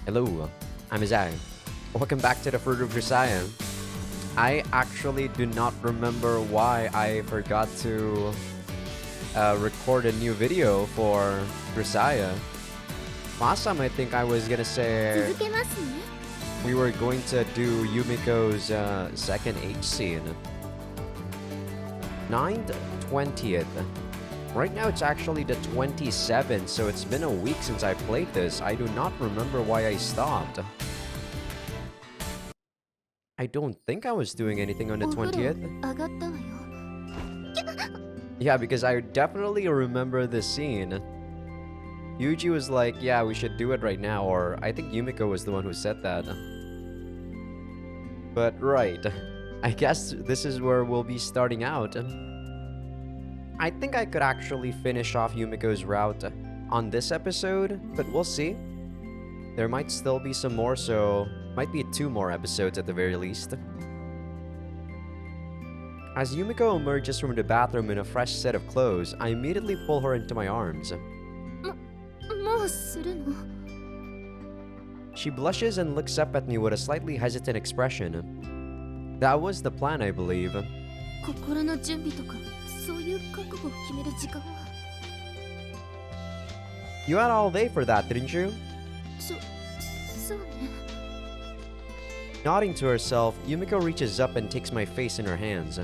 Hello, I'm Azai. Welcome back to the Fruit of Grisaia. I actually do not remember why I forgot to record a new video for Grisaia. Last time I think I was gonna say we were going to do Yumiko's second H scene. 9th, 20th. Right now it's actually the 27th, so it's been a week since I played this. I do not remember why I stopped. I don't think I was doing anything on the 20th. Yeah, because I definitely remember this scene. Yuji was like, yeah, we should do it right now, or I think Yumiko was the one who said that. But right, I guess this is where we'll be starting out. I think I could actually finish off Yumiko's route on this episode, but we'll see. There might still be some more, so might be 2 more episodes at the very least. As Yumiko emerges from the bathroom in a fresh set of clothes, I immediately pull her into my arms. She blushes and looks up at me with a slightly hesitant expression. That was the plan, I believe. You had all day for that, didn't you? Nodding to herself, Yumiko reaches up and takes my face in her hands.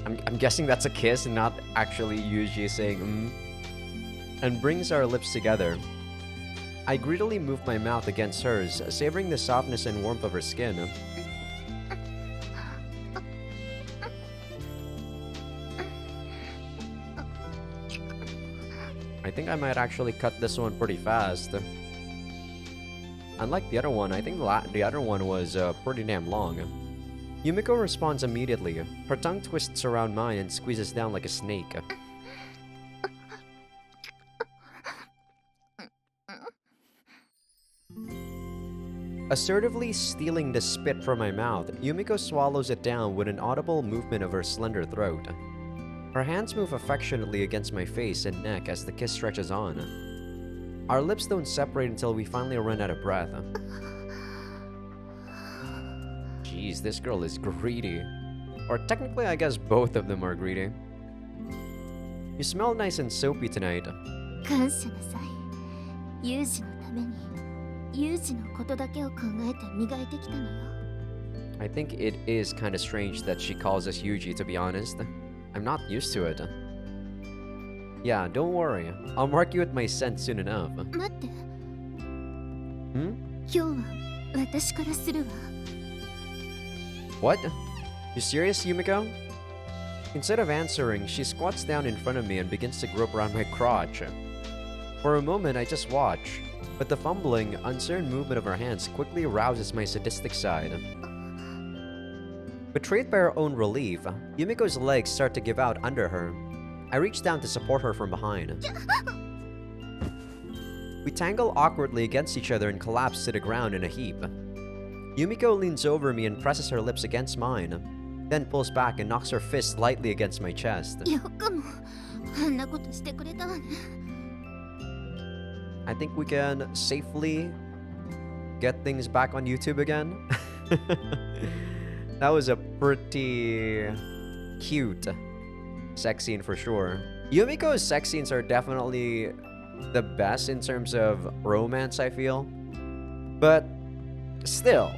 I'm guessing that's a kiss and not actually Yuji saying and brings our lips together. I greedily move my mouth against hers, savoring the softness and warmth of her skin. I think I might actually cut this one pretty fast. Unlike the other one, I think the other one was pretty damn long. Yumiko responds immediately. Her tongue twists around mine and squeezes down like a snake. Assertively stealing the spit from my mouth, Yumiko swallows it down with an audible movement of her slender throat. Her hands move affectionately against my face and neck as the kiss stretches on. Our lips don't separate until we finally run out of breath. Jeez, this girl is greedy. Or technically, I guess both of them are greedy. You smell nice and soapy tonight. I think it is kind of strange that she calls us Yuji, to be honest. I'm not used to it. Yeah, don't worry. I'll mark you with my scent soon enough. What? You serious, Yumiko? Instead of answering, she squats down in front of me and begins to grope around my crotch. For a moment, I just watch, but the fumbling, uncertain movement of her hands quickly arouses my sadistic side. Betrayed by her own relief, Yumiko's legs start to give out under her. I reach down to support her from behind. We tangle awkwardly against each other and collapse to the ground in a heap. Yumiko leans over me and presses her lips against mine, then pulls back and knocks her fist lightly against my chest. I think we can safely get things back on YouTube again. That was a pretty cute sex scene for sure. Yumiko's sex scenes are definitely the best in terms of romance, I feel. But still,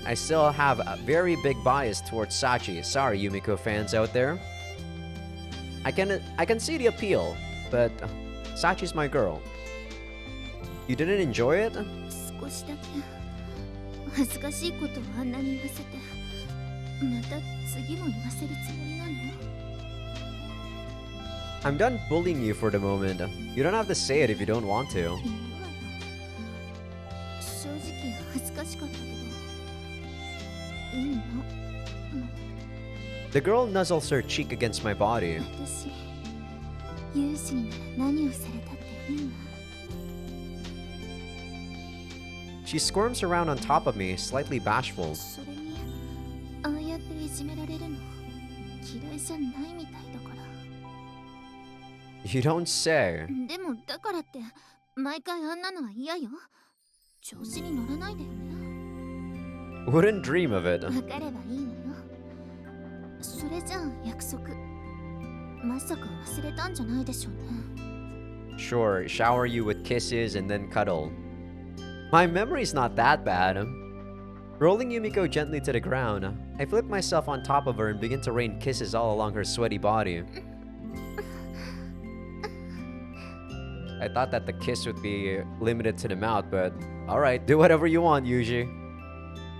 I still have a very big bias towards Sachi. Sorry, Yumiko fans out there. I can see the appeal, but Sachi's my girl. You didn't enjoy it? I'm done bullying you for the moment. You don't have to say it if you don't want to. The girl nuzzles her cheek against my body. She squirms around on top of me, slightly bashful. You don't say. でもだからって毎回あんなのは嫌よ。調子に乗らないでよね。 Wouldn't dream of it. わかればいいのよ。それじゃあ約束。まさか忘れたんじゃないでしょうね。 Sure, shower you with kisses and then cuddle. My memory's not that bad. Rolling Yumiko gently to the ground, I flip myself on top of her and begin to rain kisses all along her sweaty body. I thought that the kiss would be limited to the mouth, but alright, do whatever you want, Yuji.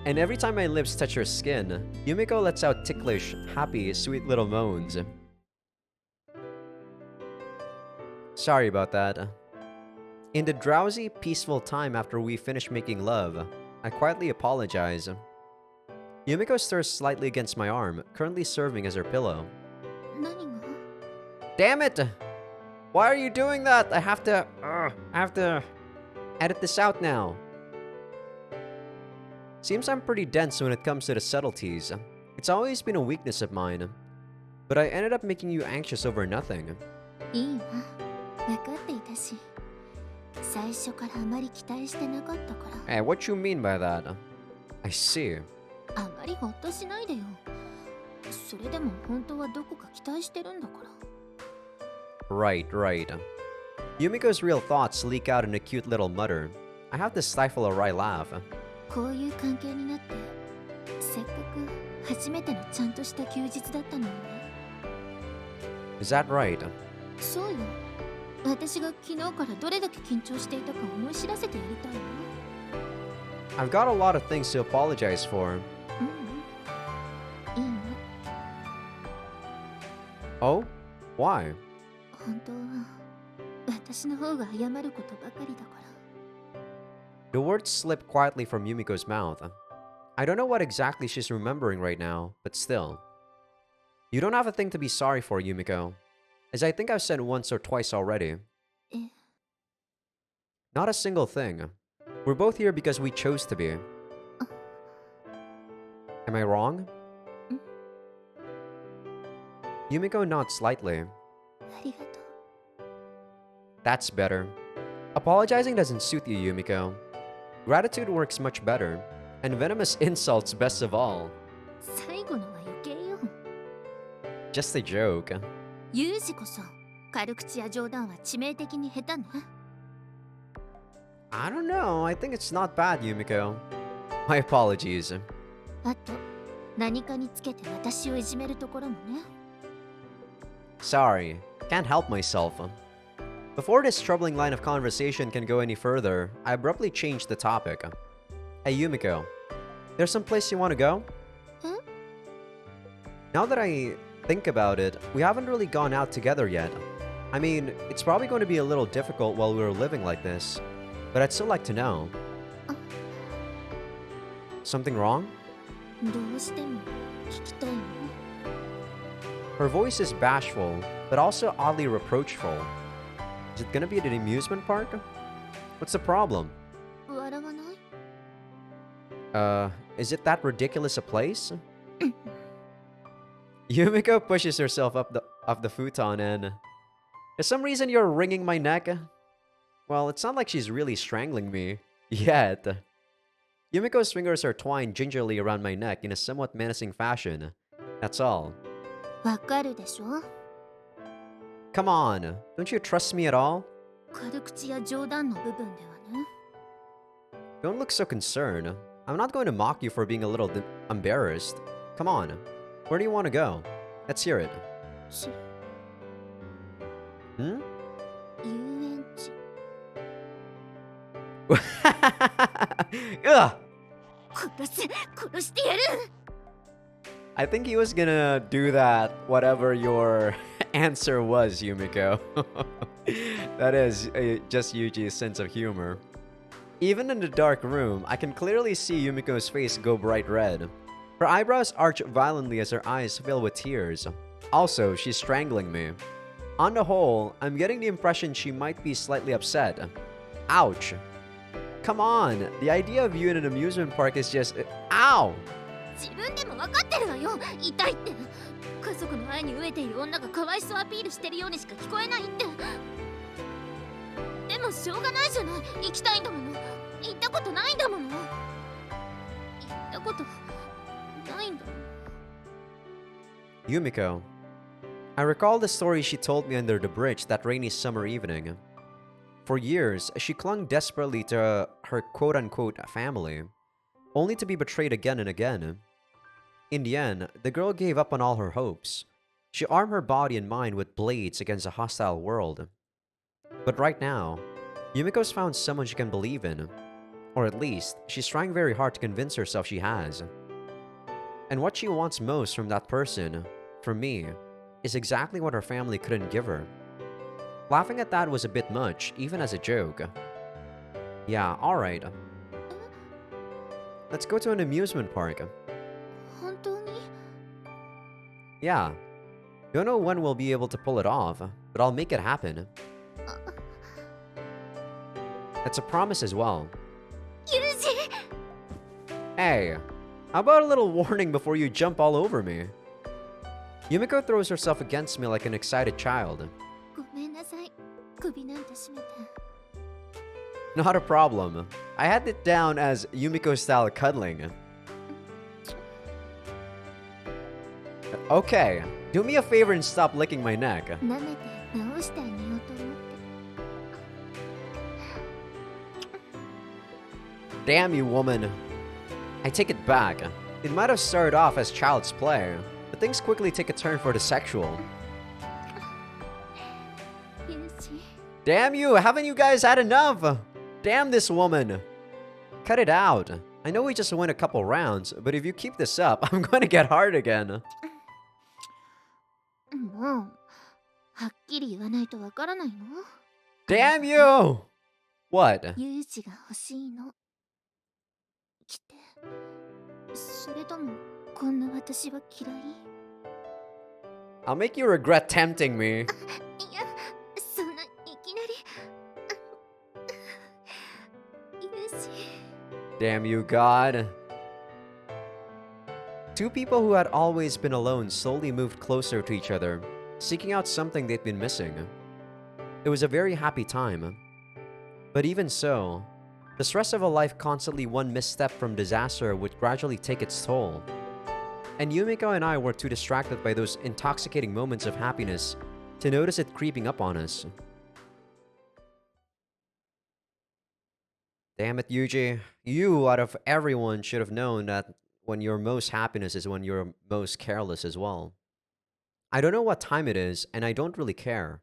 And every time my lips touch her skin, Yumiko lets out ticklish, happy, sweet little moans. Sorry about that. In the drowsy, peaceful time after we finish making love, I quietly apologize. Yumiko stirs slightly against my arm, currently serving as her pillow. 何が？ Damn it! Why are you doing that? I have to edit this out now. Seems I'm pretty dense when it comes to the subtleties. It's always been a weakness of mine. But I ended up making you anxious over nothing. いいわ。分かっていたし。最初からあまり期待してなかったから。 Hey, what you mean by that? I see. あまりほっとしないでよ。それでも本当はどこか期待してるんだから。 Right. Yumiko's real thoughts leak out in a cute little mutter. I have to stifle a wry laugh. こういう関係になって、せっかく初めてのちゃんとした休日だったのにね。 Is that right? そうよ。私が昨日からどれだけ緊張していたか思い知らせてやりたいわ。 I've got a lot of things to apologize for. いいの。 Oh? Why? 本当は私の方が謝ることばかりだから。 The words slip quietly from Yumiko's mouth. I don't know what exactly she's remembering right now, but still. You don't have a thing to be sorry for, Yumiko. As I think I've said once or twice already. え、 Not a single thing. We're both here because we chose to be. Am I wrong? Yumiko nods slightly. ありがとう。 That's better. Apologizing doesn't suit you, Yumiko. Gratitude works much better. And venomous insults best of all. 最後のは余計よ。 Just a joke. ユージこそ軽口や冗談は致命的に下手ね。 I don't know. I think it's not bad, Yumiko. My apologies. あと何かにつけて私をいじめるところもね。 Sorry. Can't help myself. Before this troubling line of conversation can go any further, I abruptly changed the topic. Hey, Yumiko. There's some place you want to go? Huh? Now that I think about it, we haven't really gone out together yet. I mean, it's probably going to be a little difficult while we're living like this, but I'd still like to know. Something wrong? どうしても聞きたいの。 Her voice is bashful, but also oddly reproachful. Is it gonna be at an amusement park? What's the problem? 笑わない？ Is it that ridiculous a place? Yumiko pushes herself up the futon and... For some reason you're wringing my neck? Well, it's not like she's really strangling me. Yet. Yumiko's fingers are twined gingerly around my neck in a somewhat menacing fashion. That's all. わかるでしょ？ Come on, don't you trust me at all? 軽口や冗談の部分ではね。 Don't look so concerned. I'm not going to mock you for being a little embarrassed. Come on, where do you want to go? Let's hear it. 遊園地。 Ugh! 殺してやる！ I think he was gonna do that, whatever your answer was, Yumiko. That is just Yuji's sense of humor. Even in the dark room, I can clearly see Yumiko's face go bright red. Her eyebrows arch violently as her eyes fill with tears. Also, she's strangling me. On the whole, I'm getting the impression she might be slightly upset. Ouch. Come on, the idea of you in an amusement park is just... Ow! 自分でも分かってるわよ。痛いって。家族の愛に飢えている女がかわいそうアピールしてるようにしか聞こえないって。でもしょうがないじゃない。行きたいんだもの。行ったことないんだもの。行ったことないんだ。 Yumiko. I recall the story she told me under the bridge that rainy summer evening. For years, she clung desperately to her quote-unquote family, only to be betrayed again and again. In the end, the girl gave up on all her hopes. She armed her body and mind with blades against a hostile world. But right now, Yumiko's found someone she can believe in. Or at least, she's trying very hard to convince herself she has. And what she wants most from that person, from me, is exactly what her family couldn't give her. Laughing at that was a bit much, even as a joke. Yeah, alright. Let's go to an amusement park. 本当に? Yeah. Don't know when we'll be able to pull it off, but I'll make it happen. That's a promise as well. Yuji! Hey, how about a little warning before you jump all over me? Yumiko throws herself against me like an excited child. ごめんなさい。首なんて絞めて。 Not a problem. I had it down as Yumiko-style cuddling. Okay, do me a favor and stop licking my neck. 舐めて直してあげようと思って。 Damn you, woman. I take it back. It might have started off as child's play, but things quickly take a turn for the sexual. ユージ。 Damn you, haven't you guys had enough? Damn this woman. Cut it out. I know we just went a couple rounds, but if you keep this up, I'm going to get hard again. もう、はっきり言わないとわからないの? Damn you! What? ユージが欲しいの。来て。それとも、こんな私は嫌い? I'll make you regret tempting me. いや、そんないきなり。ユージ。 Damn you, God. Two people who had always been alone slowly moved closer to each other, seeking out something they'd been missing. It was a very happy time. But even so, the stress of a life constantly one misstep from disaster would gradually take its toll. And Yumiko and I were too distracted by those intoxicating moments of happiness to notice it creeping up on us. Damn it, Yuji. You, out of everyone, should have known that when your most happiness is when you're most careless as well. I don't know what time it is, and I don't really care.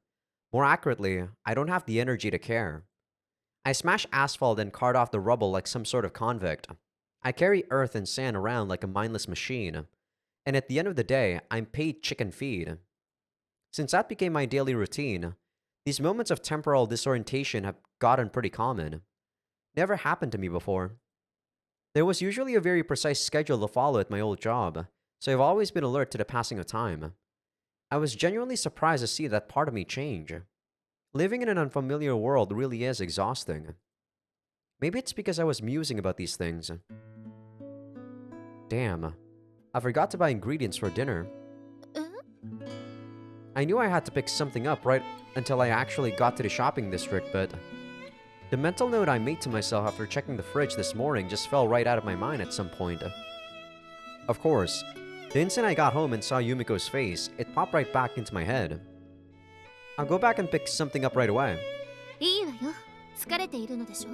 More accurately, I don't have the energy to care. I smash asphalt and cart off the rubble like some sort of convict. I carry earth and sand around like a mindless machine. And at the end of the day, I'm paid chicken feed. Since that became my daily routine, these moments of temporal disorientation have gotten pretty common. Never happened to me before. There was usually a very precise schedule to follow at my old job, so I've always been alert to the passing of time. I was genuinely surprised to see that part of me change. Living in an unfamiliar world really is exhausting. Maybe it's because I was musing about these things. Damn, I forgot to buy ingredients for dinner. I knew I had to pick something up right until I actually got to the shopping district, but the mental note I made to myself after checking the fridge this morning just fell right out of my mind at some point. Of course, the instant I got home and saw Yumiko's face, it popped right back into my head. I'll go back and pick something up right away. いいわよ。疲れているのでしょ?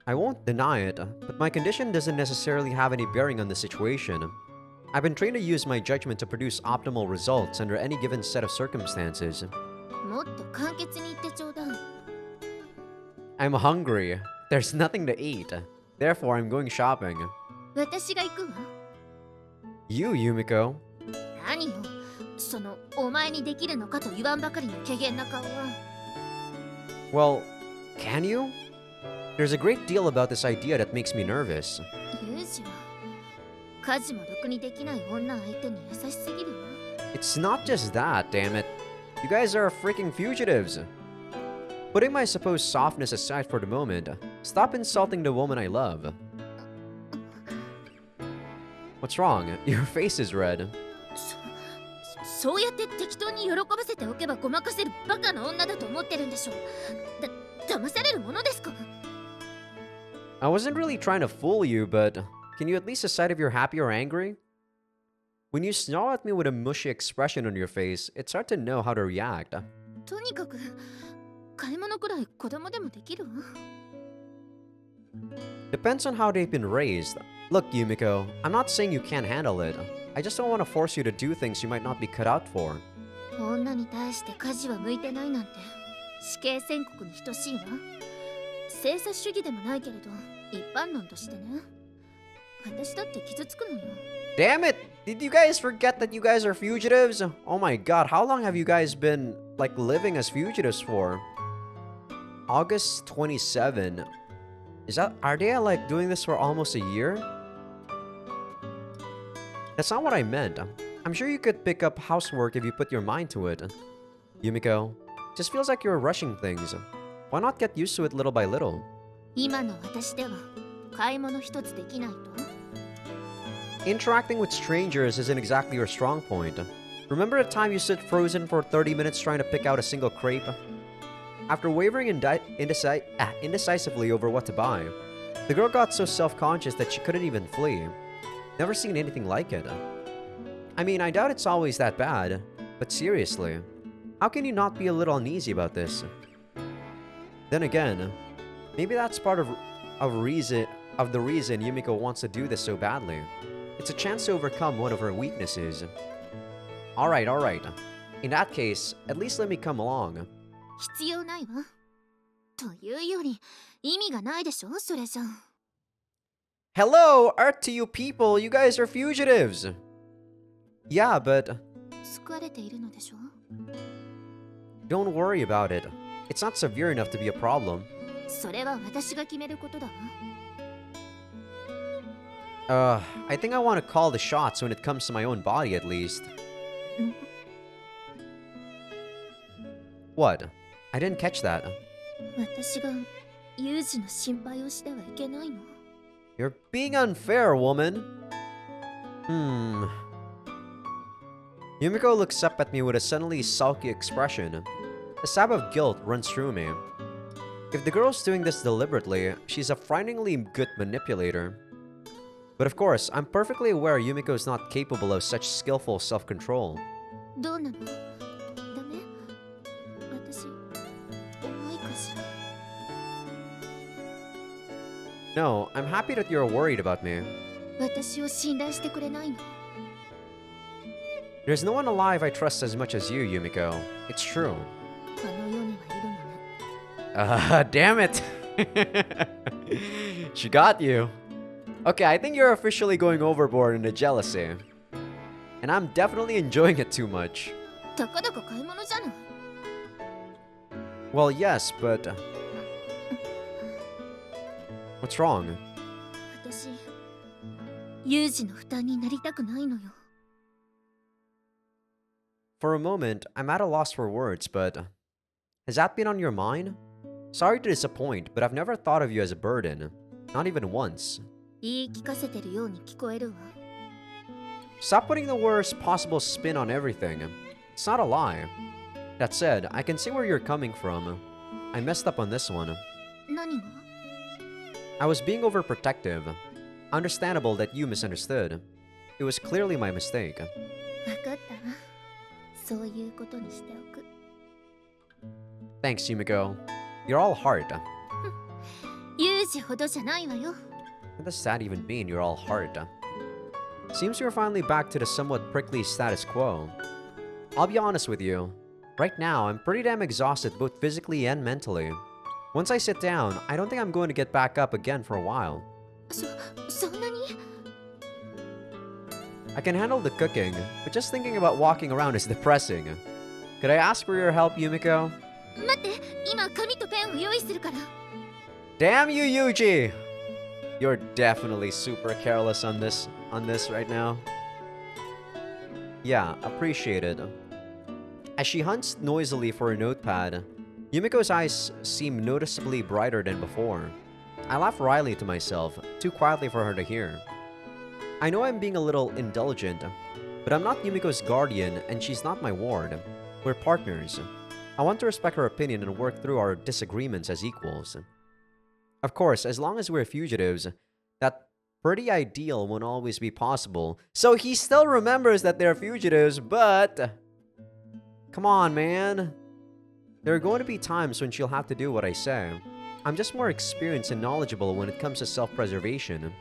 I won't deny it, but my condition doesn't necessarily have any bearing on the situation. I've been trained to use my judgment to produce optimal results under any given set of circumstances. もっと簡潔に言ってちょうだい。 I'm hungry. There's nothing to eat. Therefore, I'm going shopping. 私が行くわ。 You, Yumiko. 何よ。その、お前にできるのかと言わんばかりの怪訝な顔は。 Well, can you? There's a great deal about this idea that makes me nervous. ユージは家事もろくにできない女相手に優しすぎるわ。 It's not just that, damn it. You guys are freaking fugitives. Putting my supposed softness aside for the moment, stop insulting the woman I love. What's wrong? Your face is red. そうやって適当に喜ばせておけばごまかせるバカな女だと思ってるんでしょ。騙されるものですか。 I wasn't really trying to fool you, but can you at least decide if you're happy or angry? When you snarl at me with a mushy expression on your face, it's hard to know how to react. とにかく買い物くらい子供でもできるわ。 Depends on how they've been raised. Look, Yumiko, I'm not saying you can't handle it. I just don't want to force you to do things you might not be cut out for. 女に対して家事は向いてないなんて死刑宣告に等しいわ。性差主義でもないけれど一般論としてね。私だって傷つくのよ。 Damn it! Did you guys forget that you guys are fugitives? Oh my god, how long have you guys been, like, living as fugitives for? August 27. Are they, like, doing this for almost a year? That's not what I meant. I'm sure you could pick up housework if you put your mind to it. Yumiko, just feels like you're rushing things. Why not get used to it little by little? 今の私では買い物一つできないと。 Interacting with strangers isn't exactly your strong point. Remember the time you stood frozen for 30 minutes trying to pick out a single crepe? After wavering indecisively over what to buy, the girl got so self-conscious that she couldn't even flee. Never seen anything like it. I mean, I doubt it's always that bad, but seriously, how can you not be a little uneasy about this? Then again, maybe that's part of the reason Yumiko wants to do this so badly. It's a chance to overcome one of her weaknesses. Alright. In that case, at least let me come along. 必要ないわ。というより意味がないでしょ、それじゃ。 Hello, art to you people, you guys are fugitives! Yeah, but... 疲れているのでしょ。 Don't worry about it. It's not severe enough to be a problem. それは私が決めることだわ。 I think I want to call the shots when it comes to my own body, at least. What? I didn't catch that. 私がユウジの心配をしてはいけないの。 You're being unfair, woman. Yumiko looks up at me with a suddenly sulky expression. A stab of guilt runs through me. If the girl's doing this deliberately, she's a frighteningly good manipulator. But of course, I'm perfectly aware Yumiko is not capable of such skillful self-control. どうなの？ダメ？私、重いかしら。 No, I'm happy that you're worried about me. 私を信頼してくれないの？ There's no one alive I trust as much as you, Yumiko. It's true. あの世にはいるのね。Damn it! She got you. Okay, I think you're officially going overboard in the jealousy. And I'm definitely enjoying it too much. たかだか買い物じゃない。 Well, yes, but... What's wrong? 私、ユウジの負担になりたくないのよ。 For a moment, I'm at a loss for words, but... Has that been on your mind? Sorry to disappoint, but I've never thought of you as a burden. Not even once. 言い聞かせてるように聞こえるわ。 Stop putting the worst possible spin on everything. It's not a lie. That said, I can see where you're coming from. I messed up on this one. 何が？ I was being overprotective. Understandable that you misunderstood. It was clearly my mistake. わかったわ。そういうことにしておく。 Thanks, Yumiko. You're all heart. ユウジほどじゃないわよ。 What does that even mean, you're all heart? Seems you're finally back to the somewhat prickly status quo. I'll be honest with you. Right now, I'm pretty damn exhausted both physically and mentally. Once I sit down, I don't think I'm going to get back up again for a while. そんなに？ I can handle the cooking, but just thinking about walking around is depressing. Could I ask for your help, Yumiko? 待って、今紙とペンを用意するから。 Damn you, Yuji! You're definitely super careless on this right now. Yeah, appreciate it. As she hunts noisily for a notepad, Yumiko's eyes seem noticeably brighter than before. I laugh wryly to myself, too quietly for her to hear. I know I'm being a little indulgent, But I'm not Yumiko's guardian, and she's not my ward. We're partners. I want to respect her opinion and work through our disagreements as equals. Of course, as long as we're fugitives, that pretty ideal won't always be possible. So he still remembers that they're fugitives, but... Come on, man. There are going to be times when she'll have to do what I say. I'm just more experienced and knowledgeable when it comes to self-preservation.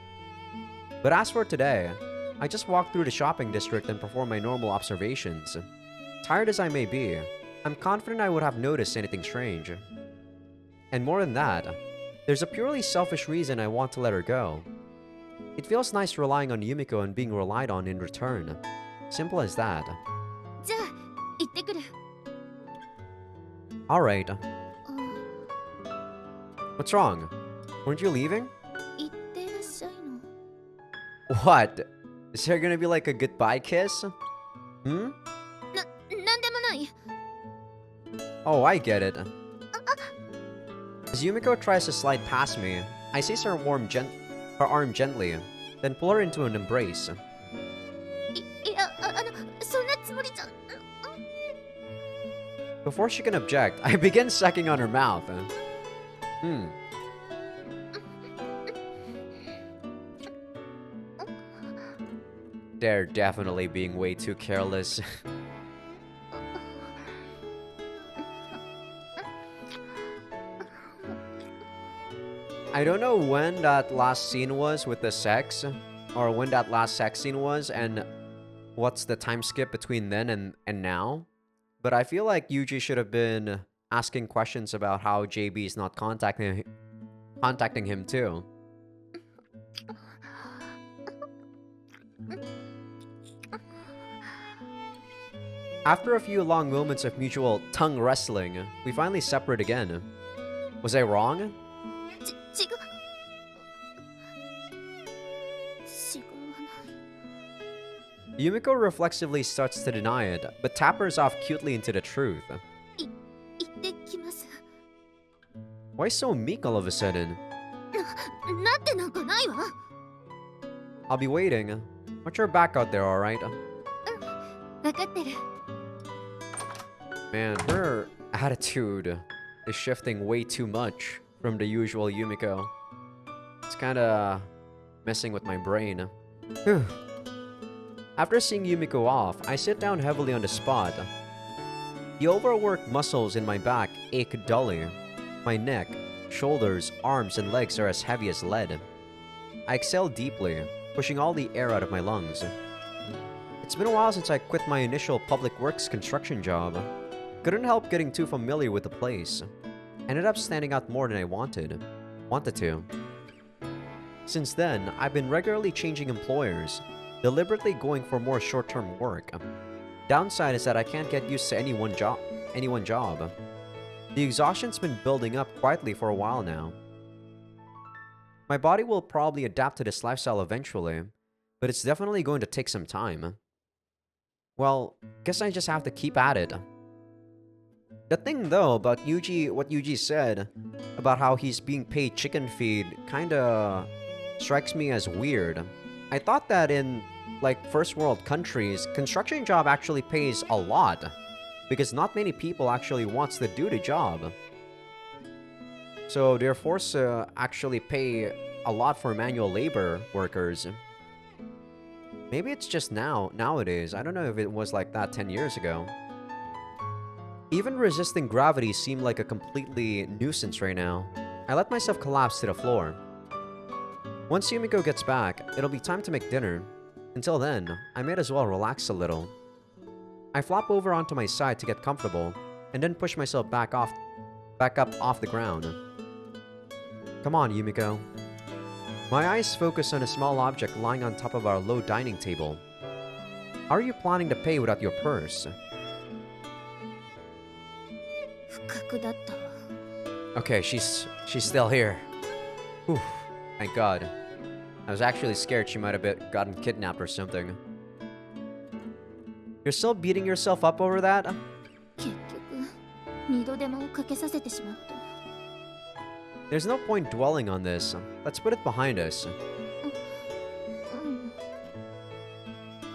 But as for today, I just walked through the shopping district and performed my normal observations. Tired as I may be, I'm confident I would have noticed anything strange. And more than that, there's a purely selfish reason I want to let her go. It feels nice relying on Yumiko and being relied on in return. Simple as that. じゃあ行ってくる。 Alright. What's wrong? Weren't you leaving? 行ってらっしゃいの。 What? Is there gonna be like a goodbye kiss? Hmm? なんでもない。 Oh, I get it. As Yumiko tries to slide past me, I seize her arm gently, then pull her into an embrace. いや、そんなつもりじゃ。 Before she can object, I begin sucking on her mouth. They're definitely being way too careless. I don't know when that last scene was with the sex, or when that last sex scene was, and what's the time skip between then and now. But I feel like Yuji should have been asking questions about how JB is not contacting him too. After a few long moments of mutual tongue wrestling, we finally separate again. Was I wrong? 違うわない。 Yumiko reflexively starts to deny it, but tappers off cutely into the truth. 行ってきます。 Why so meek all of a sudden? なってなんかないわ。 I'll be waiting. Watch your back out there, alright? 分かってる。 Man, her attitude is shifting way too much from the usual Yumiko. It's kinda messing with my brain. Whew. After seeing Yumiko off, I sit down heavily on the spot. The overworked muscles in my back ache dully. My neck, shoulders, arms, and legs are as heavy as lead. I exhale deeply, pushing all the air out of my lungs. It's been a while since I quit my initial public works construction job. Couldn't help getting too familiar with the place. Ended up standing out more than I wanted to. Since then, I've been regularly changing employers, deliberately going for more short-term work. Downside is that I can't get used to any one job. The exhaustion's been building up quietly for a while now. My body will probably adapt to this lifestyle eventually, but it's definitely going to take some time. Well, guess I just have to keep at it. The thing though about what Yuji said about how he's being paid chicken feed kinda strikes me as weird. I thought that in like first world countries, construction job actually pays a lot because not many people actually wants to do the job. So they're forced to actually pay a lot for manual labor workers. Maybe it's just nowadays. I don't know if it was like that 10 years ago. Even resisting gravity seemed like a completely nuisance right now. I let myself collapse to the floor. Once Yumiko gets back, it'll be time to make dinner. Until then, I might as well relax a little. I flop over onto my side to get comfortable, and then push myself back up off the ground. Come on, Yumiko. My eyes focus on a small object lying on top of our low dining table. How are you planning to pay without your purse? 不覚だったわ。 Okay, she's still here. Whew, thank God. I was actually scared she might have gotten kidnapped or something. You're still beating yourself up over that? 結局、二度手間をかけさせてしまった。 There's no point dwelling on this. Let's put it behind us. うん。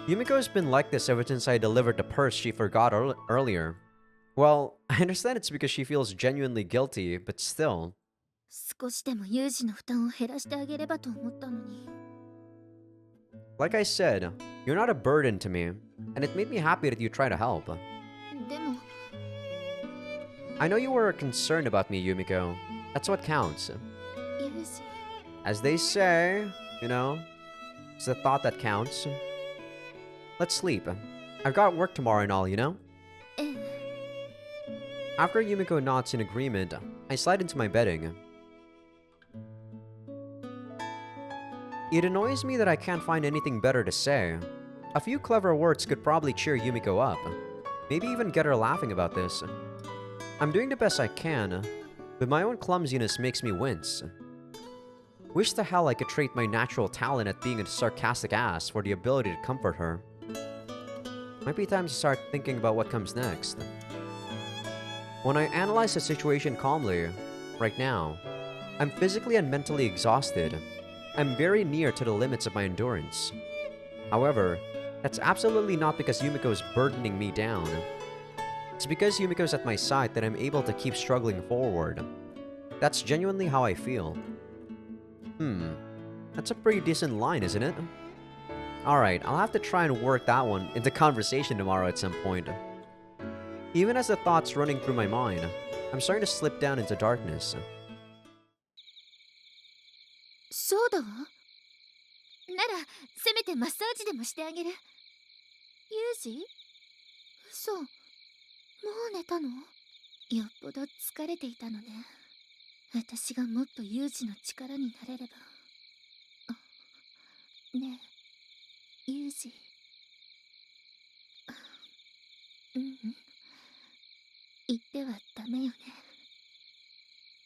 Yumiko's been like this ever since I delivered the purse she forgot earlier. Well, I understand it's because she feels genuinely guilty, but still. 少しでもユージの負担を減らしてあげればと思ったのに。 Like I said, you're not a burden to me, and it made me happy that you try to help. でも I know you were concerned about me, Yumiko. That's what counts. ユージ As they say, you know, it's the thought that counts. Let's sleep. I've got work tomorrow and all, you know? ええ After Yumiko nods in agreement, I slide into my bedding. It annoys me that I can't find anything better to say. A few clever words could probably cheer Yumiko up. Maybe even get her laughing about this. I'm doing the best I can, but my own clumsiness makes me wince. Wish the hell I could trade my natural talent at being a sarcastic ass for the ability to comfort her. Might be time to start thinking about what comes next. When I analyze the situation calmly, right now, I'm physically and mentally exhausted. I'm very near to the limits of my endurance. However, that's absolutely not because Yumiko's burdening me down. It's because Yumiko's at my side that I'm able to keep struggling forward. That's genuinely how I feel. That's a pretty decent line, isn't it? Alright, I'll have to try and work that one into conversation tomorrow at some point. Even as the thoughts running through my mind, I'm starting to slip down into darkness. そうだわ。ならせめてマッサージでもしてあげる。ユージ？嘘。もう寝たの？よっぽど疲れていたのね。私がもっとユージの力になれれば。ねえ、ユージ。言ってはダメよね。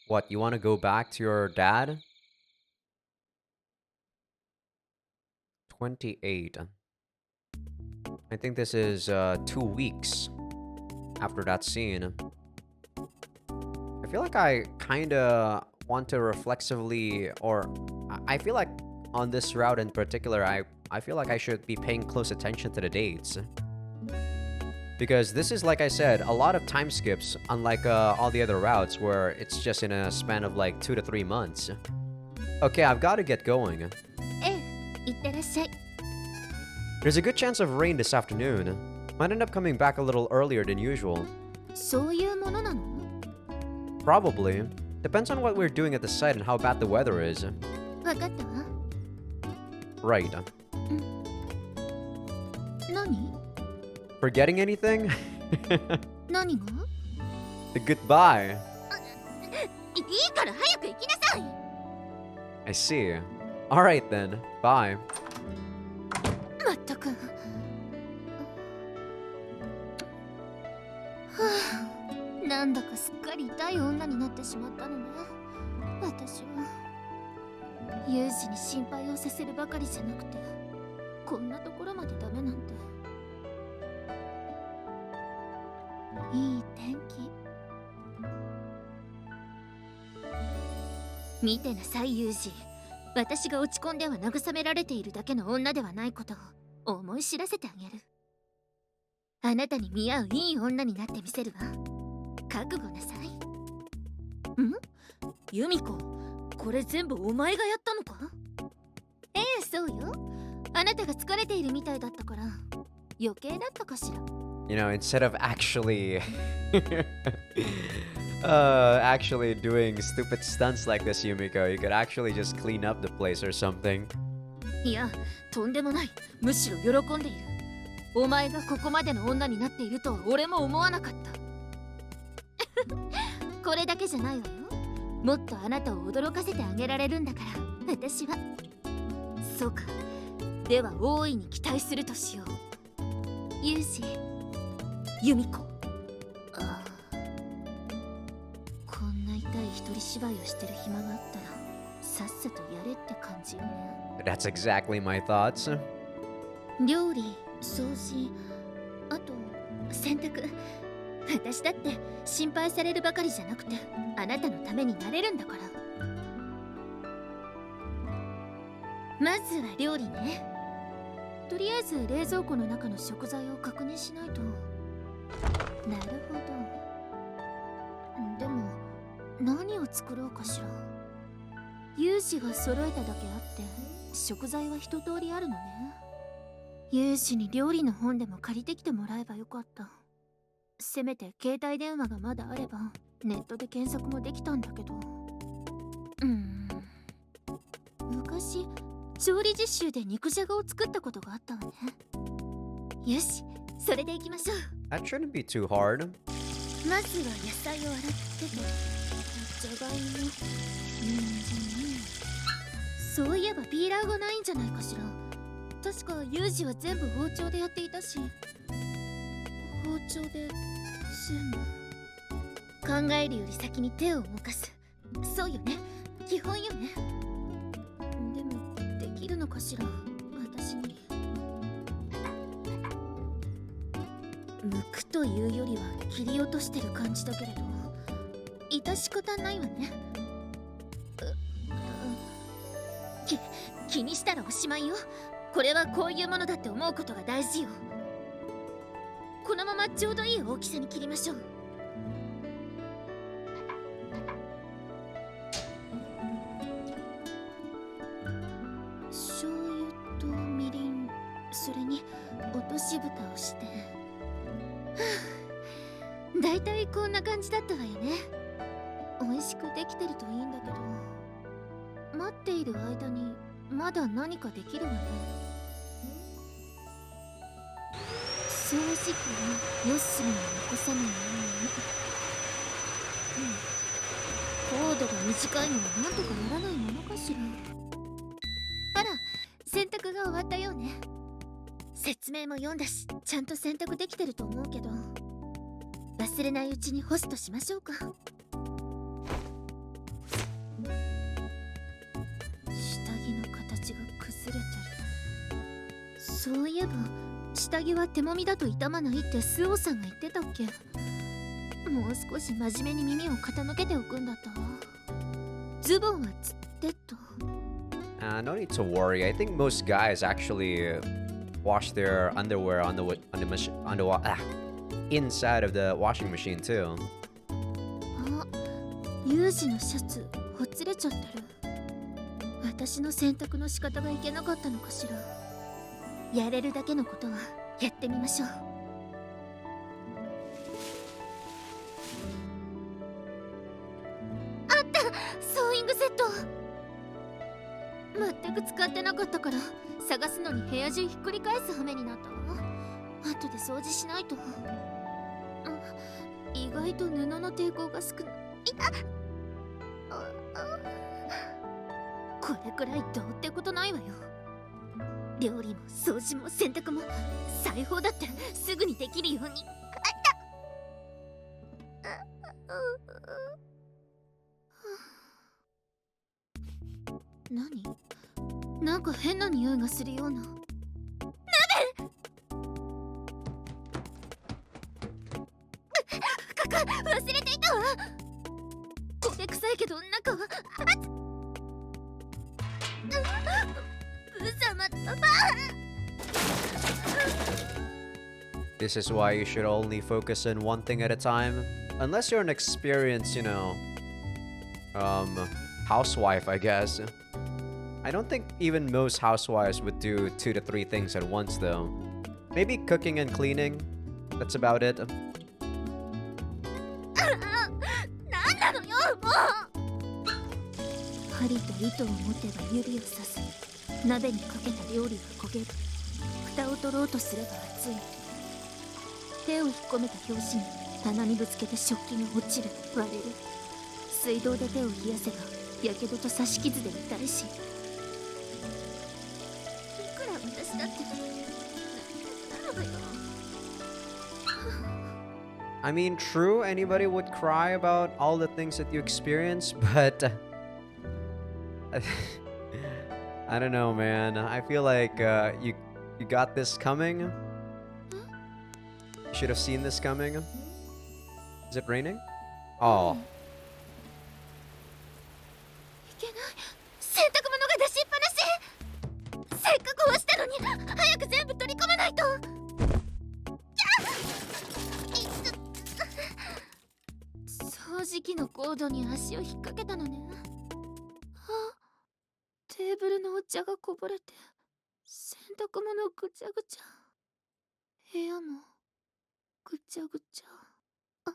What, you want to go back to your dad? 28. I think this is 2 weeks after that scene. I feel like I kind of want to reflexively, or I feel like on this route in particular, I feel like I should be paying close attention to the dates. Because this is, like I said, a lot of time skips, unlike all the other routes where it's just in a span of like 2 to 3 months. Okay, I've got to get going. ええ、いってらっしゃい。 There's a good chance of rain this afternoon. Might end up coming back a little earlier than usual. そういうものなの？ Probably. Depends on what we're doing at the site and how bad the weather is. わかったわ。 Right. 何？ Forgetting anything? 何が？ Goodbye. いいから早く行きなさい。 I see. Alright then. Bye. まったく。はあ、なんだかすっかり痛い女になってしまったのね。私はユージに心配をさせるばかりじゃなくて、こんなところまでダメなんて。いい天気。見てなさいユージ。私が落ち込んでは慰められているだけの女ではないことを思い知らせてあげる。あなたに見合ういい女になってみせるわ。覚悟なさい。ん？ユミコ、これ全部お前がやったのか？ええ、そうよ。あなたが疲れているみたいだったから余計だったかしら。You know, instead of actually actually doing stupid stunts like this, Yumiko, you could actually just clean up the place or something. いや、とんでもない。むしろ喜んでいる。お前がここまでの女になっているとは俺も思わなかった。これだけじゃないわよ。もっとあなたを驚かせてあげられるんだから、私は。そうか。では大いに期待するとしよう。ユージ、ユミコ。ああ、こんな痛い一人芝居をしてる暇があったらさっさとやれって感じよね。 That's exactly my thoughts. 料理、掃除、あと洗濯。私だって心配されるばかりじゃなくてあなたのためになれるんだから。まずは料理ね。とりあえず冷蔵庫の中の食材を確認しないと。なるほど。でも何を作ろうかしら。有志が揃えただけあって食材は一通りあるのね。有志に料理の本でも借りてきてもらえばよかった。せめて携帯電話がまだあればネットで検索もできたんだけど。昔調理実習で肉じゃがを作ったことがあったわね。よし、それでいきましょう。 That shouldn't be too hard. まずは野菜を洗ってと。じゃがいも、人参。そういえばピーラーがないんじゃないかしら。確かユージは全部包丁でやっていたし。包丁で全部。考えるより先に手を動かす。そうよね、基本よね。でもできるのかしら、私に。剥くというよりは切り落としてる感じだけれど、致し方ないわね。気にしたらおしまいよ。これはこういうものだって思うことが大事よ。このままちょうどいい大きさに切りましょう。醤油とみりん、それに落とし蓋をして。だいたいこんな感じだったわよね。美味しくできてるといいんだけど。待っている間にまだ何かできるわね。掃除機はヨッスルに残さないように。コードが短いのはなんとかならないものかしら。あら、洗濯が終わったようね。説明も読んだし、ちゃんと洗濯できてると思うけど、忘れないうちに干すとしましょうか。下着の形が崩れてる。そういえば下着は手もみだと傷まないってスオさんが言ってたっけ。もう少し真面目に耳を傾けておくんだったわ。ズボンはつってと。No need to worry. I think most guys actually wash their underwear on the machine inside of the washing machine too. あ、ユージのシャツほつれちゃってる。私の洗濯の仕方がいけなかったのかしら。やれるだけのことはやってみましょう。あった、ソーイングセット。全く使ってなかったから探すのに部屋中ひっくり返す羽目になったわ。後で掃除しないと。意外と布の抵抗が少ない。これくらいどうってことないわよ。料理も掃除も洗濯も裁縫だってすぐにできるように。何？なんか変な匂いがするような。鍋！忘れていたわ。焦げ臭いけど中はThis is why you should only focus on one thing at a time. Unless you're an experienced, housewife, I guess. I don't think even most housewives would do 2 to 3 things at once, though. Maybe cooking and cleaning. That's about it. なんなのよ、もう。針と糸を持てば指を刺す。鍋にかけた料理が焦げる。蓋を取ろうとすれば熱い。手を引っ込めた拍子に棚にぶつけて食器が落ちる、割れる。水道で手を冷やせばやけどと刺し傷で痛いし。いくら私だってなるわよ。I mean, true, anybody would cry about all the things that you experience, but I don't know, man. I feel like you got this coming. You should have seen this coming. Is it raining? Oh. いけない。洗濯物が出しっぱなし。せっかく干したのに早く全部掃機のコードに足を引っ掛けたのね。あ、テーブルのお茶がこぼれて、洗濯物ぐちゃぐちゃ。部屋もぐちゃぐちゃ。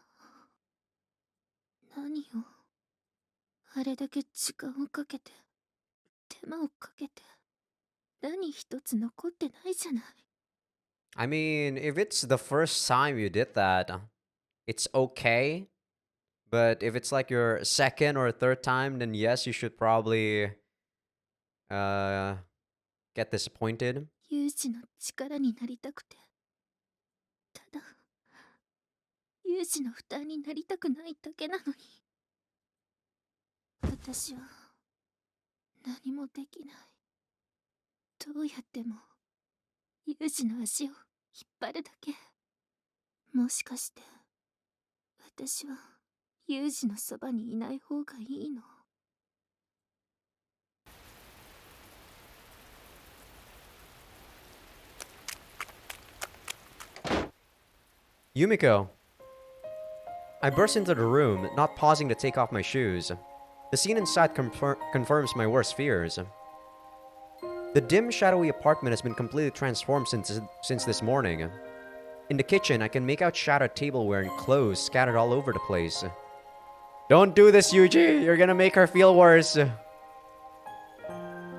何よ。あれだけ時間をかけて、手間をかけて、何一つ残ってないじゃない。I mean, if it's the first time you did that, it's okay. But if it's like your second or third time, then yes, you should probably uh get disappointed. 有志の力になりたくて、ただ、有志の負担になりたくないだけなのに。私は、何もできない。どうやっても、有志の足を引っ張るだけ。もしかして、私は、有志のそばにいない方がいいの？Yumiko. I burst into the room, not pausing to take off my shoes. The scene inside confirms my worst fears. The dim, shadowy apartment has been completely transformed since this morning. In the kitchen, I can make out shattered tableware and clothes scattered all over the place. Don't do this, Yuji! You're gonna make her feel worse!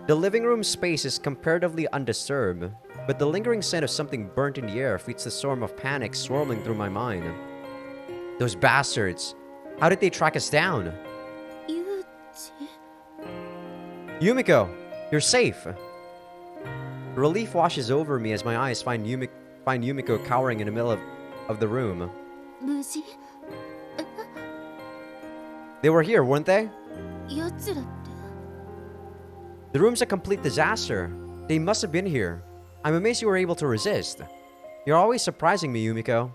The living room space is comparatively undisturbed, but the lingering scent of something burnt in the air feeds the storm of panic swirling through my mind. Those bastards! How did they track us down? Yumiko! You're safe! Relief washes over me as my eyes find Yumiko cowering in the middle of the room. They were here, weren't they? The room's a complete disaster. They must have been here. I'm amazed you were able to resist. You're always surprising me, Yumiko.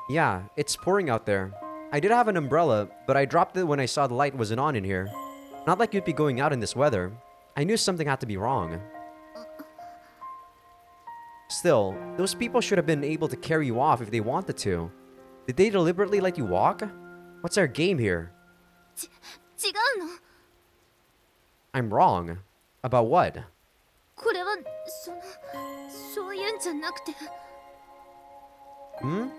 Yeah, it's pouring out there. I did have an umbrella, but I dropped it when I saw the light wasn't on in here. Not like you'd be going out in this weather. I knew something had to be wrong. Still, those people should have been able to carry you off if they wanted to. Did they deliberately let you walk? What's our game here? I'm wrong. About what? Hmm?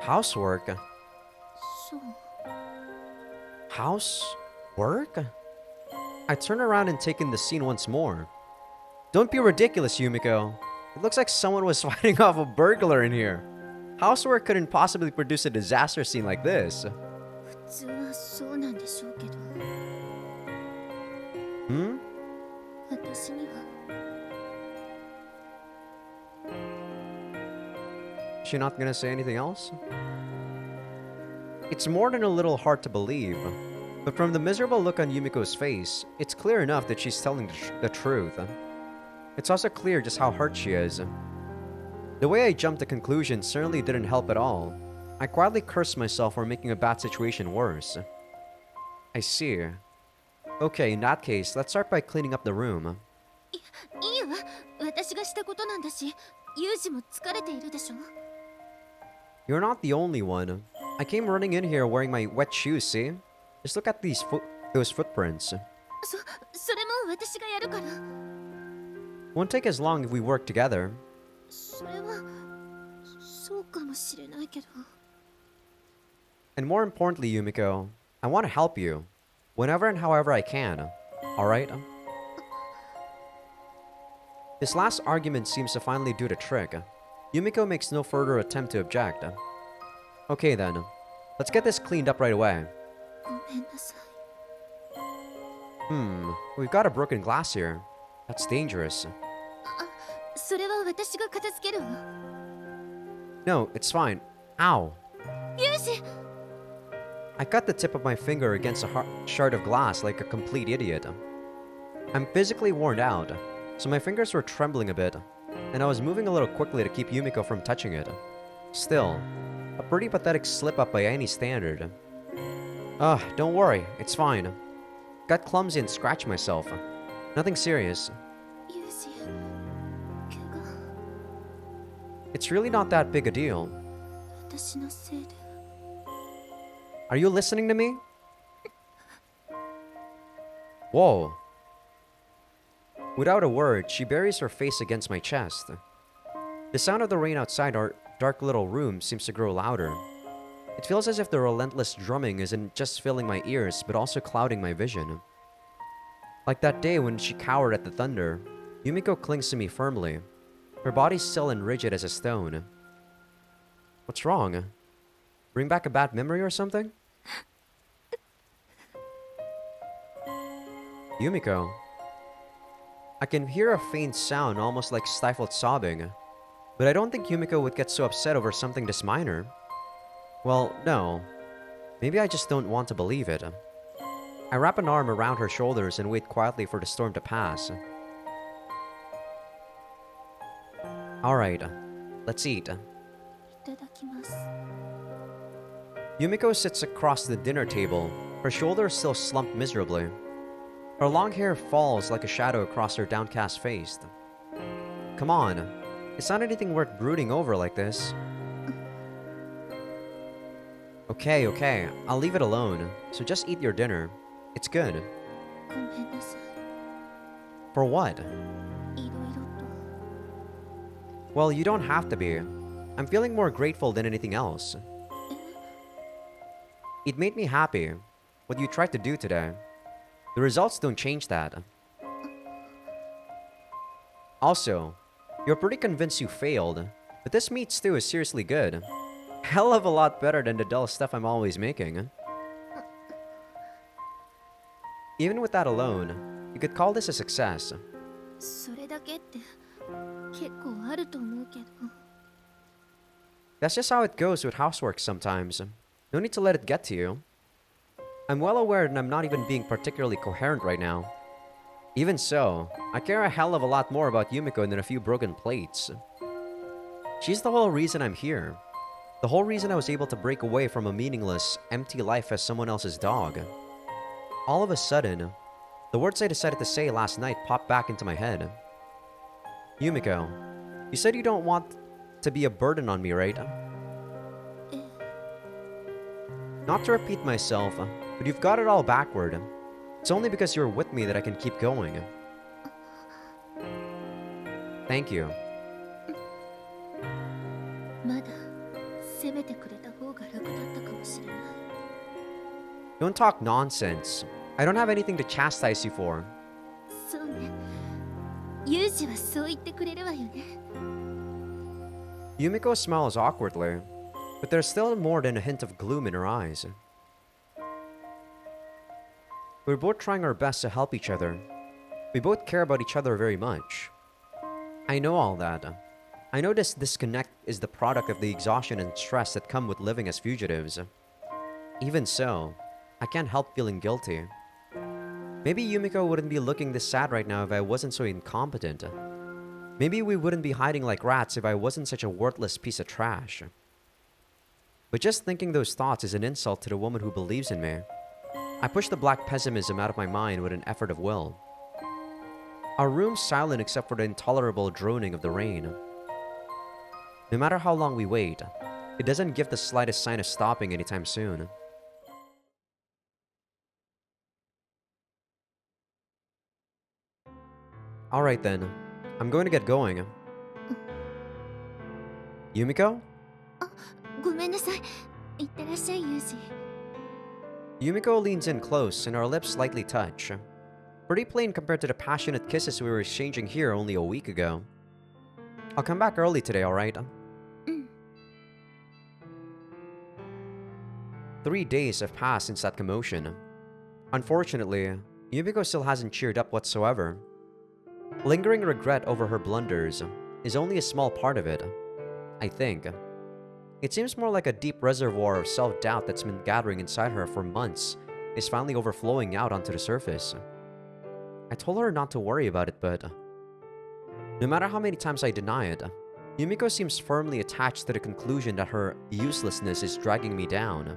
Housework? Housework? I turn around and take in the scene once more. Don't be ridiculous, Yumiko. It looks like someone was fighting off a burglar in here. Housework couldn't possibly produce a disaster scene like this. Hmm? She not gonna say anything else? It's more than a little hard to believe, but from the miserable look on Yumiko's face, it's clear enough that she's telling the truth. It's also clear just how hurt she is. The way I jumped to conclusions certainly didn't help at all. I quietly cursed myself for making a bad situation worse. I see. Okay, in that case, let's start by cleaning up the room. You're not the only one. I came running in here wearing my wet shoes, see? Just look at those footprints. Won't take as long if we work together. And more importantly, Yumiko, I want to help you. Whenever and however I can. Alright? This last argument seems to finally do the trick. Yumiko makes no further attempt to object. Okay then, let's get this cleaned up right away. We've got a broken glass here. That's dangerous. No, it's fine. Ow. I cut the tip of my finger against a shard of glass like a complete idiot. I'm physically worn out, so my fingers were trembling a bit, and I was moving a little quickly to keep Yumiko from touching it. Still, a pretty pathetic slip-up by any standard. Don't worry, it's fine. Got clumsy and scratched myself. Nothing serious. It's really not that big a deal. 私のせいで Are you listening to me? Whoa. Without a word, she buries her face against my chest. The sound of the rain outside our dark little room seems to grow louder. It feels as if the relentless drumming isn't just filling my ears, but also clouding my vision. Like that day when she cowered at the thunder, Yumiko clings to me firmly, her body still and rigid as a stone. What's wrong? Bring back a bad memory or something? Yumiko. I can hear a faint sound, almost like stifled sobbing. But I don't think Yumiko would get so upset over something this minor. Well, no. Maybe I just don't want to believe it. I wrap an arm around her shoulders and wait quietly for the storm to pass. Alright, let's eat. いただきます Yumiko sits across the dinner table, her shoulders still slumped miserably. Her long hair falls like a shadow across her downcast face. Come on, it's not anything worth brooding over like this. Okay, I'll leave it alone, so just eat your dinner. It's good. ごめんなさい For what? いろいろと Well, you don't have to be. I'm feeling more grateful than anything else. It made me happy, what you tried to do today. The results don't change that. Also, you're pretty convinced you failed, but this meat stew is seriously good. Hell of a lot better than the dull stuff I'm always making. Even with that alone, you could call this a success. それだけって結構あると思うけど That's just how it goes with housework sometimes. No need to let it get to you. I'm well aware that I'm not even being particularly coherent right now. Even so, I care a hell of a lot more about Yumiko than a few broken plates. She's the whole reason I'm here. The whole reason I was able to break away from a meaningless, empty life as someone else's dog. All of a sudden, the words I decided to say last night popped back into my head. Yumiko, you said you don't want to be a burden on me, right? Not to repeat myself, but you've got it all backward. It's only because you're with me that I can keep going. Thank you. まだ責めてくれた方が楽だったかもしれない Don't talk nonsense. I don't have anything to chastise you for. そうねユージはそう言ってくれるわよね Yumiko smiles awkwardly, but there's still more than a hint of gloom in her eyes. We're both trying our best to help each other. We both care about each other very much. I know all that. I know this disconnect is the product of the exhaustion and stress that come with living as fugitives. Even so, I can't help feeling guilty. Maybe Yumiko wouldn't be looking this sad right now if I wasn't so incompetent. Maybe we wouldn't be hiding like rats if I wasn't such a worthless piece of trash. But just thinking those thoughts is an insult to the woman who believes in me. I push the black pessimism out of my mind with an effort of will. Our room's silent except for the intolerable droning of the rain. No matter how long we wait, it doesn't give the slightest sign of stopping anytime soon. Alright then, I'm going to get going. Yumiko? ごめんなさいいってらっしゃいユージ Yumiko leans in close and our lips slightly touch. Pretty plain compared to the passionate kisses we were exchanging here only a week ago. I'll come back early today, alright? うん。 3 days have passed since that commotion. Unfortunately, Yumiko still hasn't cheered up whatsoever. Lingering regret over her blunders is only a small part of it, I think. It seems more like a deep reservoir of self-doubt that's been gathering inside her for months is finally overflowing out onto the surface. I told her not to worry about it, but no matter how many times I deny it, Yumiko seems firmly attached to the conclusion that her uselessness is dragging me down.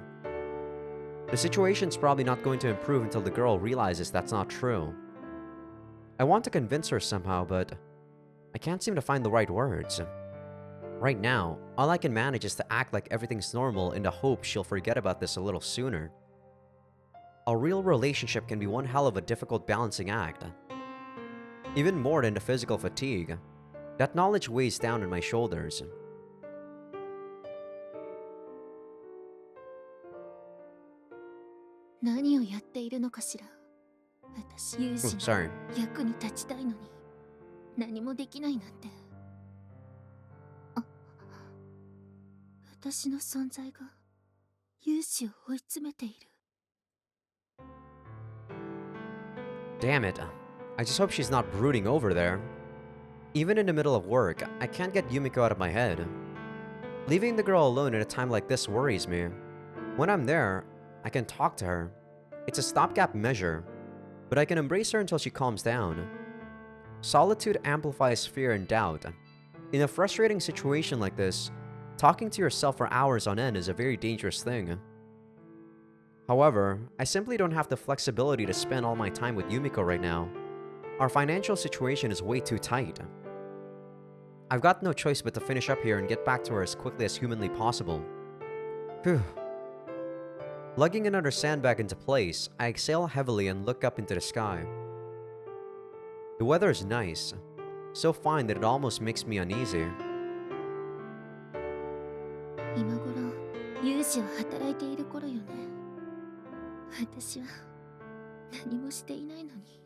The situation's probably not going to improve until the girl realizes that's not true. I want to convince her somehow, but I can't seem to find the right words. Right now, all I can manage is to act like everything's normal in the hope she'll forget about this a little sooner. A real relationship can be one hell of a difficult balancing act. Even more than the physical fatigue, that knowledge weighs down on my shoulders. 何をやっているのかしら。私、友人 sorry. 役に立ちたいのに何もできないなんて。あ、私の存在が勇士を追い詰めている。Damn it. I just hope she's not brooding over there. Even in the middle of work, I can't get Yumiko out of my head. Leaving the girl alone at a time like this worries me. When I'm there, I can talk to her. It's a stopgap measure, but I can embrace her until she calms down. Solitude amplifies fear and doubt. In a frustrating situation like this, talking to yourself for hours on end is a very dangerous thing. However, I simply don't have the flexibility to spend all my time with Yumiko right now. Our financial situation is way too tight. I've got no choice but to finish up here and get back to her as quickly as humanly possible. Phew. Lugging another sandbag into place, I exhale heavily and look up into the sky. The weather is nice, so fine that it almost makes me uneasy. 今頃、勇士は働いている頃よね。私は何もしていないのに。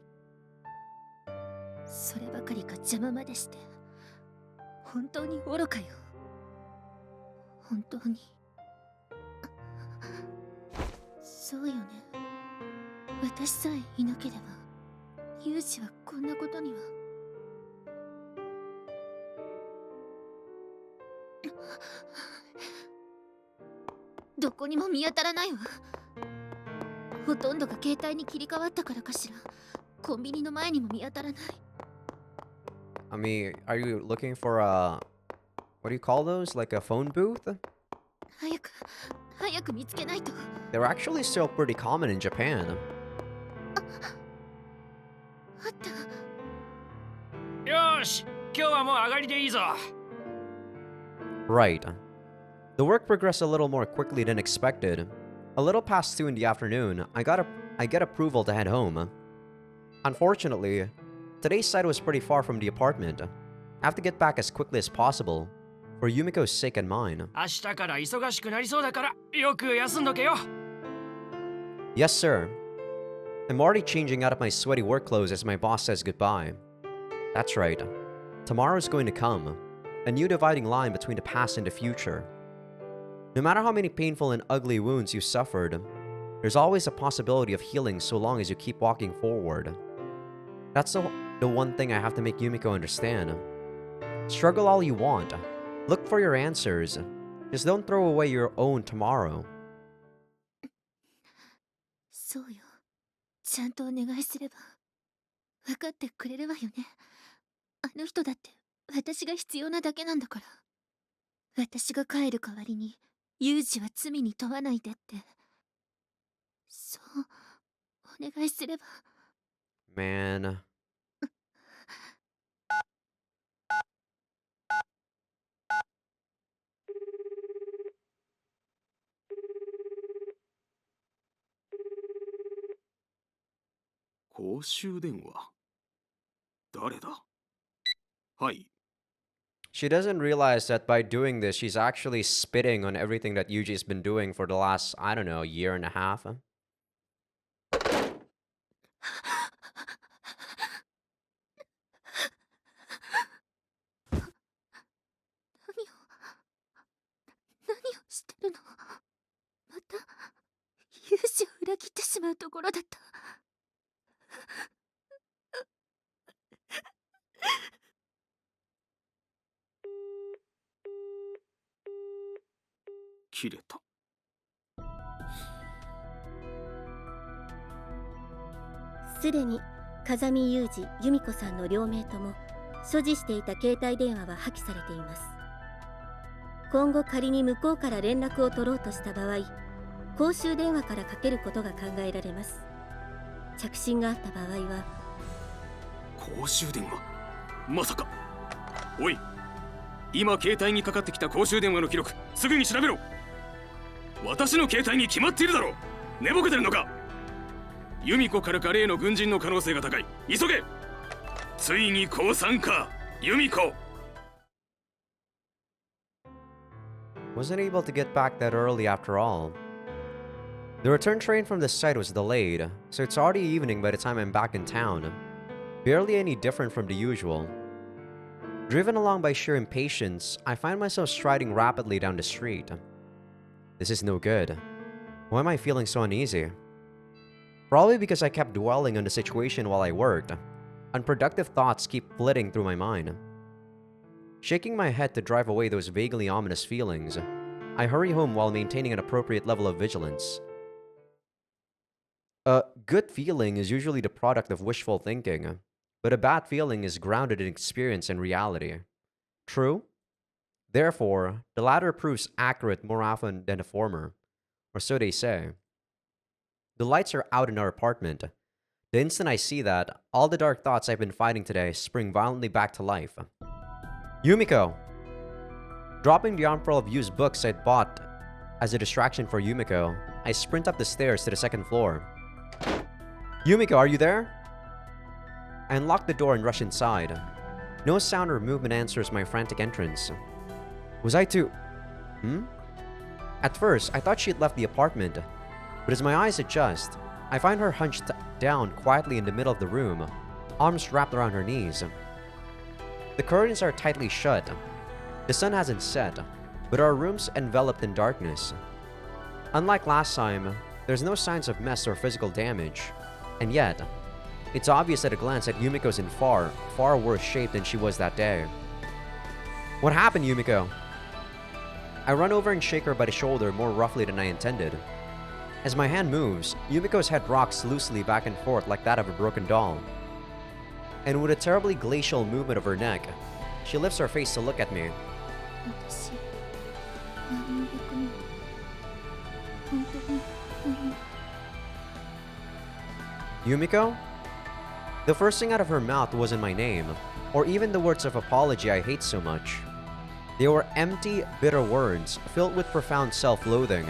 そればかりか邪魔までして。本当に愚かよ。本当に。そうよね。私さえいなければ、勇士はこんなことには。どこにも見当たらないわ。ほとんどが携帯に切り替わったからかしら。コンビニの前にも見当たらない。I mean, are you looking for a... what do you call those? Like a phone booth? 早く見つけないと。They're actually still pretty common in Japan. あった。よし、今日はもう上がりでいいぞ。Right. The work progressed a little more quickly than expected. A little past 2 in the afternoon, I get approval to head home. Unfortunately, today's site was pretty far from the apartment. I have to get back as quickly as possible, for Yumiko's sake and mine. 明日から忙しくなりそうだから、よく休んどけよ。Yes, sir. I'm already changing out of my sweaty work clothes as my boss says goodbye. That's right. Tomorrow's going to come. A new dividing line between the past and the future. No matter how many painful and ugly wounds you suffered, there's always a possibility of healing so long as you keep walking forward. That's the one thing I have to make Yumiko understand. Struggle all you want. Look for your answers. Just don't throw away your own tomorrow. そうよ。ちゃんとお願いすれば分かってくれるわよね。あの人だって私が必要なだけなんだから。私が帰る代わりに有事は罪に問わないでって。そうお願いすれば。Man. She doesn't realize that by doing this, she's actually spitting on everything that Yuji's been doing for the last, I don't know, year and a half. 何をしてるの。また勇士を裏切ってしまうところだった。切れた。すでに風見雄二、由美子さんの両名とも所持していた携帯電話は破棄されています。今後仮に向こうから連絡を取ろうとした場合、公衆電話からかけることが考えられます。着信があった場合は。公衆電話、まさか。おい、今携帯にかかってきた公衆電話の記録すぐに調べろ。私の携帯に決まっているだろう。寝ぼけてるのか。由美子からか例の軍人の可能性が高い。急げ。ついに降参か、由美子。 Wasn't able to get back that early after all. The return train from the site was delayed, so it's already evening by the time I'm back in town. Barely any different from the usual. Driven along by sheer impatience, I find myself striding rapidly down the street. This is no good. Why am I feeling so uneasy? Probably because I kept dwelling on the situation while I worked. Unproductive thoughts keep flitting through my mind. Shaking my head to drive away those vaguely ominous feelings, I hurry home while maintaining an appropriate level of vigilance. A good feeling is usually the product of wishful thinking, but a bad feeling is grounded in experience and reality. True? Therefore, the latter proves accurate more often than the former, or so they say. The lights are out in our apartment. The instant I see that, all the dark thoughts I've been fighting today spring violently back to life. Yumiko! Dropping the armful of used books I'd bought as a distraction for Yumiko, I sprint up the stairs to the second floor. Yumiko, are you there? I unlock the door and rush inside. No sound or movement answers my frantic entrance. Was I too... At first, I thought she'd left the apartment, but as my eyes adjust, I find her hunched down quietly in the middle of the room, arms wrapped around her knees. The curtains are tightly shut. The sun hasn't set, but our room's enveloped in darkness. Unlike last time, there's no signs of mess or physical damage, and yet, it's obvious at a glance that Yumiko's in far, far worse shape than she was that day. What happened, Yumiko? I run over and shake her by the shoulder more roughly than I intended. As my hand moves, Yumiko's head rocks loosely back and forth like that of a broken doll. And with a terribly glacial movement of her neck, she lifts her face to look at me. Yumiko? The first thing out of her mouth wasn't my name, or even the words of apology I hate so much. They were empty, bitter words, filled with profound self-loathing.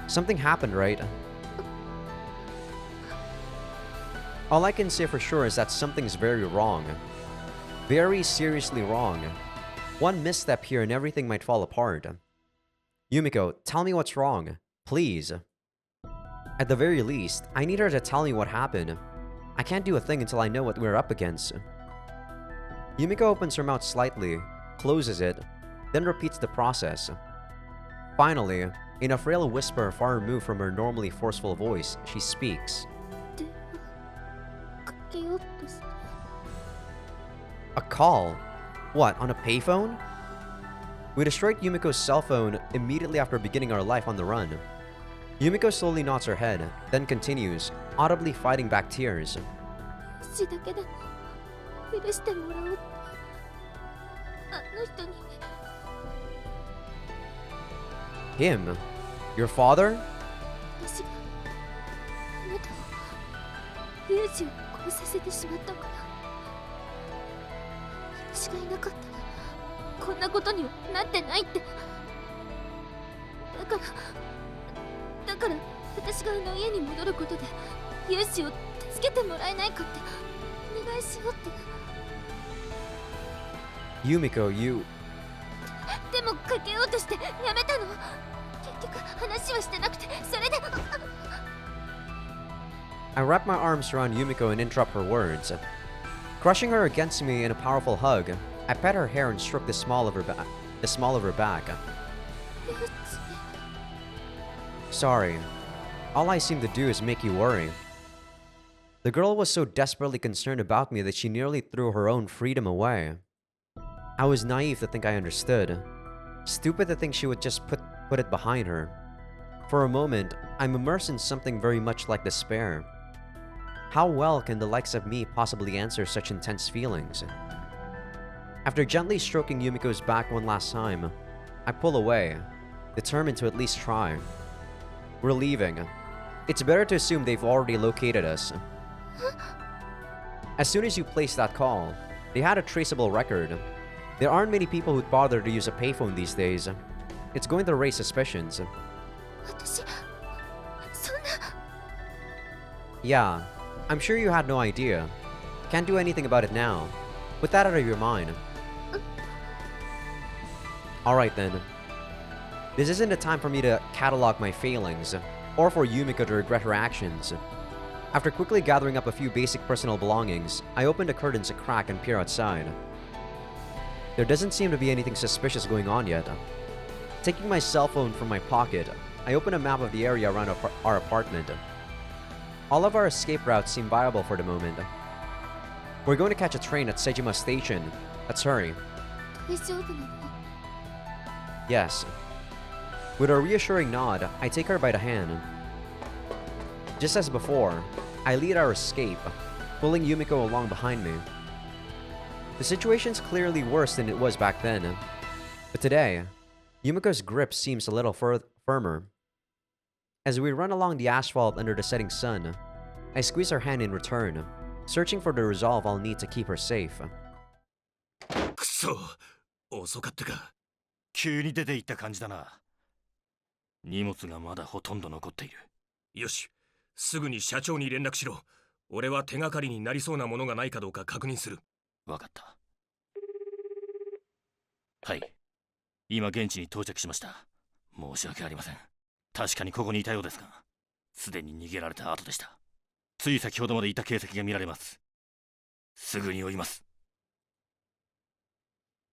Something happened, right? All I can say for sure is that something's very wrong. Very seriously wrong. One misstep here and everything might fall apart. Yumiko, tell me what's wrong. Please. At the very least, I need her to tell me what happened. I can't do a thing until I know what we're up against. Yumiko opens her mouth slightly, closes it, then repeats the process. Finally, in a frail whisper far removed from her normally forceful voice, she speaks. A call? What, on a payphone? We destroyed Yumiko's cell phone immediately after beginning our life on the run. Yumiko slowly nods her head, then continues, audibly fighting back tears. Him? Your father? Yumiko, you... I wrap my arms around Yumiko and interrupt her words. Crushing her against me in a powerful hug, I pet her hair and stroke the small of her back. Sorry. All I seem to do is make you worry. The girl was so desperately concerned about me that she nearly threw her own freedom away. I was naive to think I understood. Stupid to think she would just put it behind her. For a moment, I'm immersed in something very much like despair. How well can the likes of me possibly answer such intense feelings? After gently stroking Yumiko's back one last time, I pull away, determined to at least try. We're leaving. It's better to assume they've already located us. As soon as you placed that call, they had a traceable record, There aren't many people who'd bother to use a payphone these days. It's going to raise suspicions. 私そんな Yeah, I'm sure you had no idea. Can't do anything about it now. Put that out of your mind. Alright then. This isn't the time for me to catalog my failings, or for Yumiko to regret her actions. After quickly gathering up a few basic personal belongings, I open the curtains a crack and peer outside. There doesn't seem to be anything suspicious going on yet. Taking my cell phone from my pocket, I open a map of the area around our apartment. All of our escape routes seem viable for the moment. We're going to catch a train at Sejima Station. Let's hurry. 大丈夫なの Yes. With a reassuring nod, I take her by the hand. Just as before, I lead our escape, pulling Yumiko along behind me. The situation's clearly worse than it was back then. But today, Yumiko's grip seems a little firmer. As we run along the asphalt under the setting sun, I squeeze her hand in return, searching for the resolve I'll need to keep her safe. くそ、遅かったか。急に出て行った感じだな。荷物がまだほとんど残っている。よし、すぐに社長に連絡しろ。俺は手がかりになりそうなものがないかどうか確認する。わかった。はい。今現地に到着しました。申し訳ありません。確かにここにいたようですが、すでに逃げられた後でした。つい先ほどまでいた形跡が見られます。すぐに追います。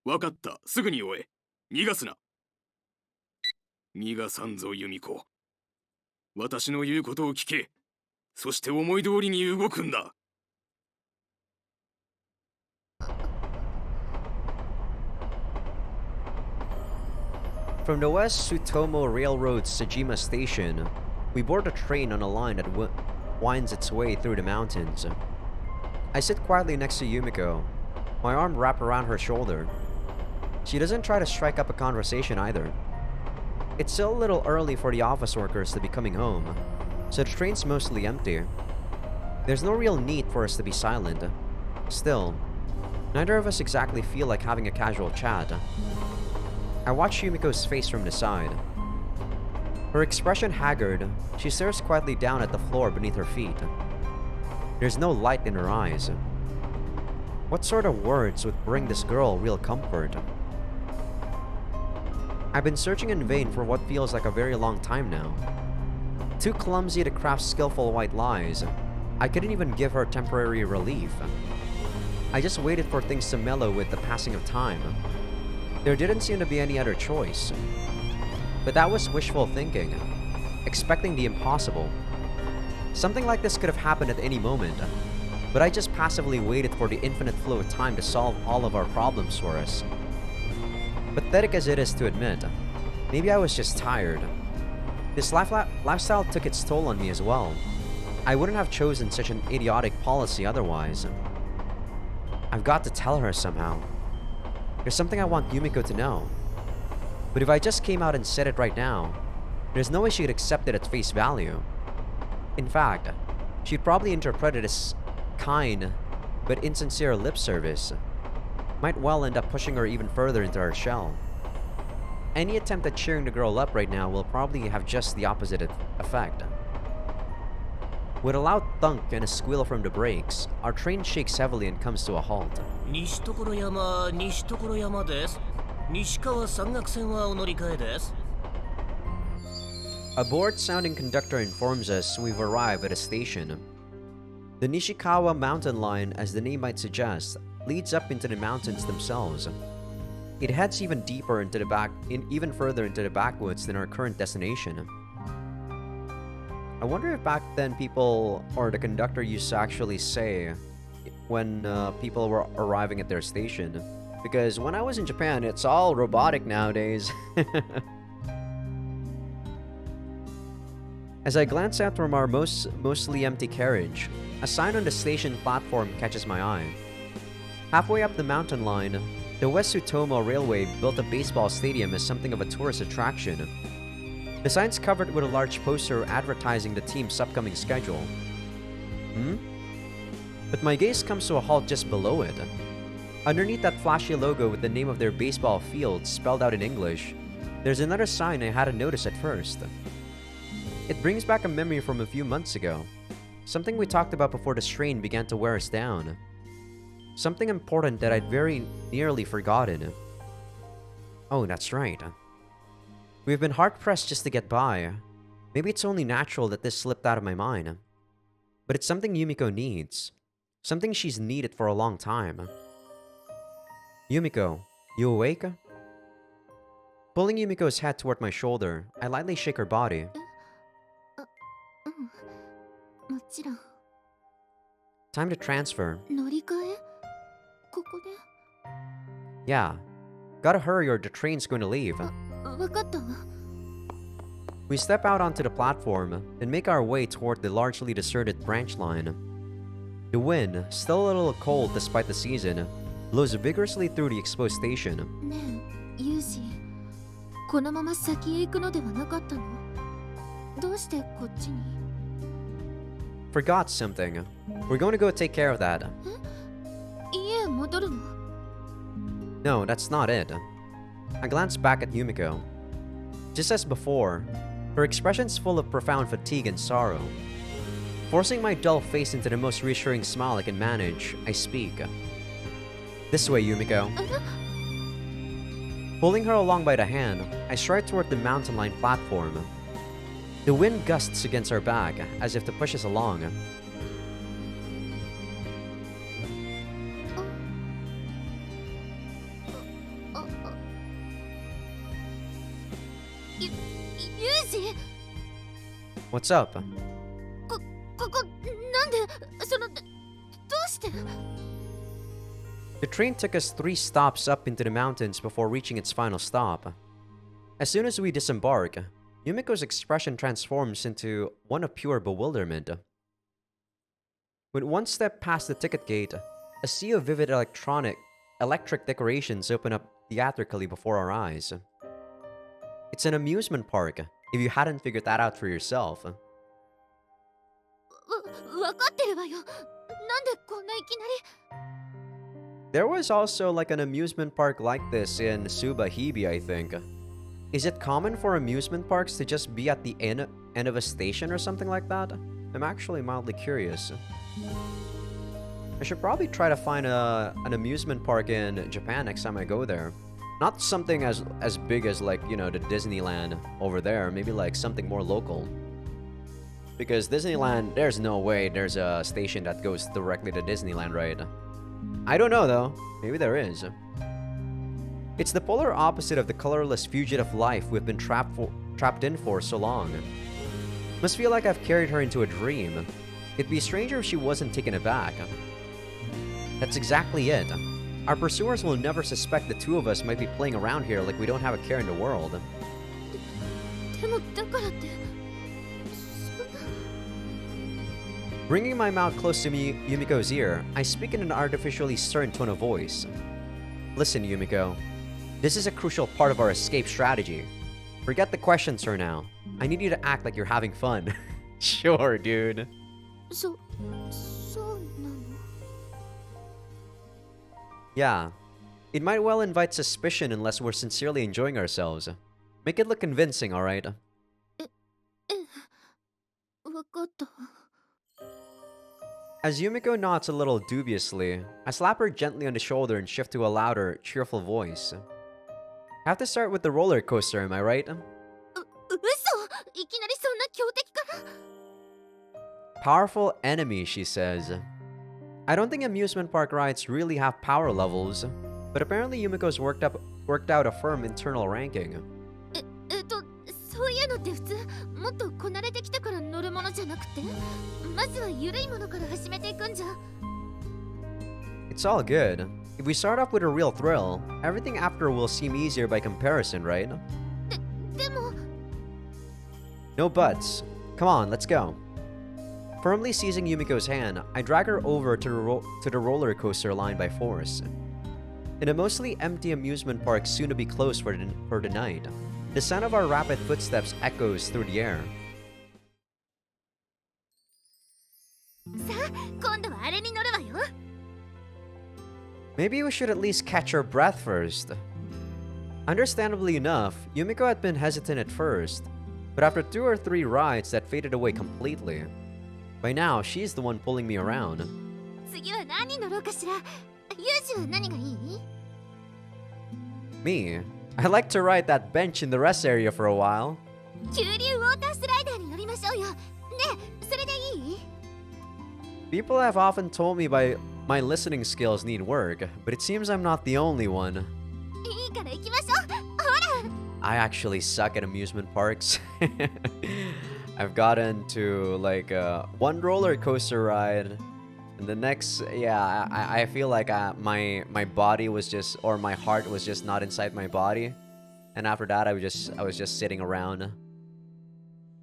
わかった、すぐに追え。逃がすな。逃がさんぞ、ユミコ。私の言うことを聞け。そして思い通りに動くんだ。From the West Tsutomo Railroad's Sejima Station, we board a train on a line that winds its way through the mountains. I sit quietly next to Yumiko, my arm wrapped around her shoulder. She doesn't try to strike up a conversation either. It's still a little early for the office workers to be coming home, so the train's mostly empty. There's no real need for us to be silent. Still, neither of us exactly feel like having a casual chat. I watch Yumiko's face from the side. Her expression haggard, she stares quietly down at the floor beneath her feet. There's no light in her eyes. What sort of words would bring this girl real comfort? I've been searching in vain for what feels like a very long time now. Too clumsy to craft skillful white lies, I couldn't even give her temporary relief. I just waited for things to mellow with the passing of time. There didn't seem to be any other choice. But that was wishful thinking, expecting the impossible. Something like this could have happened at any moment, but I just passively waited for the infinite flow of time to solve all of our problems for us. Pathetic as it is to admit, maybe I was just tired. This lifestyle took its toll on me as well. I wouldn't have chosen such an idiotic policy otherwise. I've got to tell her somehow. There's something I want Yumiko to know. But if I just came out and said it right now, there's no way she'd accept it at face value. In fact, she'd probably interpret it as kind but insincere lip service. Might well end up pushing her even further into her shell. Any attempt at cheering the girl up right now will probably have just the opposite effect. With a loud thunk and a squeal from the brakes, our train shakes heavily and comes to a halt. 西所山、西所山です。西川山岳線はお乗り換えです。 A bored-sounding conductor informs us we've arrived at a station. The Nishikawa mountain line, as the name might suggest, leads up into the mountains themselves. It heads even deeper into even further into the backwoods than our current destination. I wonder if back then people, or the conductor used to actually say when people were arriving at their station. Because when I was in Japan, it's all robotic nowadays. As I glance out from our mostly empty carriage, a sign on the station platform catches my eye. Halfway up the mountain line, the West Tsutomo Railway built a baseball stadium as something of a tourist attraction. The sign's covered with a large poster advertising the team's upcoming schedule. But my gaze comes to a halt just below it. Underneath that flashy logo with the name of their baseball field spelled out in English, there's another sign I hadn't noticed at first. It brings back a memory from a few months ago. Something we talked about before the strain began to wear us down. Something important that I'd very nearly forgotten. Oh, that's right. We've been hard-pressed just to get by. Maybe it's only natural that this slipped out of my mind. But it's something Yumiko needs. Something she's needed for a long time. Yumiko, you awake? Pulling Yumiko's head toward my shoulder, I lightly shake her body. もちろん。 Time to transfer. 乗り換えここで Yeah. Gotta hurry or the train's going to leave. わかったわ。 We step out onto the platform and make our way toward the largely deserted branch line. The wind, still a little cold despite the season, blows vigorously through the exposed station. ねえ、ユージ。このまま先へ行くのではなかったの？どうしてこっちに？ Forgot something. We're going to go take care of that. 家へ戻るの？ No, that's not it. I glance back at Yumiko. Just as before, her expression's full of profound fatigue and sorrow. Forcing my dull face into the most reassuring smile I can manage, I speak. This way, Yumiko. Pulling her along by the hand, I stride toward the mountain-lined platform. The wind gusts against our back, as if to push us along. What's up? ここなんでそのどうして The train took us 3 stops up into the mountains before reaching its final stop. As soon as we disembark, Yumiko's expression transforms into one of pure bewilderment. With one step past the ticket gate, a sea of vivid electric decorations open up theatrically before our eyes. It's an amusement park, if you hadn't figured that out for yourself. わかってるわよ。なんでこんないきなり There was also like an amusement park like this in Subahibi, I think. Is it common for amusement parks to just be at the end of a station or something like that? I'm actually mildly curious. I should probably try to find an amusement park in Japan next time I go there. Not something as big as, like, you know, the Disneyland over there. Maybe like something more local. Because Disneyland, there's no way there's a station that goes directly to Disneyland, right? I don't know though. Maybe there is. It's the polar opposite of the colorless fugitive life we've been trapped in for so long. Must feel like I've carried her into a dream. It'd be stranger if she wasn't taken aback. That's exactly it. Our pursuers will never suspect the two of us might be playing around here like we don't have a care in the world. でもだからって Bringing my mouth close to Yumiko's ear, I speak in an artificially stern tone of voice. Listen, Yumiko. This is a crucial part of our escape strategy. Forget the questions for now. I need you to act like you're having fun. Sure, dude. そうなの Yeah. It might well invite suspicion unless we're sincerely enjoying ourselves. Make it look convincing, alright? わかった。 As Yumiko nods a little dubiously, I slap her gently on the shoulder and shift to a louder, cheerful voice. Have to start with the roller coaster, am I right? 嘘いきなりそんな強敵から Powerful enemy, she says. I don't think amusement park rides really have power levels, but apparently Yumiko's worked out a firm internal ranking. そういうのって普通もっとこなれてきたから乗るものじゃなくてまずは緩いものから始めていくんじゃ It's all good. If we start off with a real thrill, everything after will seem easier by comparison, right? でも No buts. Come on, let's go. Firmly seizing Yumiko's hand, I drag her over to the roller coaster line by force. In a mostly empty amusement park soon to be closed for the night, the sound of our rapid footsteps echoes through the air. さあ今度はあれに乗るわよ Maybe we should at least catch our breath first. Understandably enough, Yumiko had been hesitant at first, but after 2 or 3 rides that faded away completely. By now, she's the one pulling me around. 次は何乗ろうかしら。ユージは何がいい？ Me? I like to ride that bench in the rest area for a while. 急流ウォータースライダーに乗りましょうよ。ねえ、それでいい？ People have often told me my listening skills need work, but it seems I'm not the only one. いいから行きましょう。ほら。 I actually suck at amusement parks. I've gotten to like one roller coaster ride, and the next, yeah, I feel like my body was just, or my heart was just not inside my body, and after that I was just sitting around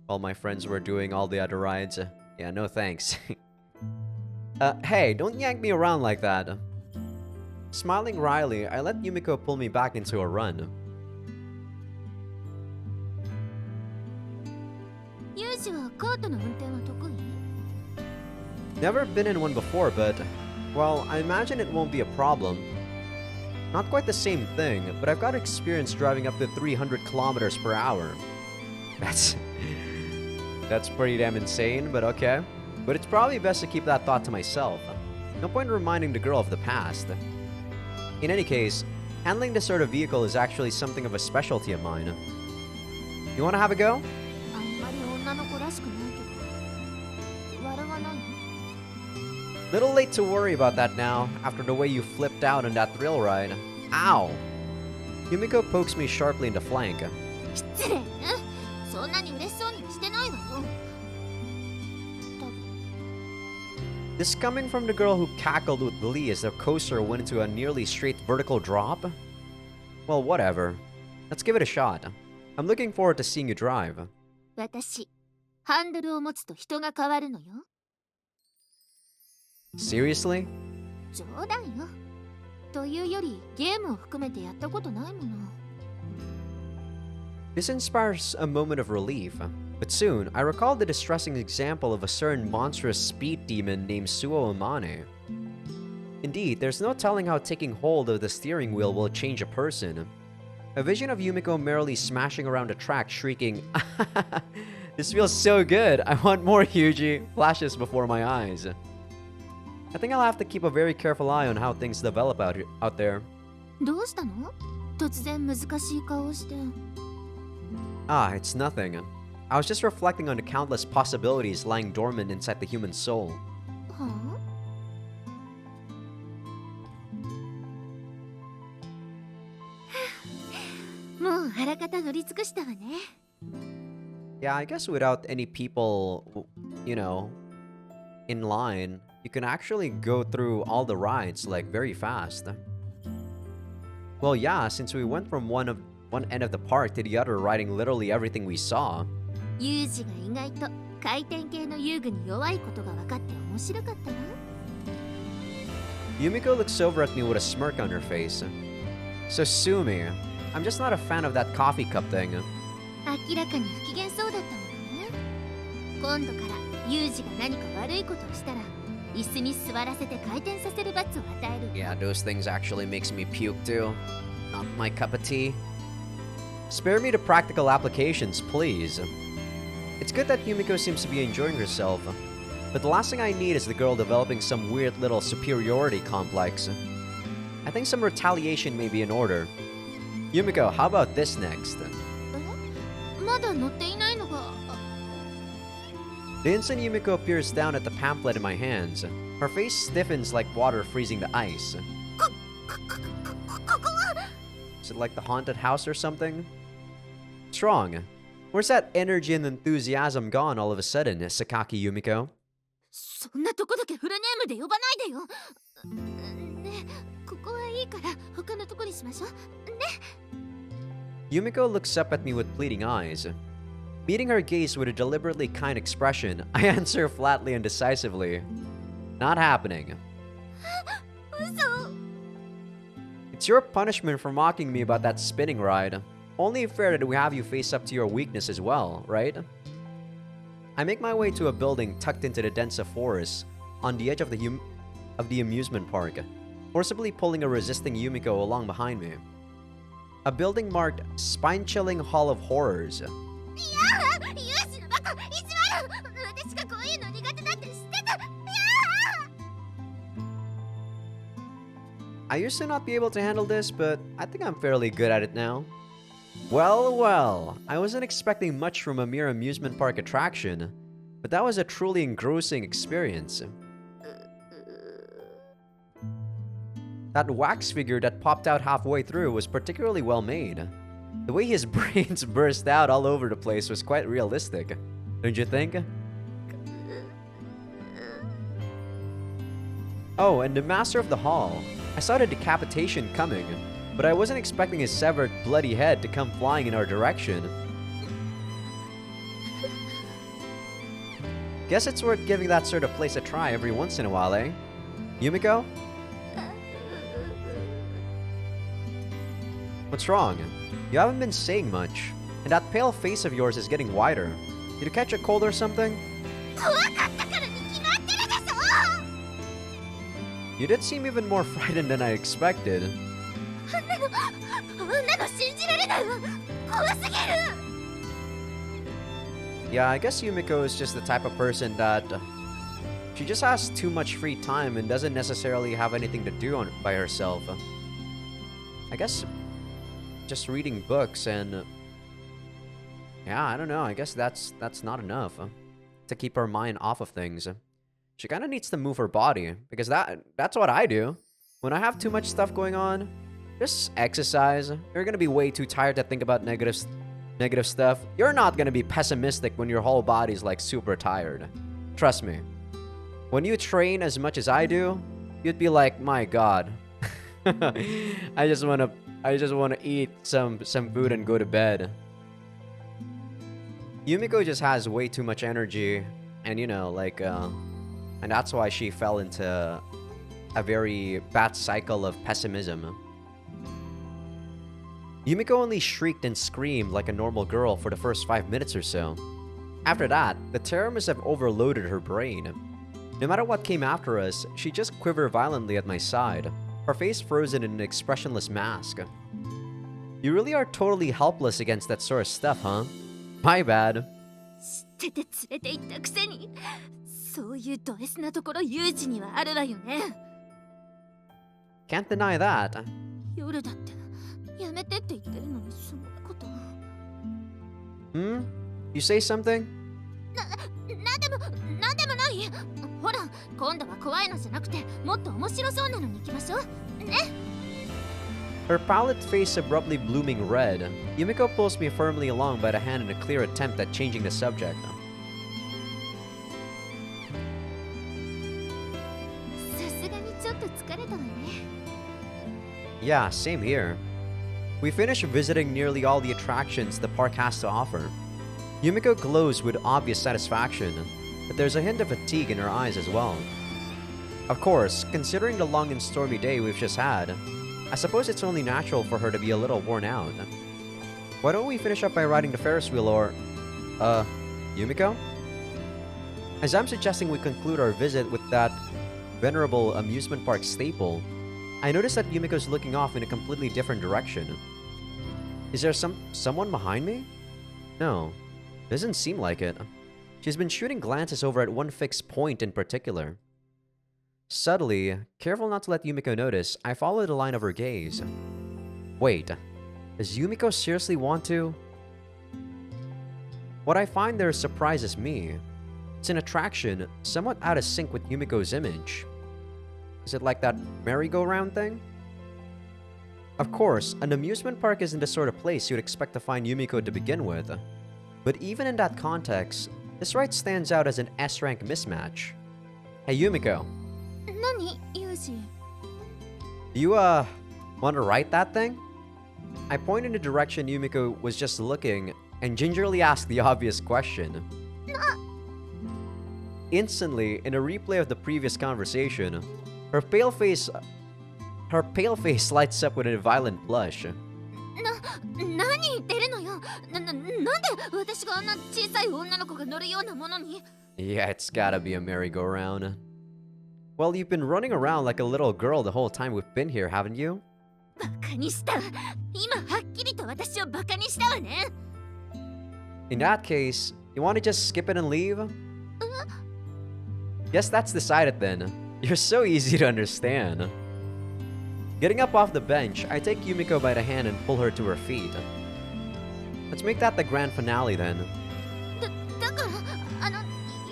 while my friends were doing all the other rides. Yeah, no thanks. Hey, don't yank me around like that. Smiling wryly, I let Yumiko pull me back into a run. ユージはカートの運転は得意？ Never been in one before, but, well, I imagine it won't be a problem. Not quite the same thing, but I've got experience driving up to 300 kilometers per hour. That's pretty damn insane, but okay. But it's probably best to keep that thought to myself. No point in reminding the girl of the past. In any case, handling this sort of vehicle is actually something of a specialty of mine. You wanna have a go? あんまり女の子らしくないけど。笑わないの？ Little late to worry about that now, after the way you flipped out on that thrill ride. Ow! Yumiko pokes me sharply in the flank. 失礼ね。そんなに嬉しそうにはしてないわよ。多分。 This coming from the girl who cackled with glee as the coaster went into a nearly straight vertical drop? Well, whatever. Let's give it a shot. I'm looking forward to seeing you drive. 私、ハンドルを持つと人が変わるのよ。 Seriously? 冗談よ。というより、ゲームを含めてやったことないもの。 This inspires a moment of relief, but soon I recalled the distressing example of a certain monstrous speed demon named Suo Amane. Indeed, there's no telling how taking hold of the steering wheel will change a person. A vision of Yumiko merrily smashing around the track shrieking, "This feels so good, I want more, Yuji," flashes before my eyes. I think I'll have to keep a very careful eye on how things develop out there. どうしたの？突然難しい顔をして。 Ah, it's nothing. I was just reflecting on the countless possibilities lying dormant inside the human soul. はあ？もうあらかた乗り尽くしたわね。 Yeah, I guess without any people, you know, in line, you can actually go through all the rides like very fast. Well, yeah, since we went from one end of the park to the other, riding literally everything we saw. ユージが意外と回転系の遊具に弱いことが分かって面白かったわ。 Yumiko looks over at me with a smirk on her face. So sue me. I'm just not a fan of that coffee cup thing. 明らかに不機嫌そうだったもんね。今度からユージが何か悪いことをしたら椅子に座らせて回転させる罰を与える。 Yeah, those things actually makes me puke too. Not my cup of tea. Spare me the practical applications, please. It's good that Yumiko seems to be enjoying herself, but the last thing I need is the girl developing some weird little superiority complex. I think some retaliation may be in order. Yumiko, how about this next? まだ乗っていないのが。 The instant Yumiko peers down at the pamphlet in my hands, her face stiffens like water freezing the ice. ここは。 Is it like the haunted house or something? Strong. Where's that energy and enthusiasm gone all of a sudden, Sakaki Yumiko? そんなとこだけフルネームで呼ばないでよ。ねえ、ここはいいから他のとこにしましょう。ね。 Yumiko looks up at me with pleading eyes. Meeting her gaze with a deliberately kind expression, I answer flatly and decisively. Not happening. 嘘。 It's your punishment for mocking me about that spinning ride. Only fair that we have you face up to your weakness as well, right? I make my way to a building tucked into the dense forest on the edge of the amusement park. forcibly pulling a resisting Yumiko along behind me. A building marked Spine-Chilling Hall of Horrors. いやー、ユージのバカ、意地悪。私がこういうの苦手だって知ってた。いや I used to not be able to handle this, but I think I'm fairly good at it now. Well, well, I wasn't expecting much from a mere amusement park attraction, but that was a truly engrossing experience. That wax figure that popped out halfway through was particularly well made. The way his brains burst out all over the place was quite realistic, don't you think? Oh, and the master of the hall. I saw the decapitation coming, but I wasn't expecting his severed, bloody head to come flying in our direction. Guess it's worth giving that sort of place a try every once in a while, eh? Yumiko? What's wrong? You haven't been saying much, and that pale face of yours is getting wider. Did you catch a cold or something? 怖かったからに決まってるでしょ。 You did seem even more frightened than I expected. あんなの信じられないわ。怖すぎる。 Yeah, I guess Yumiko is just the type of person that she just has too much free time and doesn't necessarily have anything to do by herself. I guess just reading books and yeah, I don't know. I guess that's not enough to keep her mind off of things. She kind of needs to move her body because that's what I do. When I have too much stuff going on, just exercise. You're gonna be way too tired to think about negative stuff. You're not gonna be pessimistic when your whole body's like super tired. Trust me. When you train as much as I do, you'd be like, my God, I just wanna eat some food and go to bed. Yumiko just has way too much energy, and you know, like, and that's why she fell into a very bad cycle of pessimism. Yumiko only shrieked and screamed like a normal girl for the first 5 minutes or so. After that, the terror must have overloaded her brain. No matter what came after us, she just quivered violently at my side, her face frozen in an expressionless mask. You really are totally helpless against that sort of stuff, huh? My bad. 知ってて連れて行ったくせに、そういうド S なところユージにはあるわよね。 Can't deny that. 夜だってやめてって言ってるのにそんなこと。Hmm? You say something? なんでもない。ほら、今度は怖いのじゃなくてもっと面白そうなのに行きましょう。ね。 Her pallid face abruptly blooming red, Yumiko pulls me firmly along by the hand in a clear attempt at changing the subject. さすがにちょっと疲れたわね。 Yeah, same here. We finish visiting nearly all the attractions the park has to offer. Yumiko glows with obvious satisfaction, but there's a hint of fatigue in her eyes as well. Of course, considering the long and stormy day we've just had, I suppose it's only natural for her to be a little worn out. Why don't we finish up by riding the Ferris wheel or... Yumiko? As I'm suggesting we conclude our visit with that venerable amusement park staple, I notice that Yumiko's looking off in a completely different direction. Is there someone behind me? No, doesn't seem like it. She's been shooting glances over at one fixed point in particular. Subtly, careful not to let Yumiko notice, I follow the line of her gaze. Wait, does Yumiko seriously want to? What I find there surprises me. It's an attraction somewhat out of sync with Yumiko's image. Is it like that merry-go-round thing? Of course, an amusement park isn't the sort of place you'd expect to find Yumiko to begin with. But even in that context, this ride stands out as an S-rank mismatch. Hey Yumiko. 何、ユージ。 You, want to write that thing? I point in the direction Yumiko was just looking and gingerly asked the obvious question. Instantly, in a replay of the previous conversation, her pale face lights up with a violent blush. 何言ってるのよ。なんで私があんな小さい女の子が乗るようなものに。 Yeah, it's gotta be a merry-go-round. Well, you've been running around like a little girl the whole time we've been here, haven't you? バカにしたわ。今はっきりと私をバカにしたわね。 In that case, you want to just skip it and leave? Guess that's decided then. You're so easy to understand. Getting up off the bench, I take Yumiko by the hand and pull her to her feet. Let's make that the grand finale then. だから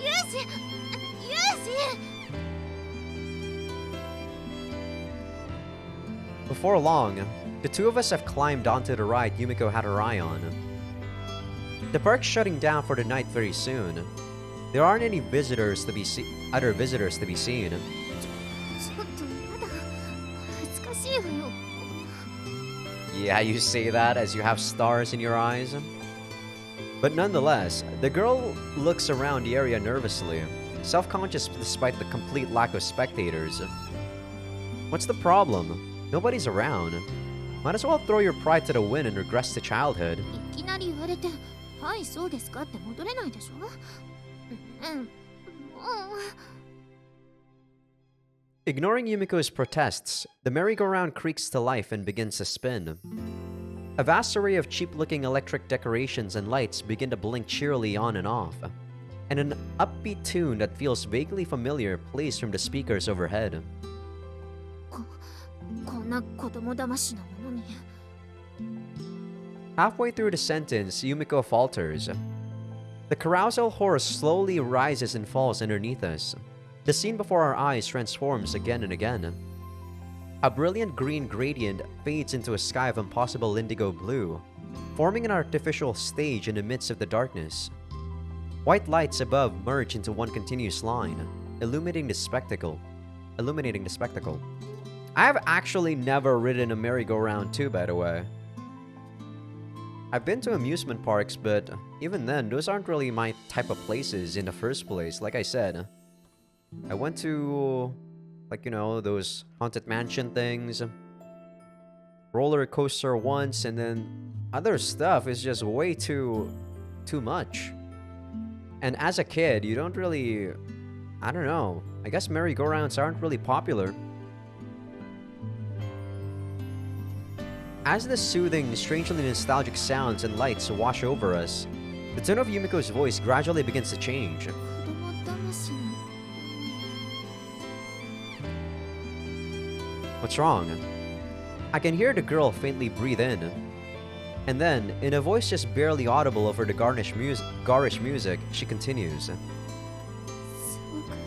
ユージ。 Before long, the two of us have climbed onto the ride Yumiko had her eye on. The park's shutting down for the night very soon. There aren't any other visitors to be seen. ちょっとやだ。恥ずかしいわよ。 Yeah, you say that as you have stars in your eyes. But nonetheless, the girl looks around the area nervously, self-conscious despite the complete lack of spectators. What's the problem? Nobody's around. Might as well throw your pride to the wind and regress to childhood. いきなり言われて、はいそうですかって戻れないでしょ。Ignoring Yumiko's protests, the merry-go-round creaks to life and begins to spin. A vast array of cheap-looking electric decorations and lights begin to blink cheerily on and off, and an upbeat tune that feels vaguely familiar plays from the speakers overhead. こんな子供騙しなものに。 Halfway through the sentence, Yumiko falters. The carousal horse slowly rises and falls underneath us. The scene before our eyes transforms again and again. A brilliant green gradient fades into a sky of impossible indigo blue, forming an artificial stage in the midst of the darkness. White lights above merge into one continuous line, illuminating the spectacle. I have actually never ridden a merry-go-round too, by the way. I've been to amusement parks, but even then, those aren't really my type of places in the first place. Like I said, I went to, like, you know, those haunted mansion things, roller coaster once, and then other stuff is just way too much. And as a kid, you don't really, I don't know, I guess merry-go-rounds aren't really popular. As the soothing, strangely nostalgic sounds and lights wash over us, the tone of Yumiko's voice gradually begins to change. 子供騙しな。 What's wrong? I can hear the girl faintly breathe in. And then, in a voice just barely audible over the garish music, she continues. すごく飲みたかっ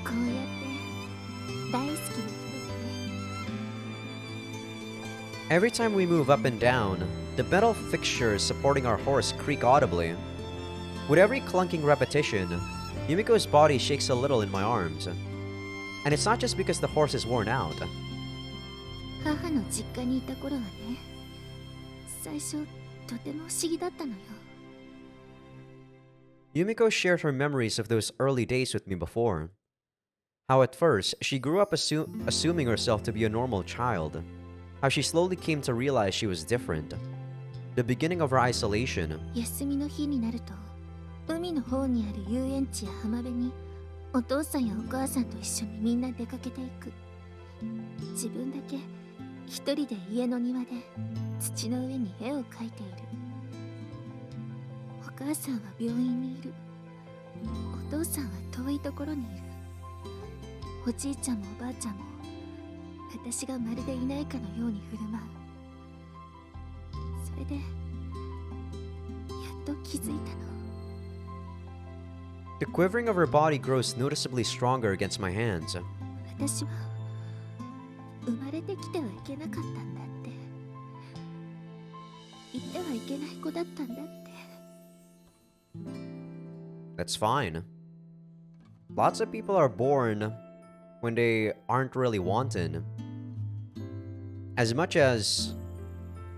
た。こうやって大好きな人でね。 Every time we move up and down, the metal fixtures supporting our horse creak audibly. With every clunking repetition, Yumiko's body shakes a little in my arms. And it's not just because the horse is worn out. 母の実家にいた頃はね、最初とても不思議だったのよ。 Yumiko shared her memories of those early days with me before. How at first, she grew up assuming herself to be a normal child. How she slowly came to realize she was different. The beginning of her isolation. 休みの日になると、海の方にある遊園地や浜辺にお父さんやお母さんと一緒にみんな出かけていく。自分だけ一人で家の庭で土の上に絵を描いている。お母さんは病院にいる。お父さんは遠いところにいる。おじいちゃんもおばあちゃんも私がまるでいないかのように振る舞う。それでやっと気づいたの。 The quivering of her body grows noticeably stronger against my hands. 私は生まれてきてはいけなかったんだって。いてはいけない子だったんだって。 That's fine. Lots of people are born when they aren't really wanted. As much as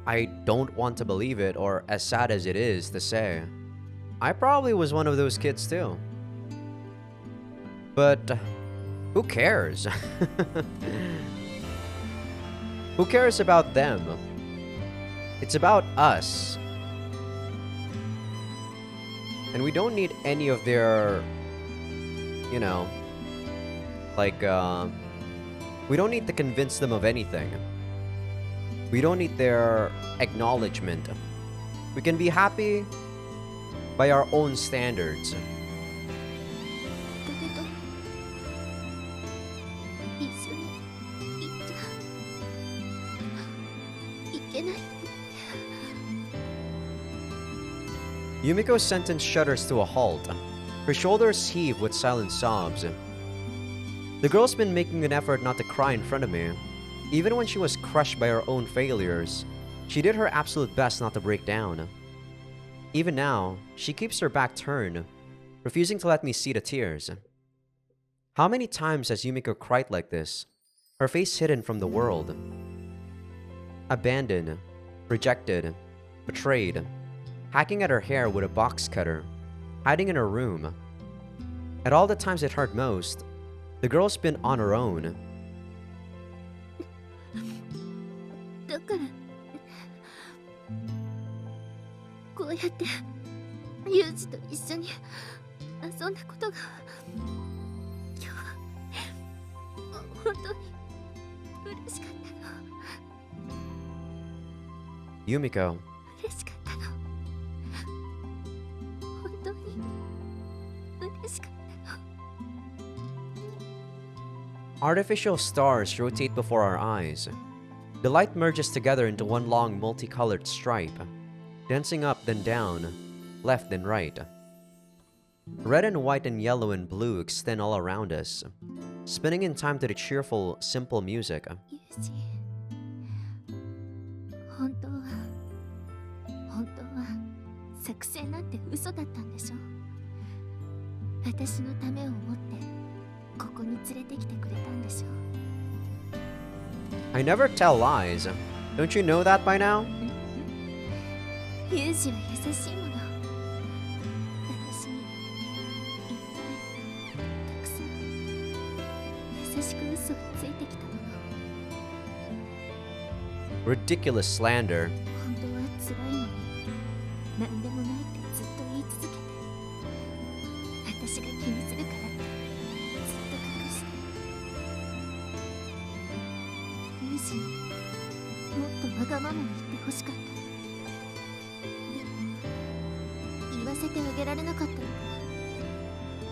I don't want to believe it, or as sad as it is to say, I probably was one of those kids too. But who cares? Who cares about them? It's about us. And we don't need any of their, you know, like, we don't need to convince them of anything. We don't need their acknowledgement. We can be happy by our own standards. だけど一緒に行っちゃいけない。 Yumiko's sentence shudders to a halt. Her shoulders heave with silent sobs. The girl's been making an effort not to cry in front of me. Even when she was crushed by her own failures, she did her absolute best not to break down. Even now, she keeps her back turned, refusing to let me see the tears. How many times has Yumiko cried like this, her face hidden from the world? Abandoned, rejected, betrayed, hacking at her hair with a box cutter, hiding in her room. At all the times it hurt most, the girl's been on her own. だからこうやってユウジと一緒に遊んだことが今日は本当に嬉しかったの。 Yumiko, 嬉しかったの。本当に嬉しかったの。 artificial stars rotate before our eyes. The light merges together into one long multicolored stripe, dancing up then down, left and right. Red and white and yellow and blue extend all around us, spinning in time to the cheerful, simple music. ユウジ、本当は作戦なんて嘘だったんでしょ。私のためを思ってここに連れてきてくれたんでしょ。 I never tell lies. Don't you know that by now? ユウジは優しいもの。私にいっぱいたくさん優しく嘘をついてきたもの。 Ridiculous slander. 本当は辛いのに何でもないってずっと言い続けて、私が気にするからってずっと隠して。ユウジにもっとわがままに言ってほしかった。でも言わせてあげられなかったのが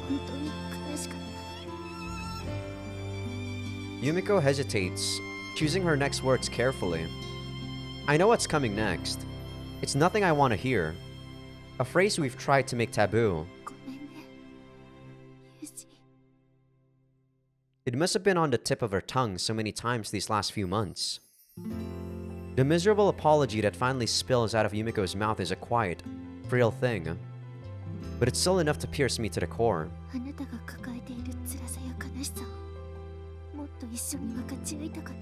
本当に悔しかった。 Yumiko hesitates, choosing her next words carefully. I know what's coming next. It's nothing I want to hear. A phrase we've tried to make taboo. ごめんね、ユウジ。 It must have been on the tip of her tongue so many times these last few months. The miserable apology that finally spills out of Yumiko's mouth is a quiet, frail thing, but it's still enough to pierce me to the core. あなたが抱えている辛さや悲しさをもっと一緒に分かち合いたかった。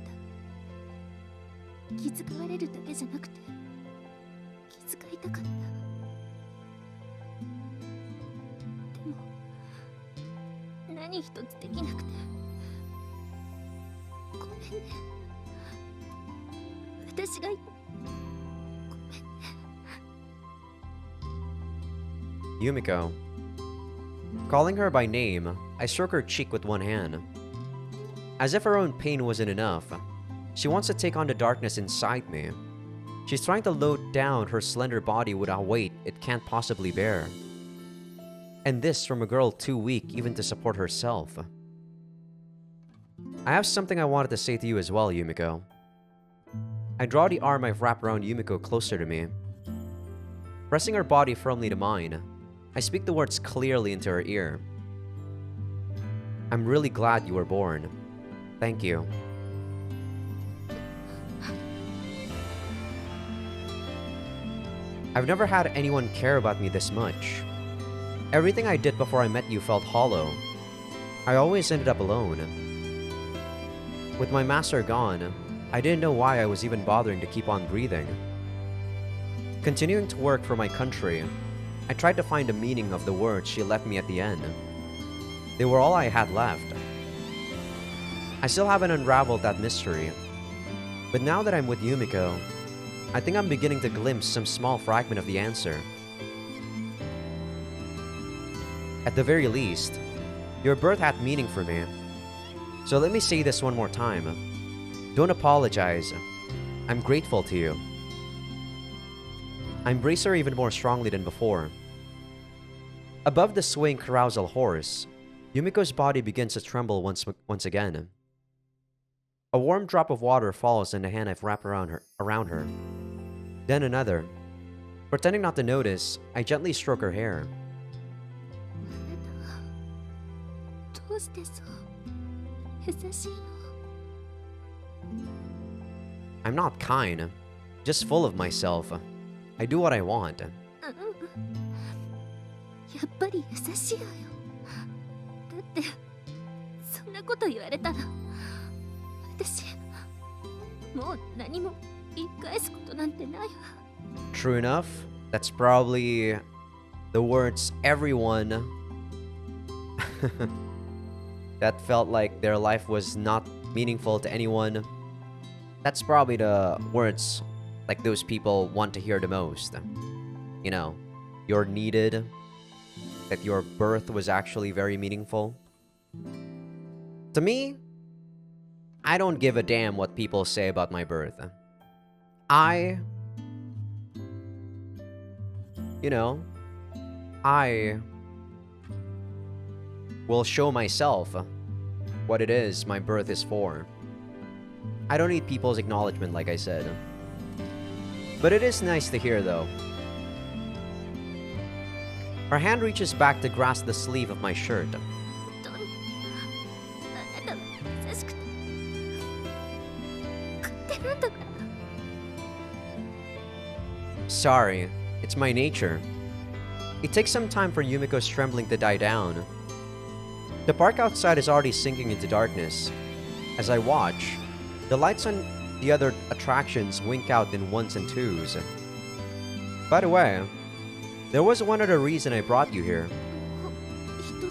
気遣われるだけじゃなくて気遣いたかった。でも何一つできなくてごめんね。私がごめんね。 Yumiko. Calling her by name, I stroke her cheek with one hand. As if her own pain wasn't enough, she wants to take on the darkness inside me. She's trying to load down her slender body with a weight it can't possibly bear. And this from a girl too weak even to support herself. I have something I wanted to say to you as well, Yumiko. I draw the arm I've wrapped around Yumiko closer to me. Pressing her body firmly to mine, I speak the words clearly into her ear. I'm really glad you were born. Thank you. I've never had anyone care about me this much. Everything I did before I met you felt hollow. I always ended up alone. With my master gone, I didn't know why I was even bothering to keep on breathing. Continuing to work for my country, I tried to find the meaning of the words she left me at the end. They were all I had left. I still haven't unraveled that mystery. But now that I'm with Yumiko, I think I'm beginning to glimpse some small fragment of the answer. At the very least, your birth had meaning for me. So let me say this one more time. Don't apologize. I'm grateful to you. I embrace her even more strongly than before. Above the swaying carousal horse, Yumiko's body begins to tremble once again. A warm drop of water falls in the hand I've wrapped around her. Then another. Pretending not to notice, I gently stroke her hair. どうしてそう優しいの I'm not kind, just full of myself. I do what I want. やっぱり優しいわよだってそんなこと言われたら私もう何も言い返すことなんてないわ True enough, that's probably the words everyone that felt like their life was not meaningful to anyone. That's probably the words like those people want to hear the most. You know, you're needed, that your birth was actually very meaningful. To me, I don't give a damn what people say about my birth. I will show myself what it is my birth is for. I don't need people's acknowledgement, like I said. But it is nice to hear, though. Her hand reaches back to grasp the sleeve of my shirt. あなたは優しくて勝手なんだから Sorry, it's my nature. It takes some time for Yumiko's trembling to die down. The park outside is already sinking into darkness. As I watch, the lights on the other attractions wink out in ones and twos. By the way, there was one other reason I brought you here. 一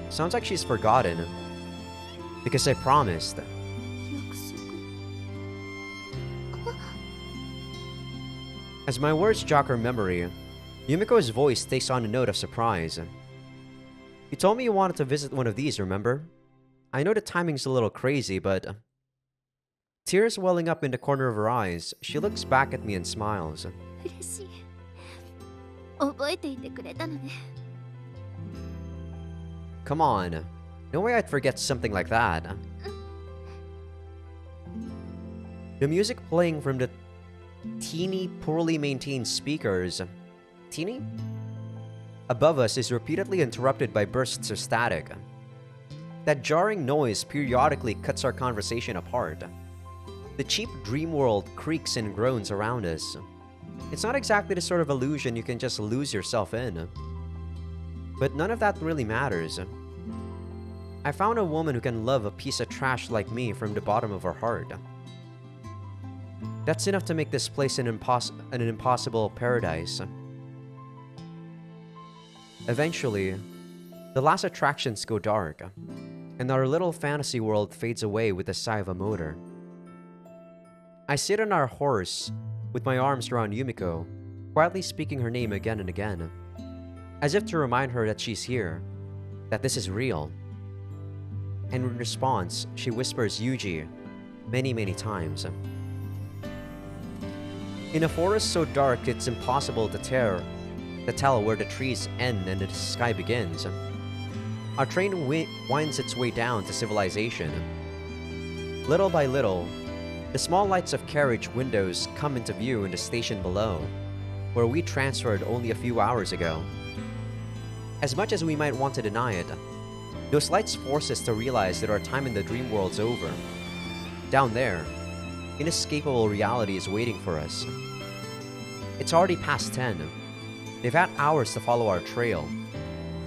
つ Sounds like she's forgotten. Because I promised. 約束 As my words jog her memory, Yumiko's voice takes on a note of surprise. You told me you wanted to visit one of these, remember? I know the timing's a little crazy, but... Tears welling up in the corner of her eyes, she looks back at me and smiles. 嬉しい覚えていてくれたのね Come on. No way I'd forget something like that. The music playing from the teeny, poorly maintained speakers... Teeny? Above us is repeatedly interrupted by bursts of static. That jarring noise periodically cuts our conversation apart. The cheap dream world creaks and groans around us. It's not exactly the sort of illusion you can just lose yourself in. But none of that really matters. I found a woman who can love a piece of trash like me from the bottom of her heart. That's enough to make this place an impossible paradise. Eventually, the last attractions go dark, and our little fantasy world fades away with the sigh of a motor. I sit on our horse, with my arms around Yumiko, quietly speaking her name again and again, as if to remind her that she's here, that this is real. And in response, she whispers Yuji many, many times. In a forest so dark it's impossible to tell where the trees end and the sky begins. Our train winds its way down to civilization. Little by little, the small lights of carriage windows come into view in the station below, where we transferred only a few hours ago. As much as we might want to deny it, those lights force us to realize that our time in the dream world's over. Down there, inescapable reality is waiting for us. It's already past 10. They've had hours to follow our trail.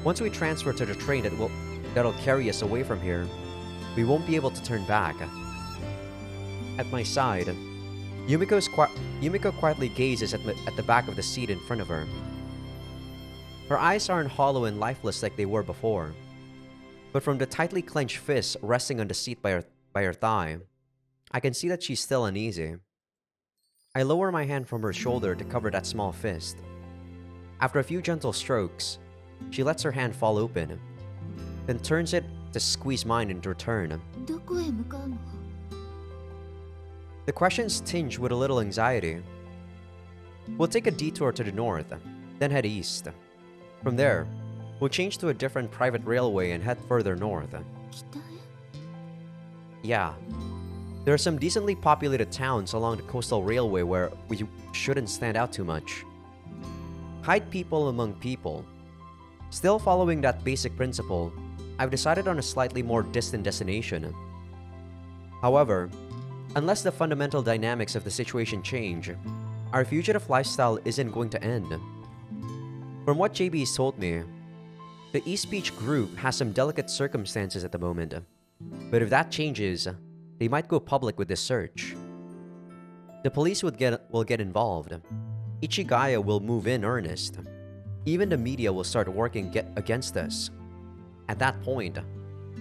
Once we transfer to the train that'll carry us away from here, we won't be able to turn back. At my side, Yumiko quietly gazes at the back of the seat in front of her. Her eyes aren't hollow and lifeless like they were before, but from the tightly clenched fist resting on the seat by her thigh, I can see that she's still uneasy. I lower my hand from her shoulder to cover that small fist. After a few gentle strokes, She lets her hand fall open, then turns it to squeeze mine in return. どこへ向かうの？ The question's tinged with a little anxiety. We'll take a detour to the north, then head east. From there, we'll change to a different private railway and head further north. 北へ？ Yeah. There are some decently populated towns along the coastal railway where we shouldn't stand out too much. Hide people among people. Still following that basic principle, I've decided on a slightly more distant destination. However, unless the fundamental dynamics of the situation change, our fugitive lifestyle isn't going to end. From what JB's told me, the East Beach group has some delicate circumstances at the moment, but if that changes, they might go public with this search. The police will get involved. Ichigaya will move in earnest. Even the media will start working against us. At that point,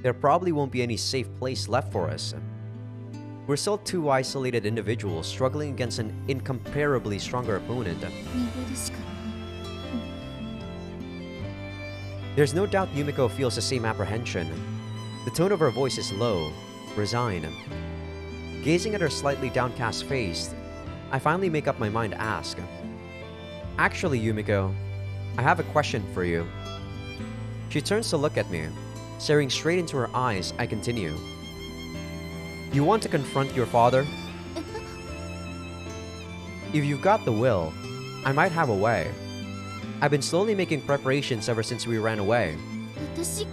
there probably won't be any safe place left for us. We're still two isolated individuals struggling against an incomparably stronger opponent. 逃げるしかない。 There's no doubt Yumiko feels the same apprehension. The tone of her voice is low, resigned. Gazing at her slightly downcast face, I finally make up my mind to ask. Actually, Yumiko, I have a question for you. She turns to look at me. Staring straight into her eyes, I continue. You want to confront your father? If you've got the will, I might have a way. I've been slowly making preparations ever since we ran away. 私、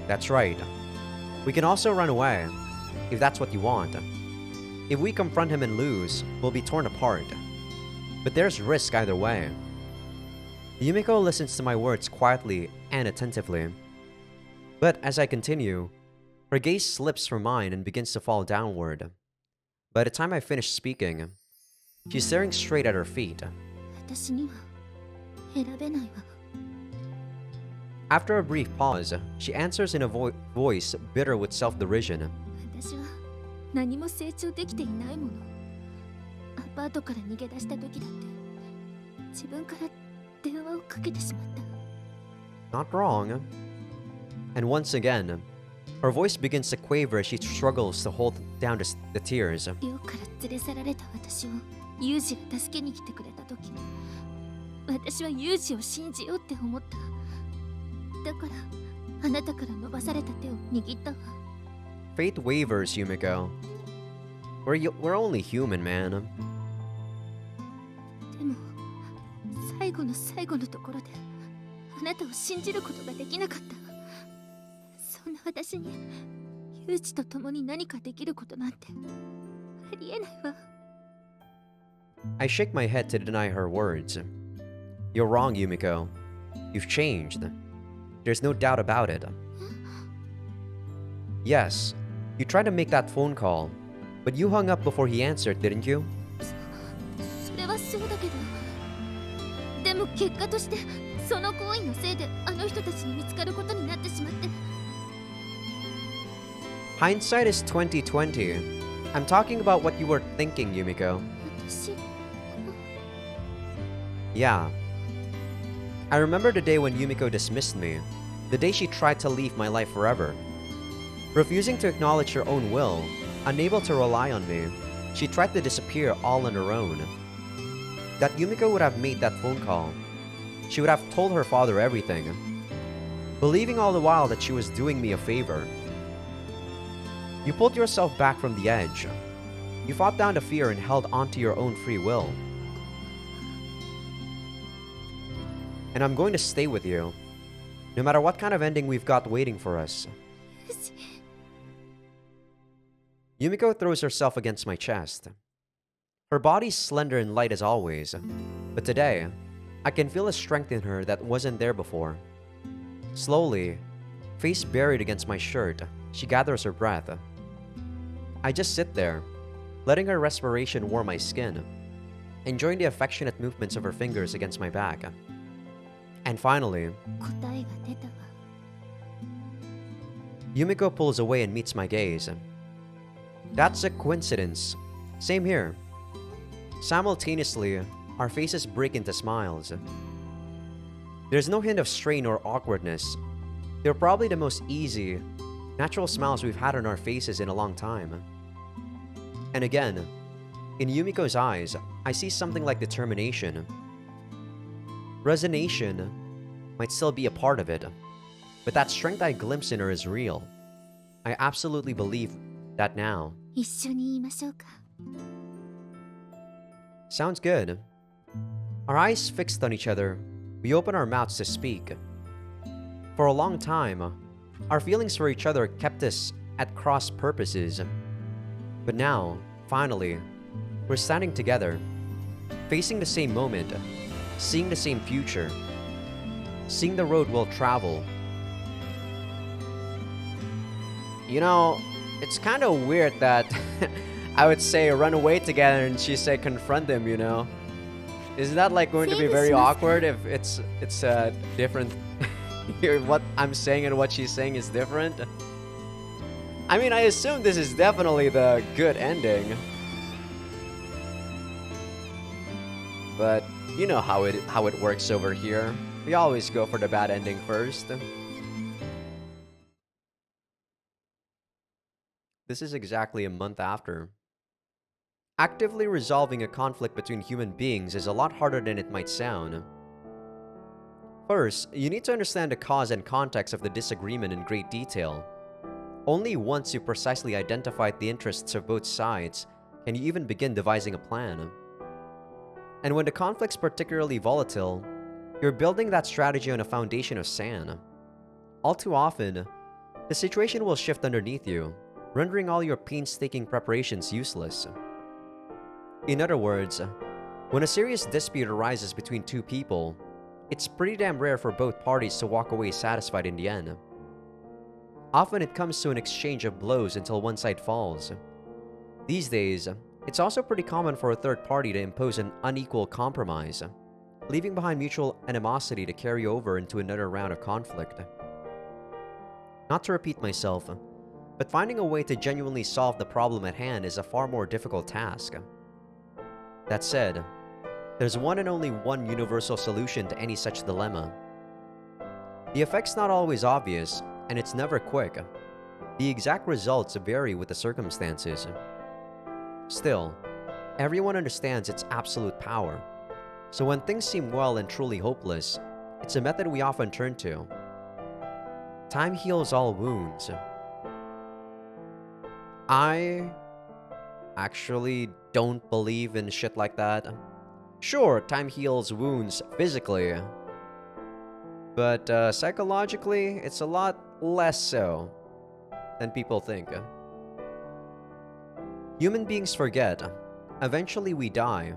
That's right. We can also run away, if that's what you want. If we confront him and lose, we'll be torn apart. But there's risk either way. Yumiko listens to my words quietly and attentively. But as I continue, her gaze slips from mine and begins to fall downward. By the time I finish speaking, she's staring straight at her feet. 私には選べないわ。 After a brief pause, she answers in a voice bitter with self-derision. 私は何も成長できていないもの。アパートから逃げ出した時だって自分から電話をかけてしまった。 Not wrong. And once again, her voice begins to quaver as she struggles to hold down the tears. 寮から連れ去られた私をユージが助けに来てくれた時、私はユージを信じようって思った。だからあなたから伸ばされた手を握ったわ。 Faith wavers, Yumiko. We're only human, man. でも最後の最後のところであなたを信じることができなかった。そんな私にユージと共に何かできることなんてありえないわ。 I shake my head to deny her words. You're wrong, Yumiko. You've changed. There's no doubt about it. Yes, you tried to make that phone call, but you hung up before he answered, didn't you? それはそうだけど、でも結果としてその行為のせいであの人たちに見つかることになってしまって。 Hindsight is 2020. I'm talking about what you were thinking, Yumiko. 私、 Yeah. I remember the day when Yumiko dismissed me, the day she tried to leave my life forever. Refusing to acknowledge her own will, unable to rely on me, she tried to disappear all on her own. That Yumiko would have made that phone call. She would have told her father everything, believing all the while that she was doing me a favor. You pulled yourself back from the edge. You fought down the fear and held onto your own free will. And I'm going to stay with you, no matter what kind of ending we've got waiting for us. ユージ、 Yumiko throws herself against my chest. Her body's slender and light as always, but today, I can feel a strength in her that wasn't there before. Slowly, face buried against my shirt, she gathers her breath. I just sit there, letting her respiration warm my skin, enjoying the affectionate movements of her fingers against my back. And finally, 答えが出たわ。 Yumiko pulls away and meets my gaze. That's a coincidence. Same here. Simultaneously, our faces break into smiles. There's no hint of strain or awkwardness. They're probably the most easy, natural smiles we've had on our faces in a long time. And again, in Yumiko's eyes, I see something like determination. Resignation might still be a part of it, but that strength I glimpse in her is real. I absolutely believe that now. 一緒に言いましょうか。 Sounds good. Our eyes fixed on each other, we open our mouths to speak. For a long time, our feelings for each other kept us at cross purposes. But now, finally, we're standing together, facing the same moment, seeing the same future, seeing the road we'll travel. You know, it's kind of weird that I would say run away together and she said confront him, you know? Isn't that like going to be very awkward if it's different? What I'm saying and what she's saying is different? I mean, I assume this is definitely the good ending. But you know how it works over here. We always go for the bad ending first. This is exactly a month after. Actively resolving a conflict between human beings is a lot harder than it might sound. First, you need to understand the cause and context of the disagreement in great detail. Only once you precisely identified the interests of both sides can you even begin devising a plan. And when the conflict's particularly volatile, you're building that strategy on a foundation of sand. All too often, the situation will shift underneath you, rendering all your painstaking preparations useless. In other words, when a serious dispute arises between two people, it's pretty damn rare for both parties to walk away satisfied in the end. Often it comes to an exchange of blows until one side falls. These days, it's also pretty common for a third party to impose an unequal compromise, leaving behind mutual animosity to carry over into another round of conflict. Not to repeat myself, but finding a way to genuinely solve the problem at hand is a far more difficult task. That said, there's one and only one universal solution to any such dilemma. The effect's not always obvious, and it's never quick. The exact results vary with the circumstances. Still, everyone understands its absolute power, so when things seem well and truly hopeless, it's a method we often turn to. Time heals all wounds. I actually don't believe in shit like that. Sure, time heals wounds physically, but psychologically, it's a lot less so than people think. Human beings forget. Eventually we die.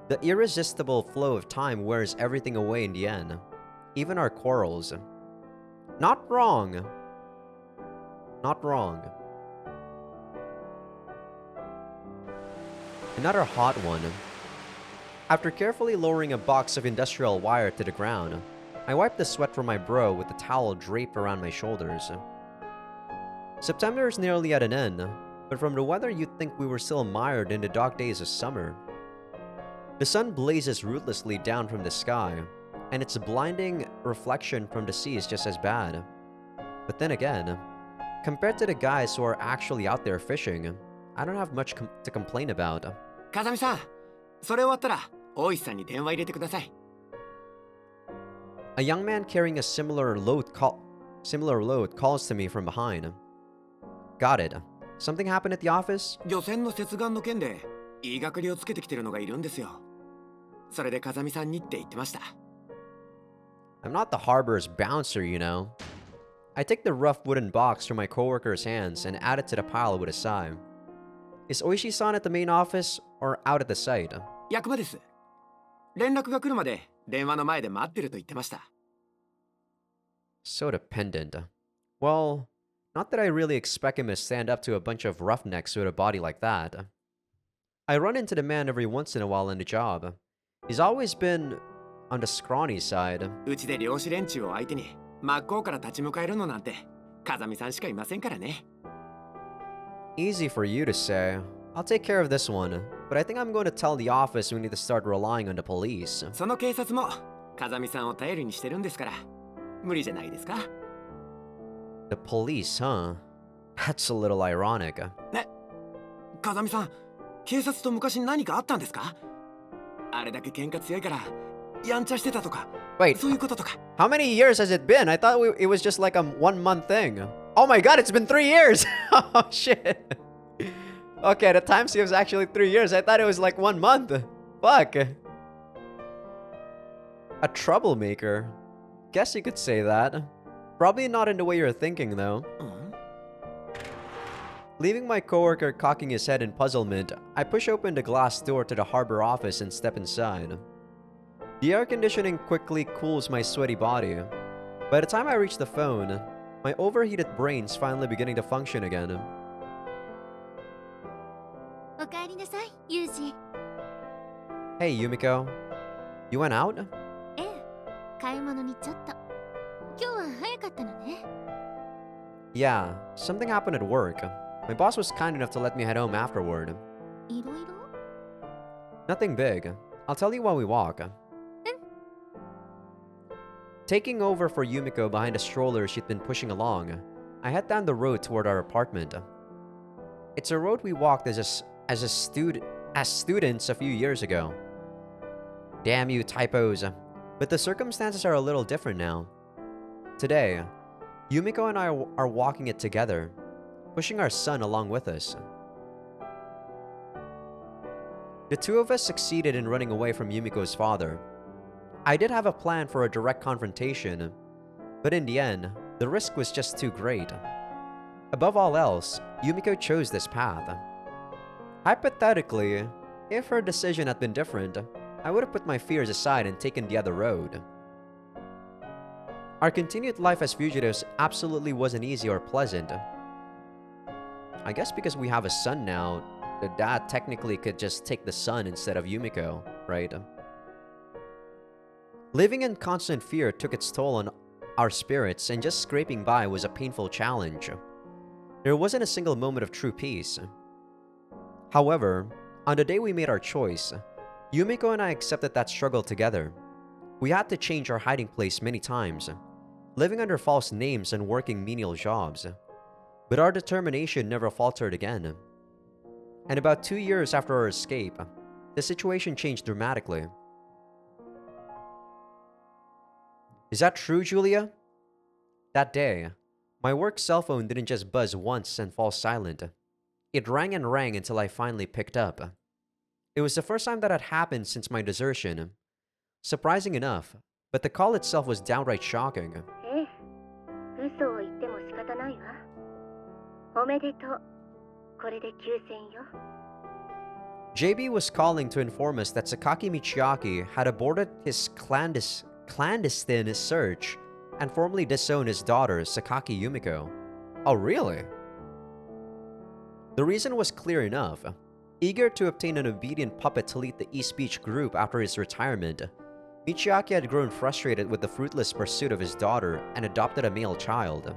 The irresistible flow of time wears everything away in the end, even our quarrels. Not wrong. Not wrong. Another hot one. After carefully lowering a box of industrial wire to the ground, I wiped the sweat from my brow with the towel draped around my shoulders. September is nearly at an end, but from the weather you'd think we were still mired in the dark days of summer. The sun blazes ruthlessly down from the sky, and its blinding reflection from the sea is just as bad. But then again, compared to the guys who are actually out there fishing, I don't have much to complain about. 風見さん、それ終わったら大石さんに電話入れてください。A young man carrying a similar load calls to me from behind. Got it. Something happened at the office? 漁船の接岸の件で言いがかりをつけてきてるのがいるんですよ。それで風見さんにって言ってました。I'm not the harbor's bouncer, you know. I take the rough wooden box from my coworker's hands and add it to the pile with a sigh. Is Oishi-san at the main office or out at the site? 役場です。連絡が来るまで電話の前で待ってると言ってました。So dependent. Well, not that I really expect him to stand up to a bunch of roughnecks with a body like that. I run into the man every once in a while on the job. He's always been on the scrawny side. うちで漁師連中を相手に真っ向から立ち向かえるのなんて風見さんしかいませんからね。Easy for you to say. I'll take care of this one, but I think I'm going to tell the office we need to start relying on the police. その警察も風見さんを頼りにしてるんですから、無理じゃないですか。The police, huh? That's a little ironic. ね、風見さん、警察と昔何かあったんですか？あれだけ喧嘩強いから、やんちゃしてたとか、Wait, そういうこととか。how many years has it been? I thought it was just like a 1 month thing. Oh my god, it's been 3 years! Oh shit. Okay, the time skip was actually 3 years. I thought it was like 1 month. Fuck. A troublemaker. Guess you could say that. Probably not in the way you're thinking, though. Leaving my coworker cocking his head in puzzlement, I push open the glass door to the harbor office and step inside. The air conditioning quickly cools my sweaty body. By the time I reach the phone, my overheated brain's finally beginning to function again. おかえりなさい、ユージ。 Hey, Yumiko. You went out? ええ、買い物にちょっと。今日は早かったのね。 Yeah, something happened at work. My boss was kind enough to let me head home afterward. いろいろ？ Nothing big. I'll tell you while we walk. Taking over for Yumiko behind a stroller she'd been pushing along, I head down the road toward our apartment. It's a road we walked as students a few years ago. Damn you, typos. But the circumstances are a little different now. Today, Yumiko and I are walking it together, pushing our son along with us. The two of us succeeded in running away from Yumiko's father. I did have a plan for a direct confrontation, but in the end, the risk was just too great. Above all else, Yumiko chose this path. Hypothetically, if her decision had been different, I would have put my fears aside and taken the other road. Our continued life as fugitives absolutely wasn't easy or pleasant. I guess because we have a son now, the dad technically could just take the son instead of Yumiko, right? Living in constant fear took its toll on our spirits, and just scraping by was a painful challenge. There wasn't a single moment of true peace. However, on the day we made our choice, Yumiko and I accepted that struggle together. We had to change our hiding place many times, living under false names and working menial jobs. But our determination never faltered again. And about 2 years after our escape, the situation changed dramatically. Is that true, Julia? That day, my work cell phone didn't just buzz once and fall silent. It rang and rang until I finally picked up. It was the first time that had happened since my desertion. Surprising enough, but the call itself was downright shocking. 嘘を言っても仕方ないわ。おめでとう。これで休戦よ。 JB was calling to inform us that Sakaki Michiaki had aborted his clandestine search and formally disowned his daughter, Sakaki Yumiko. Oh, really? The reason was clear enough. Eager to obtain an obedient puppet to lead the East Beach group after his retirement, Michiaki had grown frustrated with the fruitless pursuit of his daughter and adopted a male child.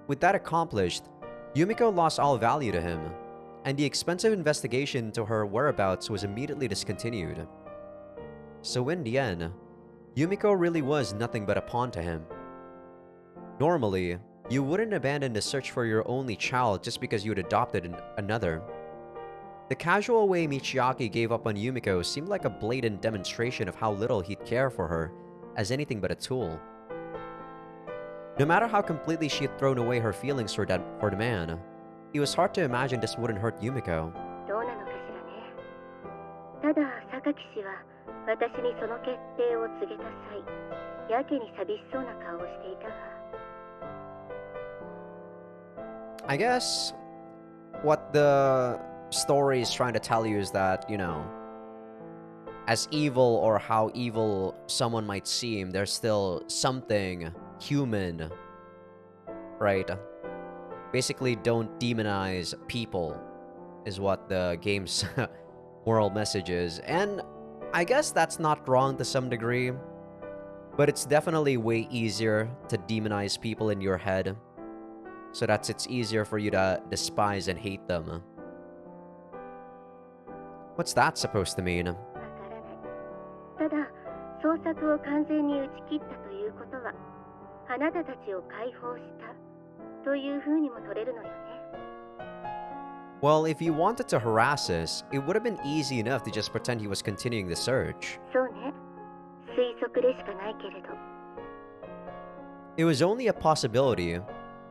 With that accomplished, Yumiko lost all value to him, and the expensive investigation into her whereabouts was immediately discontinued. So in the end, Yumiko really was nothing but a pawn to him. Normally, you wouldn't abandon the search for your only child just because you'd adopted another. The casual way Michiaki gave up on Yumiko seemed like a blatant demonstration of how little he'd care for her as anything but a tool. No matter how completely she had thrown away her feelings for the man, it was hard to imagine this wouldn't hurt Yumiko. どうなのかしらね。ただ、榊氏は私にその決定を告げた際、やけに寂しそうな顔をしていたわ。I guess what the story is trying to tell you is that, you know, as evil or how evil someone might seem, there's still something human, right? Basically, don't demonize people is what the game's moral message is. And I guess that's not wrong to some degree, but it's definitely way easier to demonize people in your head, so that it's easier for you to despise and hate them. What's that supposed to mean? わからない。ただ、捜索を完全に打ち切ったということは、あなたたちを解放したという風にも取れるのよね。Well, if you wanted to harass us, it would have been easy enough to just pretend he was continuing the search. そうね。推測でしかないけれど。It was only a possibility,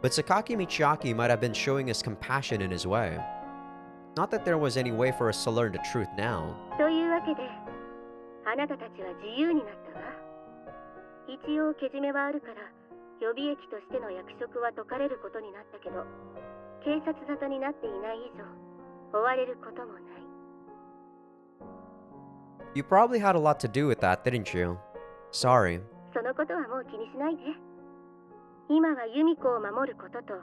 but Sakaki Michiaki might have been showing us compassion in his way. Not that there was any way for us to learn the truth now. というわけで、あなたたちは自由になったわ。一応けじめはあるから、予備役としての役職は解かれることになったけど、警察沙汰になっていない以上、追われることもない。You probably had a lot to do with that, didn't you? Sorry. そのことはもう気にしないで。今はユミコを守ることと、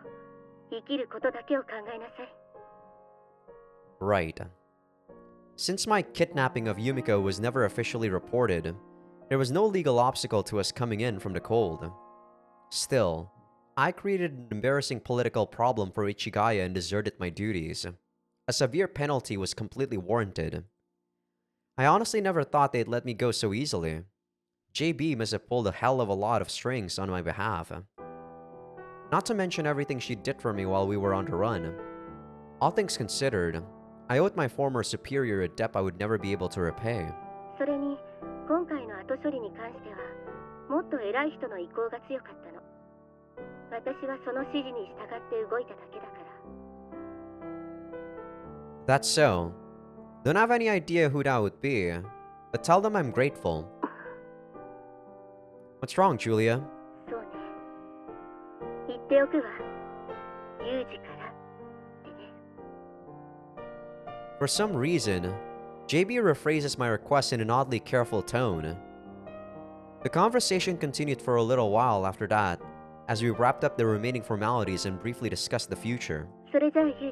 生きることだけを考えなさい。Right. Since my kidnapping of Yumiko was never officially reported, there was no legal obstacle to us coming in from the cold. Still, I created an embarrassing political problem for Ichigaya and deserted my duties. A severe penalty was completely warranted. I honestly never thought they'd let me go so easily. JB must have pulled a hell of a lot of strings on my behalf. Not to mention everything she did for me while we were on the run. All things considered, I owed my former superior a debt I would never be able to repay. それに、今回の後処理に関しては、もっと偉い人の意向が強かったの。私はその指示に従って動いただけだから。That's so. Don't have any idea who that would be, but tell them I'm grateful. What's wrong, Julia? そうね。言っておくわ。ユージからってね。For some reason, JB rephrases my request in an oddly careful tone. The conversation continued for a little while after that, as we wrapped up the remaining formalities and briefly discussed the future. それじゃあユージ、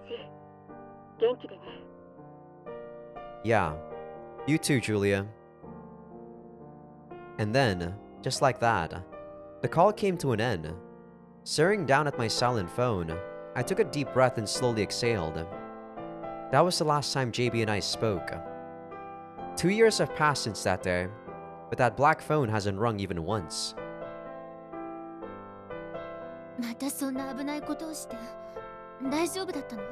元気でね。Yeah, you too, Julia. And then, just like that, the call came to an end. Staring down at my silent phone, I took a deep breath and slowly exhaled. That was the last time JB and I spoke. 2 years have passed since that day, but that black phone hasn't rung even once. またそんな危ないことをして大丈夫だったの？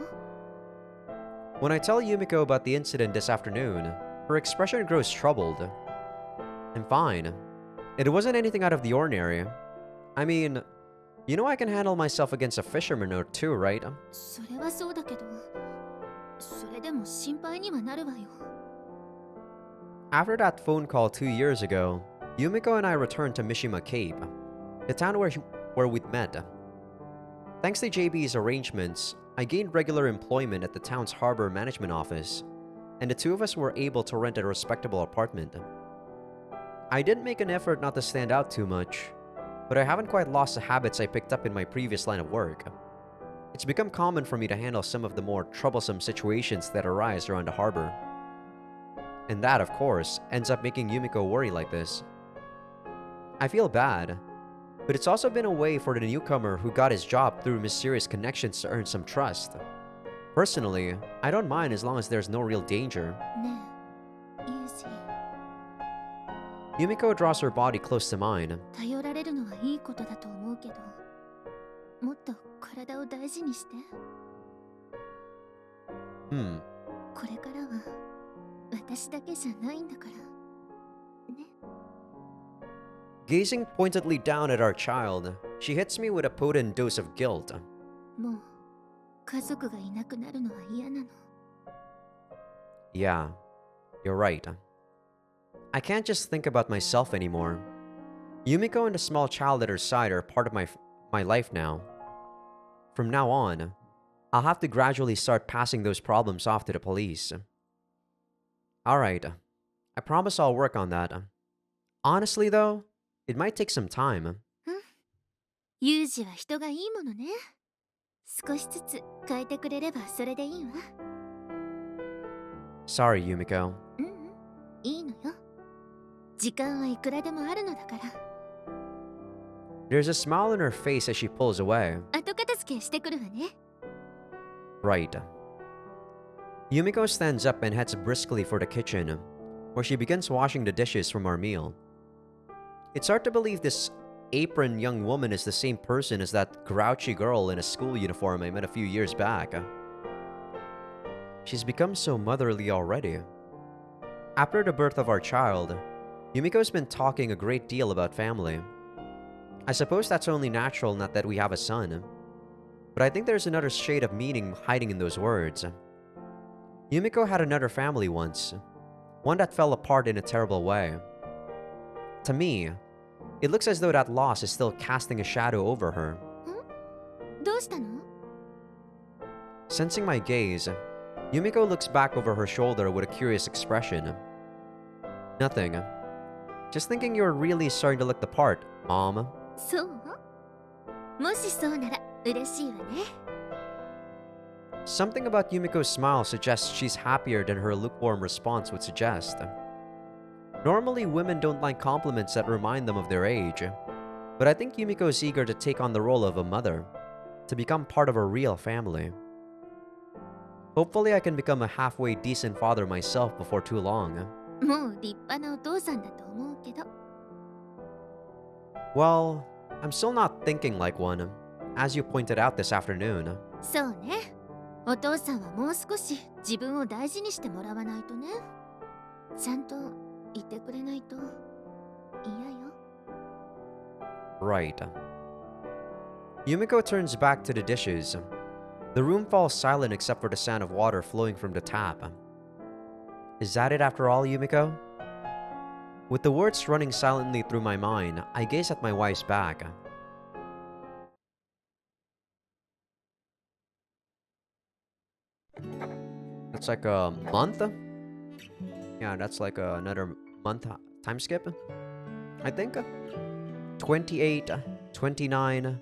When I tell Yumiko about the incident this afternoon, her expression grows troubled. I'm fine. It wasn't anything out of the ordinary. I mean, you know I can handle myself against a fisherman or two, right? それはそうだけど、それでも心配にはなるわよ。After that phone call 2 years ago, Yumiko and I returned to Mishima Cape, the town where we'd met. Thanks to JB's arrangements, I gained regular employment at the town's harbor management office, and the two of us were able to rent a respectable apartment. I didn't make an effort not to stand out too much, but I haven't quite lost the habits I picked up in my previous line of work. It's become common for me to handle some of the more troublesome situations that arise around the harbor. And that, of course, ends up making Yumiko worry like this. I feel bad, but it's also been a way for the newcomer who got his job through mysterious connections to earn some trust. Personally, I don't mind as long as there's no real danger. ねえ、ユージ。 Yumiko draws her body close to mine. 頼られるのはいいことだと思うけど、もっと体を大事にして。これからは私だけじゃないんだから。ね。 Gazing pointedly down at our child, she hits me with a potent dose of guilt. もう家族がいなくなるのは嫌なの。 Yeah, you're right. I can't just think about myself anymore. Yumiko and the small child at her side are part of my life now. From now on, I'll have to gradually start passing those problems off to the police. Alright, I promise I'll work on that. Honestly though, it might take some time. ユージは人がいいものね。少しずつ変えてくれればそれでいいわ。 Sorry, Yumiko. いいのよ。時間はいくらでもあるのだから。 There's a smile in her face as she pulls away. 後片付けしてくるわね。 Right. Yumiko stands up and heads briskly for the kitchen, where she begins washing the dishes from our meal. It's hard to believe this apron young woman is the same person as that grouchy girl in a school uniform I met a few years back. She's become so motherly already. After the birth of our child, Yumiko's been talking a great deal about family. I suppose that's only natural, not that we have a son. But I think there's another shade of meaning hiding in those words. Yumiko had another family once, one that fell apart in a terrible way. To me, it looks as though that loss is still casting a shadow over her. どうしたの？ Sensing my gaze, Yumiko looks back over her shoulder with a curious expression. Nothing. Just thinking you're really starting to look the part, Mom. そう？もしそうなら嬉しいわね。 Something about Yumiko's smile suggests she's happier than her lukewarm response would suggest. Normally, women don't like compliments that remind them of their age, but I think Yumiko is eager to take on the role of a mother, to become part of a real family. Hopefully, I can become a halfway decent father myself before too long. もう立派なお父さんだと思うけど。 Well, I'm still not thinking like one, as you pointed out this afternoon. そうね。お父さんはもう少し自分を大事にしてもらわないとね。ちゃんと言ってくれないと嫌よ。 Right. Yumiko turns back to the dishes. The room falls silent except for the sound of water flowing from the tap. Is that it after all, Yumiko? With the words running silently through my mind, I gaze at my wife's back. That's like a month? Yeah, that's like another month time skip, I think. 28, 29,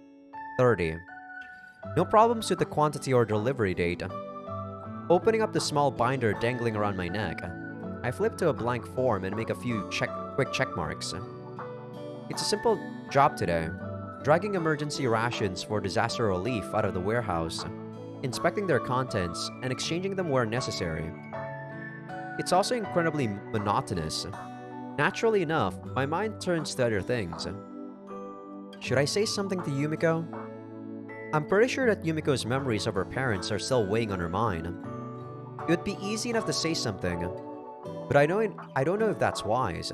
30. No problems with the quantity or delivery date. Opening up the small binder dangling around my neck, I flip to a blank form and make a few quick check marks. It's a simple job today, dragging emergency rations for disaster relief out of the warehouse, inspecting their contents, and exchanging them where necessary. It's also incredibly monotonous. Naturally enough, my mind turns to other things. Should I say something to Yumiko? I'm pretty sure that Yumiko's memories of her parents are still weighing on her mind. It would be easy enough to say something, but I don't know if that's wise.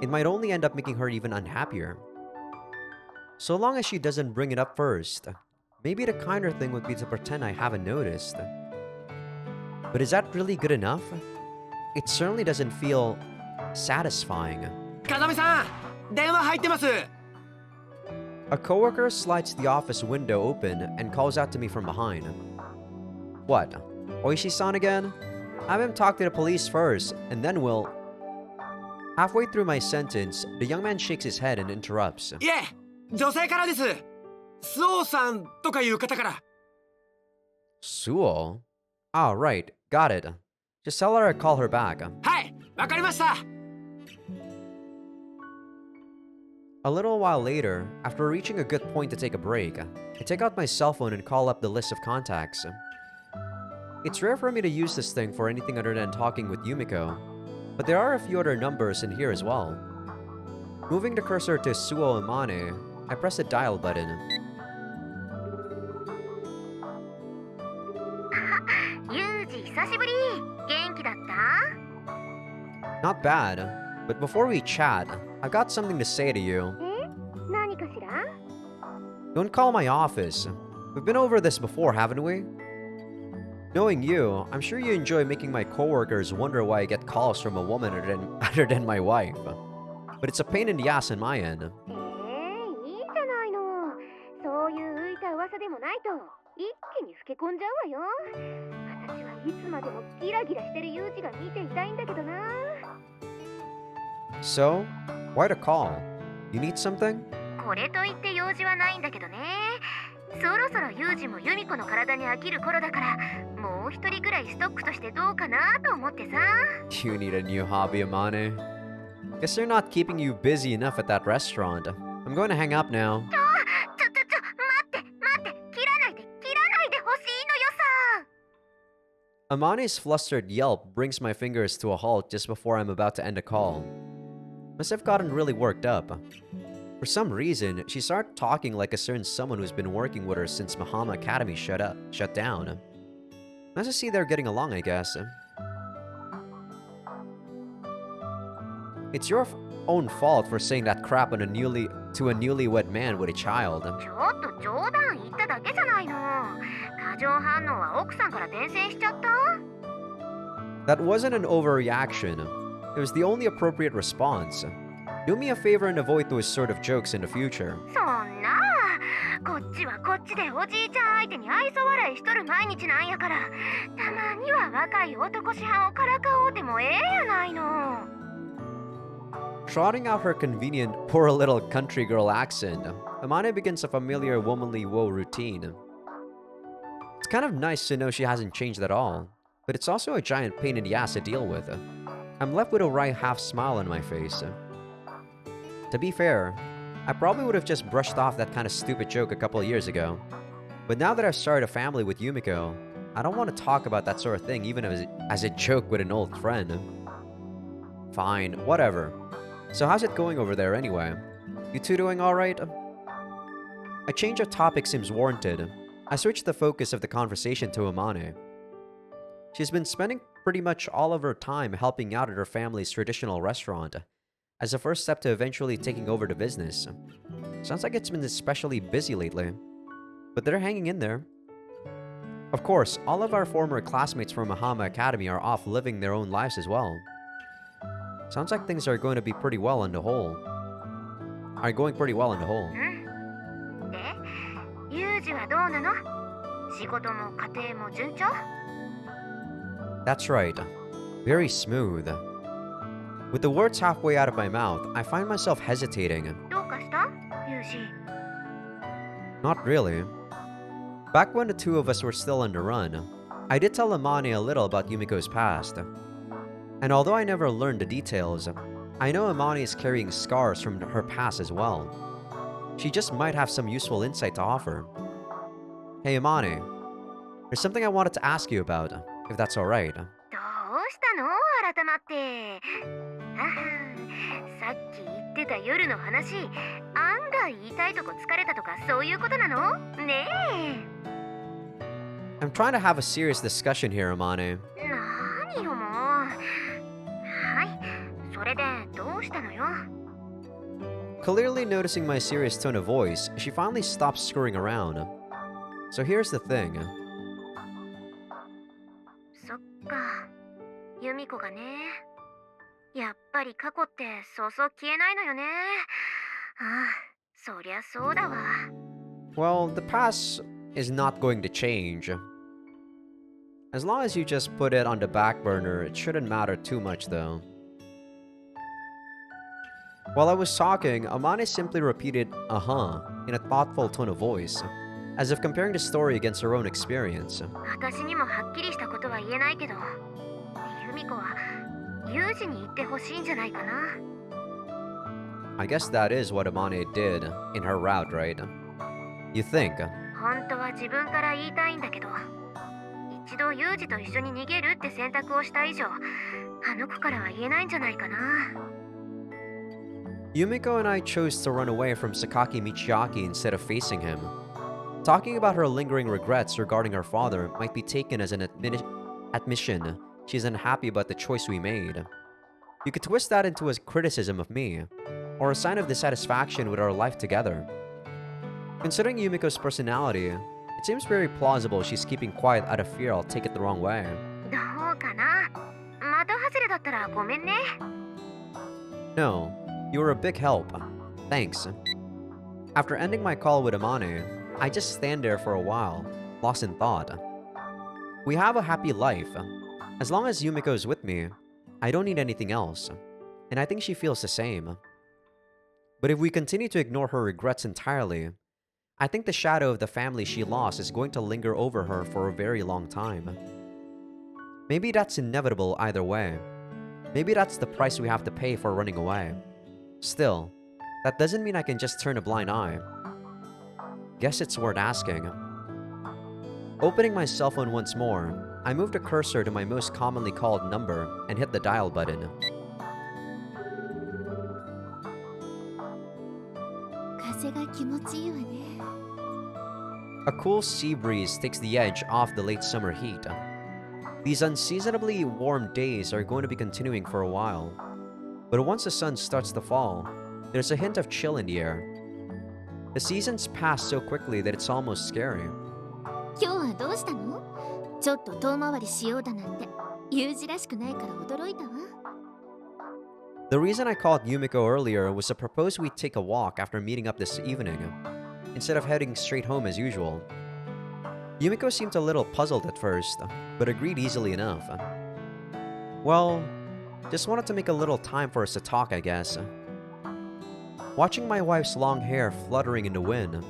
It might only end up making her even unhappier. So long as she doesn't bring it up first, maybe the kinder thing would be to pretend I haven't noticed. But is that really good enough? It certainly doesn't feel satisfying. 風見さん、電話入ってます。 A coworker slides the office window open and calls out to me from behind. What? Oishi-san again? Have him talk to the police first, and then we'll... Halfway through my sentence, the young man shakes his head and interrupts. いえ、女性からです。スオーさんとかいう方から。Suo? Ah, right. Got it. Just tell her I call her back. はい、わかりました。 A little while later, after reaching a good point to take a break, I take out my cell phone and call up the list of contacts. It's rare for me to use this thing for anything other than talking with Yumiko, but there are a few other numbers in here as well. Moving the cursor to Suo Imane, I press the dial button. ユージ久しぶり。元気だった？ Not bad, but before we chat, I've got something to say to you. 何かしら？ Don't call my office. We've been over this before, haven't we? Knowing you, I'm sure you enjoy making my coworkers wonder why I get calls from a woman other than my wife. But it's a pain in the ass on my end. いいじゃないの。そういう浮いた噂でもないと一気に老け込んじゃうわよ。私はいつまでもギラギラしてるユージが見ていたいんだけどな。 So, why the call? You need something? これといって用事はないんだけどね。そろそろユージもユミコの体に飽きる頃だから、もう一人ぐらいストックとしてどうかなと思ってさ。You need a new hobby, Amane. Guess they're not keeping you busy enough at that restaurant. I'm going to hang up now. 待って、切らないでほしいのよさ。 Amane's flustered yelp brings my fingers to a halt just before I'm about to end a call. must have gotten really worked up. For some reason, she started talking like a certain someone who's been working with her since Mahama Academy shut down. Nice to see they're getting along, I guess. It's your own fault for saying that crap on to a newlywed man with a child. ちょっと冗談言っただけじゃないの。過剰反応は奥さんから伝染しちゃった？ That wasn't an overreaction. It was the only appropriate response. Do me a favor and avoid those sort of jokes in the future. そんな、こっちはこっちでおじいちゃん相手に愛想笑いしとる毎日なんやから、たまには若い男師範をからかおうてもええやないの。Trotting out her convenient, poor little country girl accent, Amane begins a familiar womanly woe routine. It's kind of nice to know she hasn't changed at all, but it's also a giant pain in the ass to deal with. I'm left with a wry half smile on my face. To be fair, I probably would have just brushed off that kind of stupid joke a couple of years ago. But now that I've started a family with Yumiko, I don't want to talk about that sort of thing even as a joke with an old friend. Fine, whatever. So how's it going over there anyway? You two doing alright? A change of topic seems warranted. I switched the focus of the conversation to Amane. She's been spending pretty much all of her time helping out at her family's traditional restaurant, as a first step to eventually taking over the business. Sounds like it's been especially busy lately, but they're hanging in there. Of course, all of our former classmates from Mahama Academy are off living their own lives as well. Sounds like things are going to be pretty well on the whole. Are going pretty well on the whole. で、ユージはどうなの？仕事も家庭も順調？ That's right. Very smooth. With the words halfway out of my mouth, I find myself hesitating. どうかした？ユージ。 Not really. Back when the two of us were still on the run, I did tell Amane a little about Yumiko's past. And although I never learned the details, I know Amane is carrying scars from her past as well. She just might have some useful insight to offer. Hey Amane, there's something I wanted to ask you about, if that's alright. どうしたの？改まって。さっき言ってた夜の話、案外言いたいとこ疲れたとかそういうことなの？ねえ。I'm trying to have a serious discussion here, Amane. 何よもう。はい、それでどうしたのよ？ Clearly noticing my serious tone of voice, she finally stops screwing around. So here's the thing. そっか、ユミコがね。やっぱり過去ってそうそう消えないのよね。ああ、そりゃそうだわ。Well, the past is not going to change. As long as you just put it on the back burner, it shouldn't matter too much though. While I was talking, Amane simply repeated "uh-huh" in a thoughtful tone of voice, as if comparing the story against her own experience. 私にもはっきりしたことは言えないけど、ユミコはユージに言ってほしいんじゃないかな。I guess that is what Amane did in her route, right? You think? 本当は自分から言いたいんだけど、一度ユージと一緒に逃げるって選択をした以上、あの子からは言えないんじゃないかな。Yumiko and I chose to run away from Sakaki Michiaki instead of facing him. Talking about her lingering regrets regarding her father might be taken as an admission she's unhappy about the choice we made. You could twist that into a criticism of me, or a sign of dissatisfaction with our life together. Considering Yumiko's personality, it seems very plausible she's keeping quiet out of fear I'll take it the wrong way. どうかな。的外れだったらごめんね。No, you were a big help. Thanks. After ending my call with Amane, I just stand there for a while, lost in thought. We have a happy life. As long as Yumiko's with me, I don't need anything else, and I think she feels the same. But if we continue to ignore her regrets entirely, I think the shadow of the family she lost is going to linger over her for a very long time. Maybe that's inevitable either way. Maybe that's the price we have to pay for running away. Still, that doesn't mean I can just turn a blind eye. Guess it's worth asking. Opening my cell phone once more, I moved a cursor to my most commonly called number and hit the dial button. が気持ちいいわね。 A cool sea breeze takes the edge off the late summer heat. These unseasonably warm days are going to be continuing for a while. But once the sun starts to fall, there's a hint of chill in the air. The seasons pass so quickly that it's almost scary. 今日はどうしたの？ちょっと遠回りしようだなんて。ユージらしくないから驚いたわ。 The reason I called Yumiko earlier was to propose we take a walk after meeting up this evening, instead of heading straight home as usual. Yumiko seemed a little puzzled at first, but agreed easily enough. Well, just wanted to make a little time for us to talk, I guess. Watching my wife's long hair fluttering in the wind,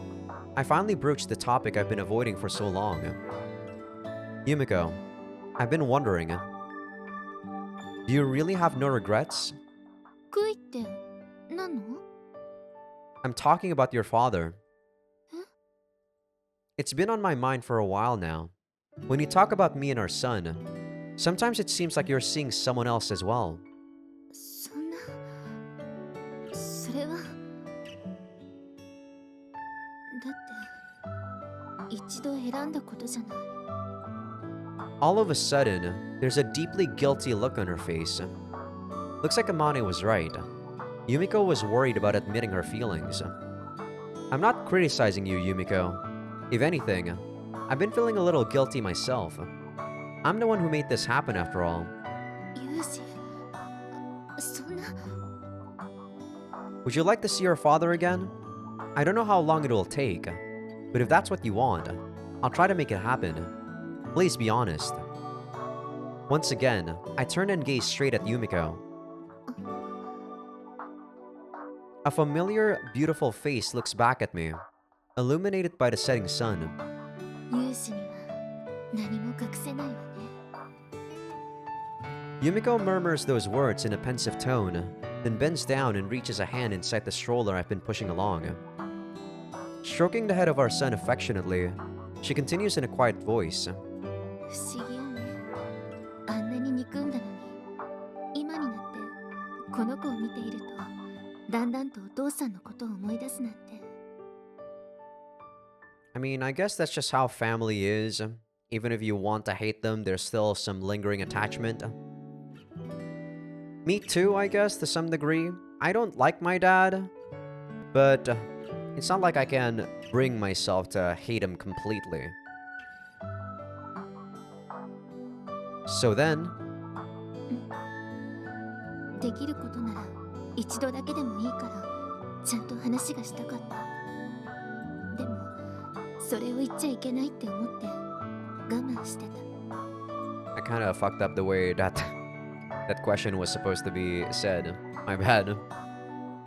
I finally broached the topic I've been avoiding for so long. Yumiko, I've been wondering, do you really have no regrets? 悔いって何の？ I'm talking about your father. Huh? It's been on my mind for a while now. When you talk about me and our son, sometimes it seems like you're seeing someone else as well. そんな。それは。だって、一度選んだことじゃない。 All of a sudden, there's a deeply guilty look on her face. Looks like Amane was right. Yumiko was worried about admitting her feelings. I'm not criticizing you, Yumiko. If anything, I've been feeling a little guilty myself. I'm the one who made this happen after all. ユージ、そんな。 Would you like to see your father again? I don't know how long it will take, but if that's what you want, I'll try to make it happen. Please be honest. Once again, I turned and gazed straight at Yumiko. A familiar, beautiful face looks back at me, illuminated by the setting sun. ユージには何も隠せないわね。 Yumiko murmurs those words in a pensive tone, then bends down and reaches a hand inside the stroller I've been pushing along. Stroking the head of our son affectionately, she continues in a quiet voice. 不思議よね。あんなに憎んだのに、今になってこの子を見ていると、だんだんとお父さんのことを思い出すなんて。 I mean, I guess that's just how family is. Even if you want to hate them, there's still some lingering attachment. Me too, I guess, to some degree. I don't like my dad, but it's not like I can bring myself to hate him completely. So then... できることなら一度だけでもいいからちゃんと話がしたかった。でもそれを言っちゃいけないって思って我慢してた。 I kind of fucked up the way that question was supposed to be said. My bad.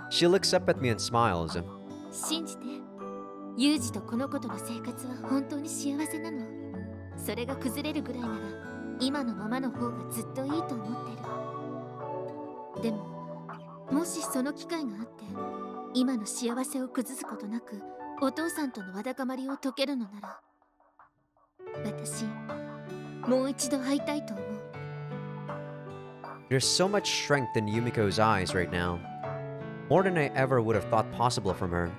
She looks up at me and smiles. 信じて、ユージとこの子との生活は本当に幸せなの。それが崩れるぐらいなら今のままの方がずっといいと思ってる。でももしその機会があって今の幸せを崩すことなくお父さんとのわだかまりを解けるのなら、私もう一度会いたいと思う。 There's so much strength in Yumiko's eyes right now. More than I ever would have thought possible from her.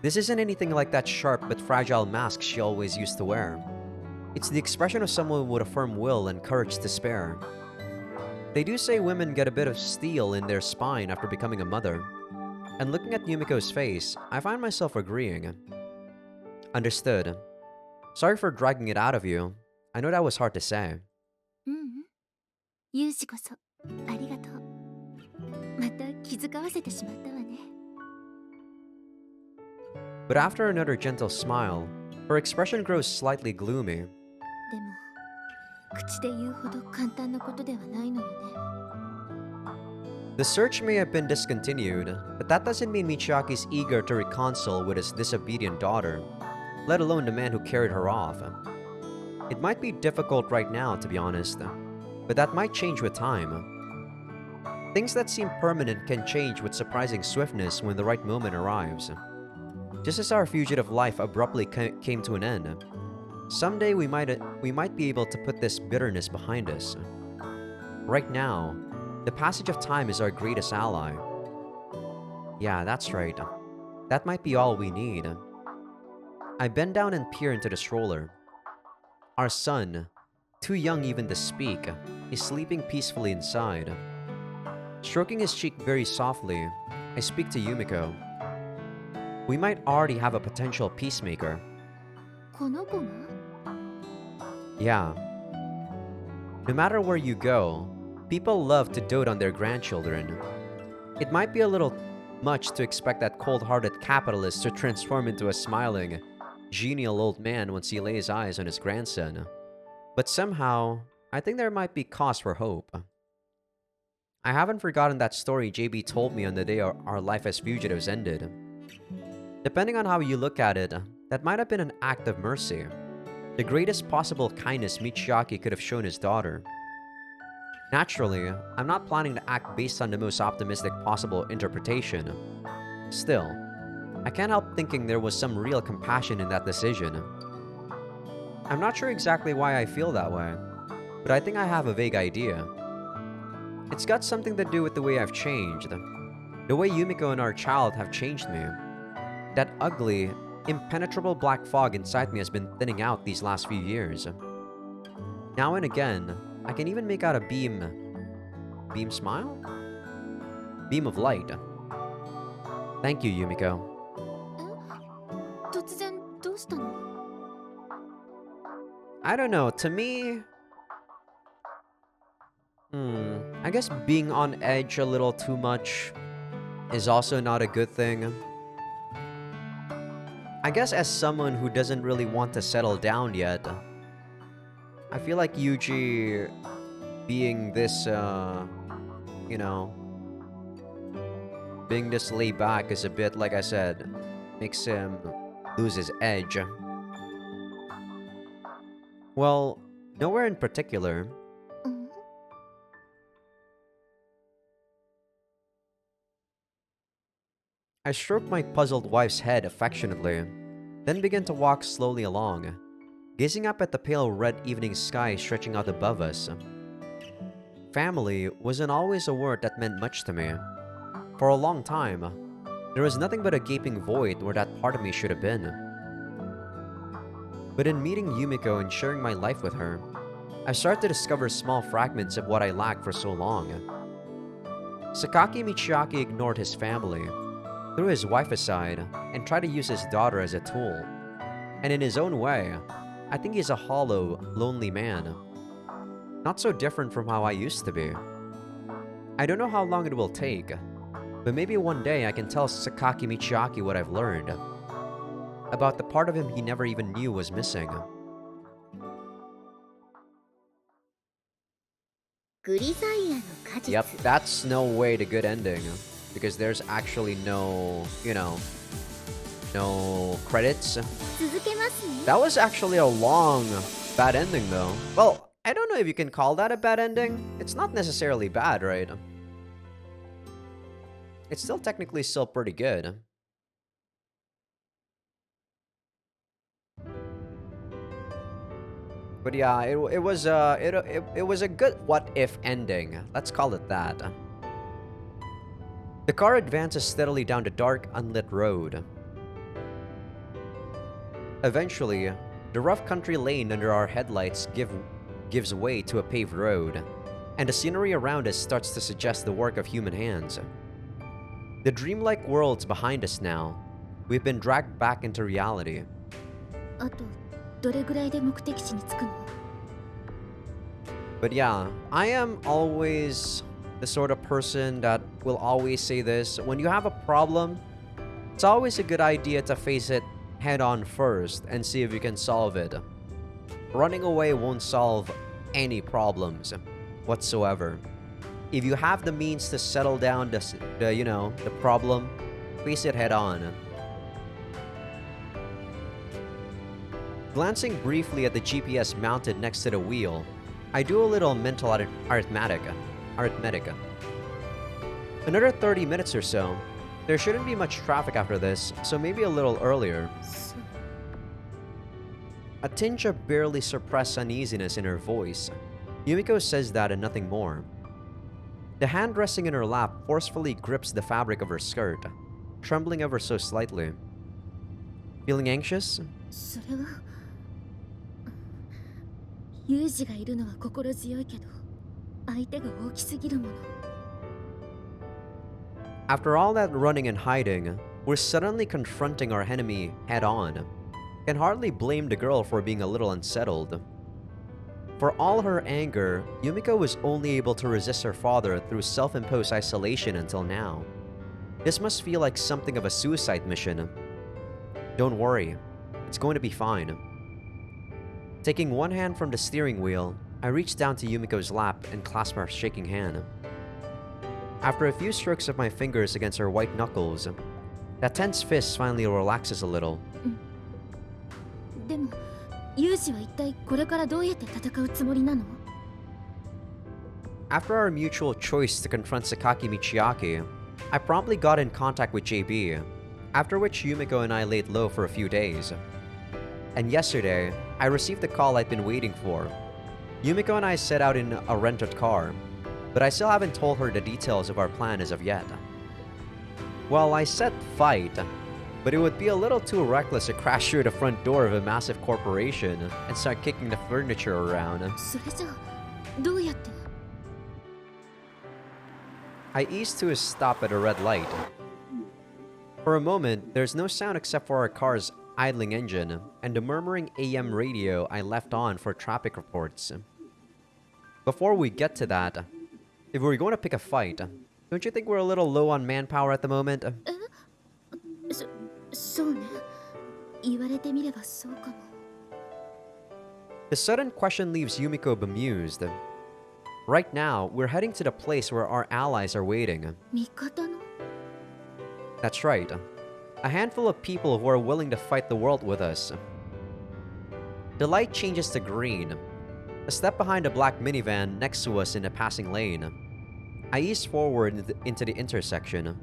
This isn't anything like that sharp but fragile mask she always used to wear. It's the expression of someone with a firm will and courage to spare. They do say women get a bit of steel in their spine after becoming a mother. And looking at Yumiko's face, I find myself agreeing. Understood. Sorry for dragging it out of you. I know that was hard to say. ううん、ユージこそありがとう。また気遣わせてしまったわね。 But after another gentle smile, her expression grows slightly gloomy. でも口で言うほど簡単なことではないのよね。 The search may have been discontinued, but that doesn't mean Michiaki's eager to reconcile with his disobedient daughter, let alone the man who carried her off. It might be difficult right now, to be honest, but that might change with time. Things that seem permanent can change with surprising swiftness when the right moment arrives. Just as our fugitive life abruptly came to an end, someday we might be able to put this bitterness behind us. Right now, the passage of time is our greatest ally. Yeah, that's right. That might be all we need. I bend down and peer into the stroller. Our son, too young even to speak, is sleeping peacefully inside. Stroking his cheek very softly, I speak to Yumiko. We might already have a potential peacemaker. この子が Yeah. No matter where you go, people love to dote on their grandchildren. It might be a little much to expect that cold-hearted capitalist to transform into a smiling, genial old man once he lays eyes on his grandson. But somehow, I think there might be cause for hope. I haven't forgotten that story JB told me on the day our life as fugitives ended. Depending on how you look at it, that might have been an act of mercy. The greatest possible kindness Michiaki could have shown his daughter. Naturally, I'm not planning to act based on the most optimistic possible interpretation. Still, I can't help thinking there was some real compassion in that decision. I'm not sure exactly why I feel that way, but I think I have a vague idea. It's got something to do with the way I've changed. The way Yumiko and our child have changed me. That ugly, impenetrable black fog inside me has been thinning out these last few years. Now and again, I can even make out a beam smile? Beam of light. Thank you, Yumiko. 突然どうしたの I don't know, to me... I guess being on edge a little too much is also not a good thing. I guess as someone who doesn't really want to settle down yet, I feel like Yuji being this, you know, being this laid back is a bit, like I said, makes him lose his edge. Well, nowhere in particular. I stroke my puzzled wife's head affectionately, then begin to walk slowly along, gazing up at the pale red evening sky stretching out above us. Family wasn't always a word that meant much to me. For a long time, there was nothing but a gaping void where that part of me should have been. But in meeting Yumiko and sharing my life with her, I started to discover small fragments of what I lacked for so long. Sakaki Michiaki ignored his family, threw his wife aside, and tried to use his daughter as a tool. And in his own way, I think he's a hollow, lonely man. Not so different from how I used to be. I don't know how long it will take, but maybe one day I can tell Sakaki Michiaki what I've learned. About the part of him he never even knew was missing. Grisaia no Kajitsu. Yep, that's no way to good ending. Because there's actually no, you know, no credits. 続けますね That was actually a long, bad ending though. Well, I don't know if you can call that a bad ending. It's not necessarily bad, right? It's still technically still pretty good. But yeah, it was a good what-if ending. Let's call it that. The car advances steadily down the dark, unlit road. Eventually, the rough country lane under our headlights gives way to a paved road, and the scenery around us starts to suggest the work of human hands. The dreamlike world's behind us now. We've been dragged back into reality. あとどれぐらいで目的地に着くの But yeah, I am always the sort of person that will always say this. When you have a problem, it's always a good idea to face it head on first and see if you can solve it. Running away won't solve any problems whatsoever. If you have the means to settle down the problem, face it head on. Glancing briefly at the GPS mounted next to the wheel, I do a little mental arithmetic. Another 30 minutes or so. There shouldn't be much traffic after this, so maybe a little earlier. A tinge of barely suppressed uneasiness in her voice. Yumiko says that and nothing more. The hand resting in her lap forcefully grips the fabric of her skirt. trembling ever so slightly. Feeling anxious? それはユージがいるのは心強いけど相手が大きすぎるもの。 After all that running and hiding, we're suddenly confronting our enemy head on. Can hardly blame the girl for being a little unsettled. For all her anger, Yumiko was only able to resist her father through self-imposed isolation until now. This must feel like something of a suicide mission. Don't worry, it's going to be fine. Taking one hand from the steering wheel, I reach down to Yumiko's lap and clasp her shaking hand. After a few strokes of my fingers against her white knuckles, that tense fist finally relaxes a little. でもユージは一体これからどうやって戦うつもりなの？ After our mutual choice to confront Sakaki Michiaki, I promptly got in contact with JB, after which Yumiko and I laid low for a few days. And yesterday, I received the call I'd been waiting for. Yumiko and I set out in a rented car, but I still haven't told her the details of our plan as of yet. Well, I said fight, but it would be a little too reckless to crash through the front door of a massive corporation and start kicking the furniture around. それじゃあどうやって？ I eased to a stop at a red light. For a moment, there's no sound except for our car's idling engine and the murmuring AM radio I left on for traffic reports. Before we get to that, if we're going to pick a fight, don't you think we're a little low on manpower at the moment? そうね。言われてみればそうかも。 The sudden question leaves Yumiko bemused. Right now, we're heading to the place where our allies are waiting. 味方の？ That's right. A handful of people who are willing to fight the world with us. The light changes to green. A step behind a black minivan next to us in a passing lane. I ease forward into the intersection.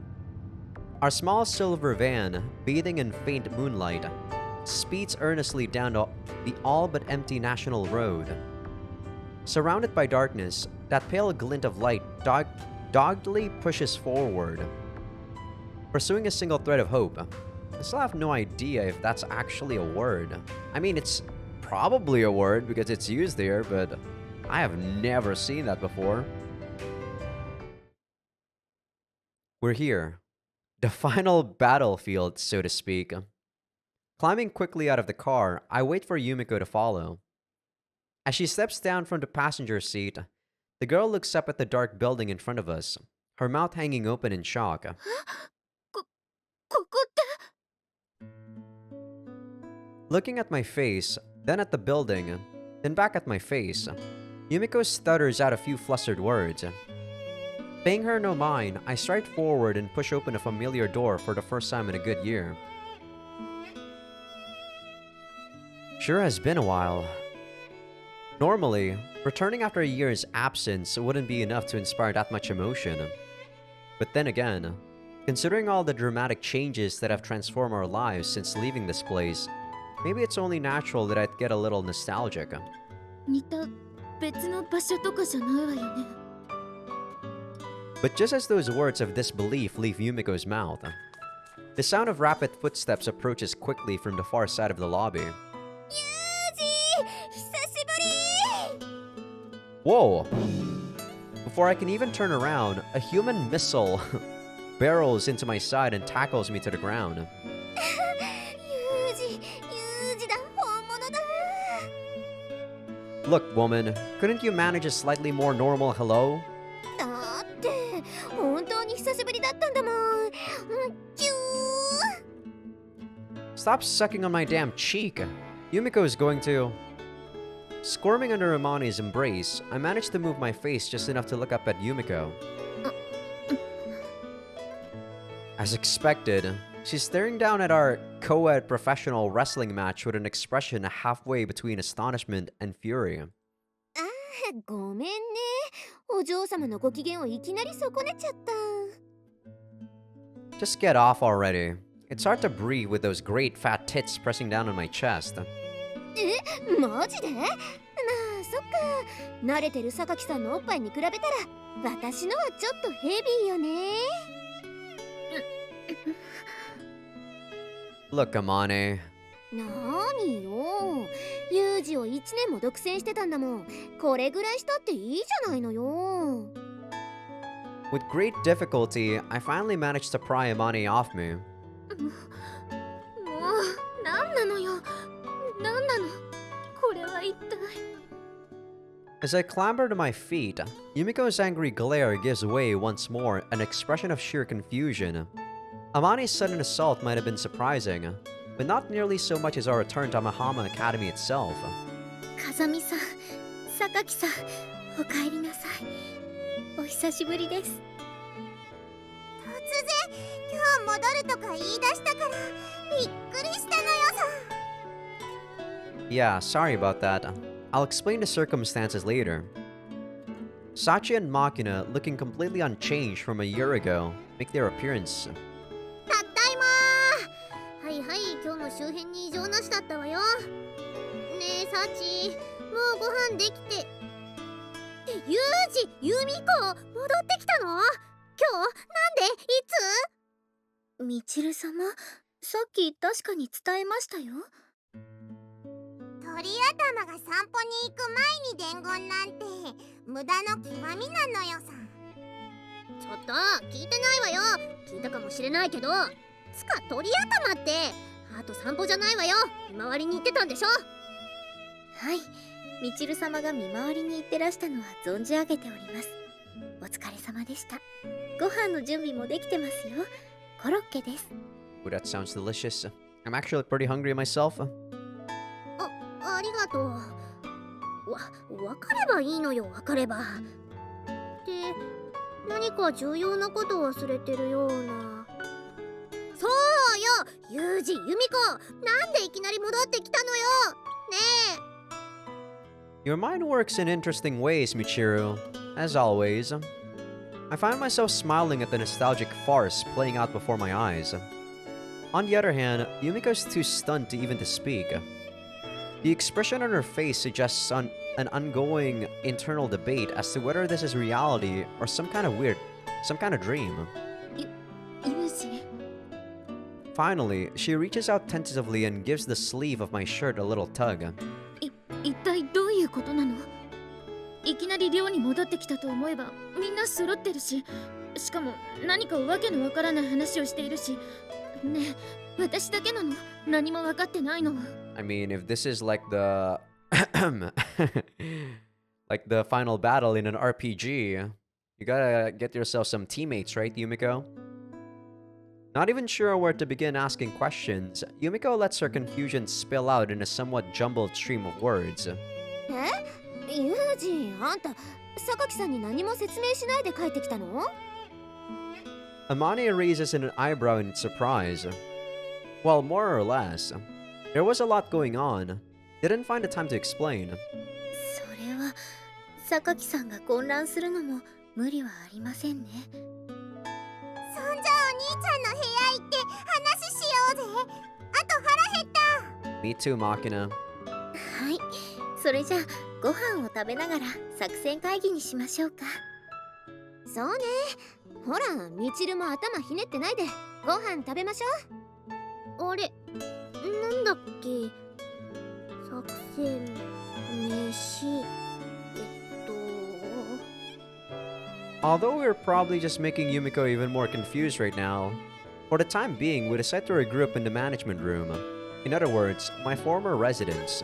Our small silver van, bathing in faint moonlight, speeds earnestly down the all but empty national road. Surrounded by darkness, that pale glint of light doggedly pushes forward, pursuing a single thread of hope. I still have no idea if that's actually a word. I mean, it's probably a word because it's used there, but I have never seen that before. We're here. The final battlefield, so to speak. Climbing quickly out of the car, I wait for Yumiko to follow. As she steps down from the passenger seat, the girl looks up at the dark building in front of us, her mouth hanging open in shock. ここって。 Looking at my face, then at the building, then back at my face, Yumiko stutters out a few flustered words. Paying her no mind, I stride forward and push open a familiar door for the first time in a good year. Sure has been a while. Normally, returning after a year's absence wouldn't be enough to inspire that much emotion. But then again, considering all the dramatic changes that have transformed our lives since leaving this place, maybe it's only natural that I'd get a little nostalgic. 似た別の場所とかじゃないわよね。 But just as those words of disbelief leave Yumiko's mouth, the sound of rapid footsteps approaches quickly from the far side of the lobby. Whoa! Before I can even turn around, a human missile barrels into my side and tackles me to the ground. Look, woman, couldn't you manage a slightly more normal hello? だって本当に久しぶりだったんだもん。Stop sucking on my damn cheek. Yumiko is going to... Squirming under Amani's embrace, I managed to move my face just enough to look up at Yumiko. As expected, she's staring down at our co-ed professional wrestling match with an expression halfway between astonishment and fury. ごめんね。お嬢様のご機嫌をいきなり損ねちゃった。 Just get off already. It's hard to breathe with those great fat tits pressing down on my chest. え、マジで？まあそっか。慣れてる榊さんのおっぱいに比べたら私のはちょっとヘビーよね。Look, Amane. なーによ、ユージを1年も独占してたんだもん。これぐらいしたっていいじゃないのよ。 With great difficulty, I finally managed to pry Amane off me. もう、なんなのよ。なんなの。これは一体。 As I clamber to my feet, Yumiko's angry glare gives way once more, an expression of sheer confusion. Amane's sudden assault might have been surprising, but not nearly so much as our return to Mahama Academy itself. 風見さん、榊さん、お帰りなさい。お久しぶりです。突然、今日戻るとか言い出したから、びっくりしたのよさ。 Yeah, sorry about that. I'll explain the circumstances later. Sachi and Makina, looking completely unchanged from a year ago, make their appearance. たったいまー。はいはい、今日も周辺に異常なしだったわよ。ねえ、サチ、もうご飯できて。ユージ、ユミコ、戻ってきたの？今日？なんで？いつ？みちる様、さっき確かに伝えましたよ。鳥頭が散歩に行く前に伝言なんて無駄の極みなのよさ。ちょっと聞いてないわよ。聞いたかもしれないけど、つか鳥頭ってあと散歩じゃないわよ。見回りに行ってたんでしょ。はい、みちる様が見回りに行ってらしたのは存じ上げております。お疲れ様でした。ご飯の準備もできてますよ。コロッケです。 Ooh, that sounds delicious. I'm actually pretty hungry myself. ありがとう。わかればいいのよ、わかれば。で、何か重要なことを忘れてるような。そうよ、ユージ、ユミコ、なんでいきなり戻ってきたのよ。ねえ。 Your mind works in interesting ways, Michiru. As always. I find myself smiling at the nostalgic farce playing out before my eyes. On the other hand, Yumiko's too stunned to even to speak. The expression on her face suggests an ongoing internal debate as to whether this is reality or some kind of dream. ユージ。 Finally, she reaches out tentatively and gives the sleeve of my shirt a little tug. 一体どういうことなの？いきなり寮に戻ってきたと思えばみんな揃ってるし、しかも何かわけのわからない話をしているし。ねえ、私だけなの？何も分かってないの？ I mean, if this is like the like the final battle in an RPG, you gotta get yourself some teammates, right, Yumiko? Not even sure where to begin asking questions, Yumiko lets her confusion spill out in a somewhat jumbled stream of words. ユージ、あんた、榊さんに何も説明しないで帰ってきたの？ Amane raises an eyebrow in surprise. Well, more or less. There was a lot going on. Didn't find the time to explain. それは、榊さんが混乱するのも無理はありませんね。そんじゃお兄ちゃんの部屋行って話しようぜ。あと腹減った。 Me too, Makina. はい、それじゃあご飯を食べながら作戦会議にしましょうか。そうね。ほら、みちるも頭ひねってないでご飯食べましょう。あれ、なんだっけ。作戦、飯、Although we're probably just making Yumiko even more confused right now, for the time being, we decide to regroup in the management room. In other words, my former residence.